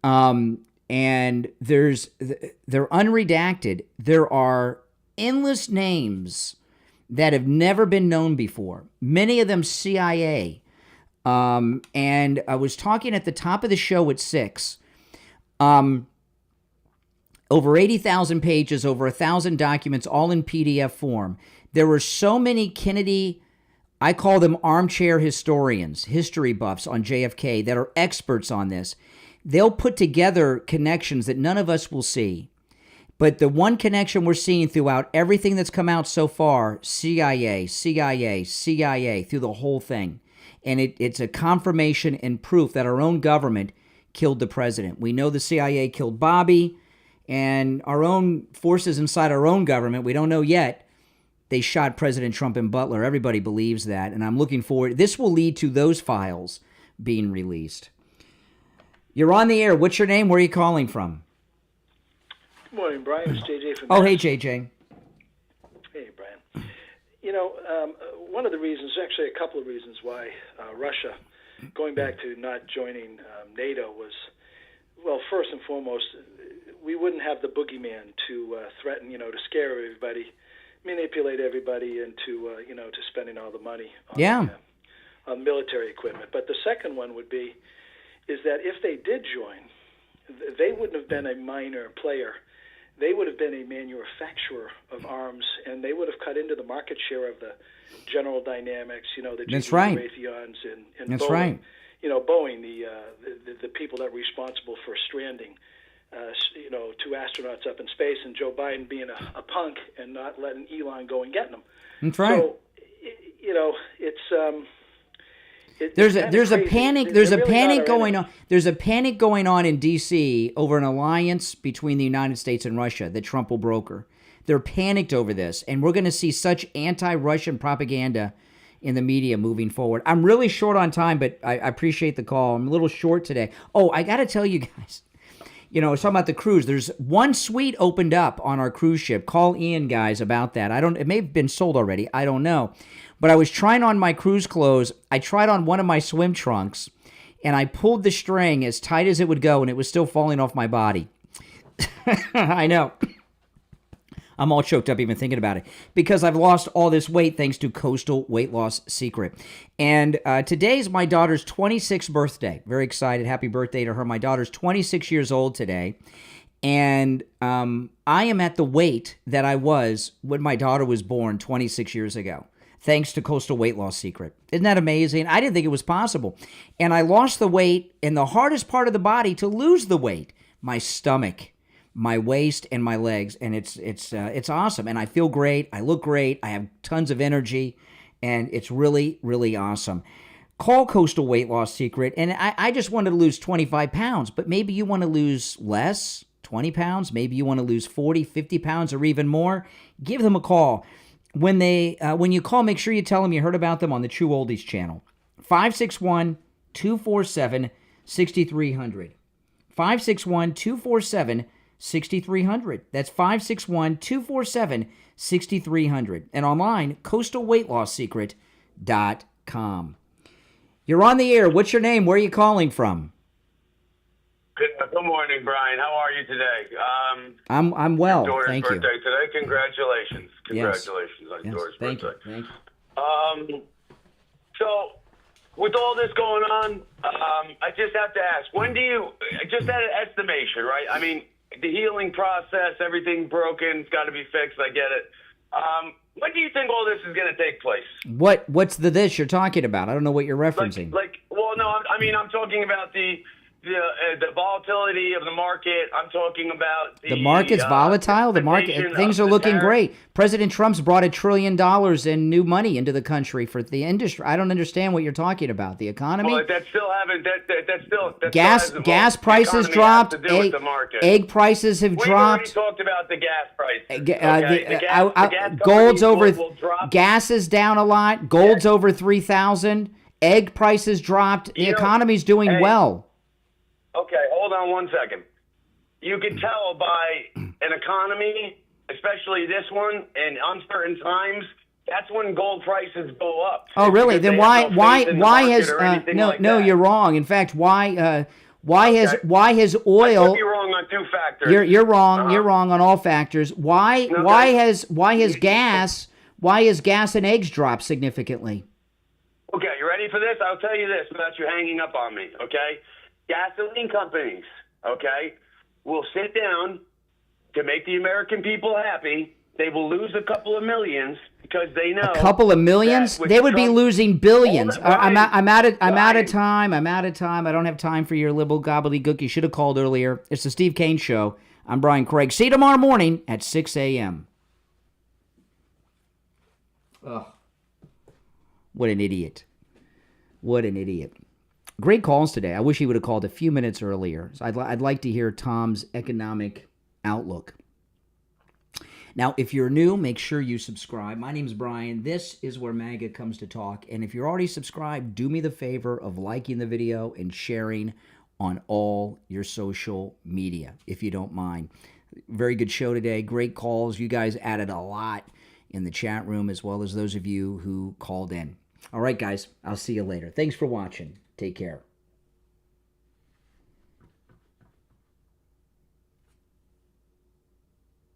And they're unredacted. There are endless names that have never been known before. Many of them CIA. And I was talking at the top of the show at 6 Over 80,000 pages, over 1,000 documents, all in PDF form. There were so many Kennedy, I call them armchair historians, history buffs on JFK that are experts on this. They'll put together connections that none of us will see. But the one connection we're seeing throughout everything that's come out so far, CIA, through the whole thing. And it's a confirmation and proof that our own government killed the president. We know the CIA killed Bobby, and our own forces inside our own government, we don't know yet, they shot President Trump and Butler. Everybody believes that, and I'm looking forward. This will lead to those files being released. You're on the air. What's your name? Where are you calling from? Good morning, Brian. It's JJ from Oh, Mass. hey, JJ. Hey, Brian. You know, one of the reasons, actually a couple of reasons why Russia, going back to not joining NATO was, well, first and foremost, we wouldn't have the boogeyman to threaten, to scare everybody, manipulate everybody into, to spending all the money on military equipment. But the second one would be, is that if they did join, they wouldn't have been a minor player. They would have been a manufacturer of arms, and they would have cut into the market share of the General Dynamics, the That's right. Raytheons and That's Boeing. right. Boeing, the people that were responsible for stranding, two astronauts up in space, and Joe Biden being a punk and not letting Elon go and getting them. That's right. So, it's There's a crazy. panic. There's a panic going on. There's a panic going on in D.C. over an alliance between the United States and Russia that Trump will broker. They're panicked over this, and we're going to see such anti-Russian propaganda in the media moving forward. I'm really short on time, but I appreciate the call. I'm a little short today. Oh, I got to tell you guys. I was talking about the cruise. There's one suite opened up on our cruise ship. Call Ian, guys, about that. It may have been sold already. I don't know. But I was trying on my cruise clothes. I tried on one of my swim trunks, and I pulled the string as tight as it would go, and it was still falling off my body. I know. I'm all choked up even thinking about it because I've lost all this weight thanks to Coastal Weight Loss Secret. And today's my daughter's 26th birthday. Very excited. Happy birthday to her. My daughter's 26 years old today. And I am at the weight that I was when my daughter was born 26 years ago, thanks to Coastal Weight Loss Secret. Isn't that amazing? I didn't think it was possible. And I lost the weight in the hardest part of the body to lose the weight, my stomach, my waist, and my legs. And it's awesome. And I feel great. I look great. I have tons of energy. And it's really, really awesome. Call Coastal Weight Loss Secret. And I just wanted to lose 25 pounds. But maybe you want to lose less, 20 pounds. Maybe you want to lose 40, 50 pounds or even more. Give them a call. When you call, make sure you tell them you heard about them on the True Oldies channel. 561-247-6300. 561-247-6300. That's 561-247-6300. And online, coastalweightlossecret.com. You're on the air. What's your name? Where are you calling from? Good morning, Brian. How are you today? I'm well. Daughter's Thank you. birthday today. Congratulations. Congratulations on Yes. Daughter's Thank birthday. you. Thank you. So, with all this going on, I just have to ask, when do you, just at an estimation, right? I mean, the healing process, everything broken, it's got to be fixed. I get it. When do you think all this is going to take place? What's this you're talking about? I don't know what you're referencing. I'm talking about the volatility of the market. I'm talking about The market's volatile. The market, things are looking great. President Trump's brought $1 trillion in new money into the country for the industry. I don't understand what you're talking about. The economy. Well, that's still having Gas prices dropped. Egg prices have dropped. We already talked about the gas prices. Gold's over. Gas is down a lot. Gold's over 3,000. Egg prices dropped. The economy's doing well. Okay, hold on one second. You can tell by an economy, especially this one, in uncertain times, that's when gold prices go up. Oh, really? Then why has no? You're wrong. In fact, why has oil? I could be wrong on two factors. You're wrong. You're wrong on all factors. Why has gas and eggs dropped significantly? Okay, you ready for this? I'll tell you this without you hanging up on me. Okay. Gasoline companies, okay? will sit down to make the American people happy. They will lose a couple of millions because they know a couple of millions. They would be losing billions. I'm out of time. I'm out of time. I don't have time for your liberal gobbledygook. You should have called earlier. It's the Steve Kane Show. I'm Brian Craig. See you tomorrow morning at 6 a.m. Oh, what an idiot! What an idiot! Great calls today. I wish he would have called a few minutes earlier. So I'd like to hear Tom's economic outlook. Now, if you're new, make sure you subscribe. My name's Brian. This is where MAGA comes to talk. And if you're already subscribed, do me the favor of liking the video and sharing on all your social media, if you don't mind. Very good show today. Great calls. You guys added a lot in the chat room, as well as those of you who called in. All right, guys. I'll see you later. Thanks for watching. Take care.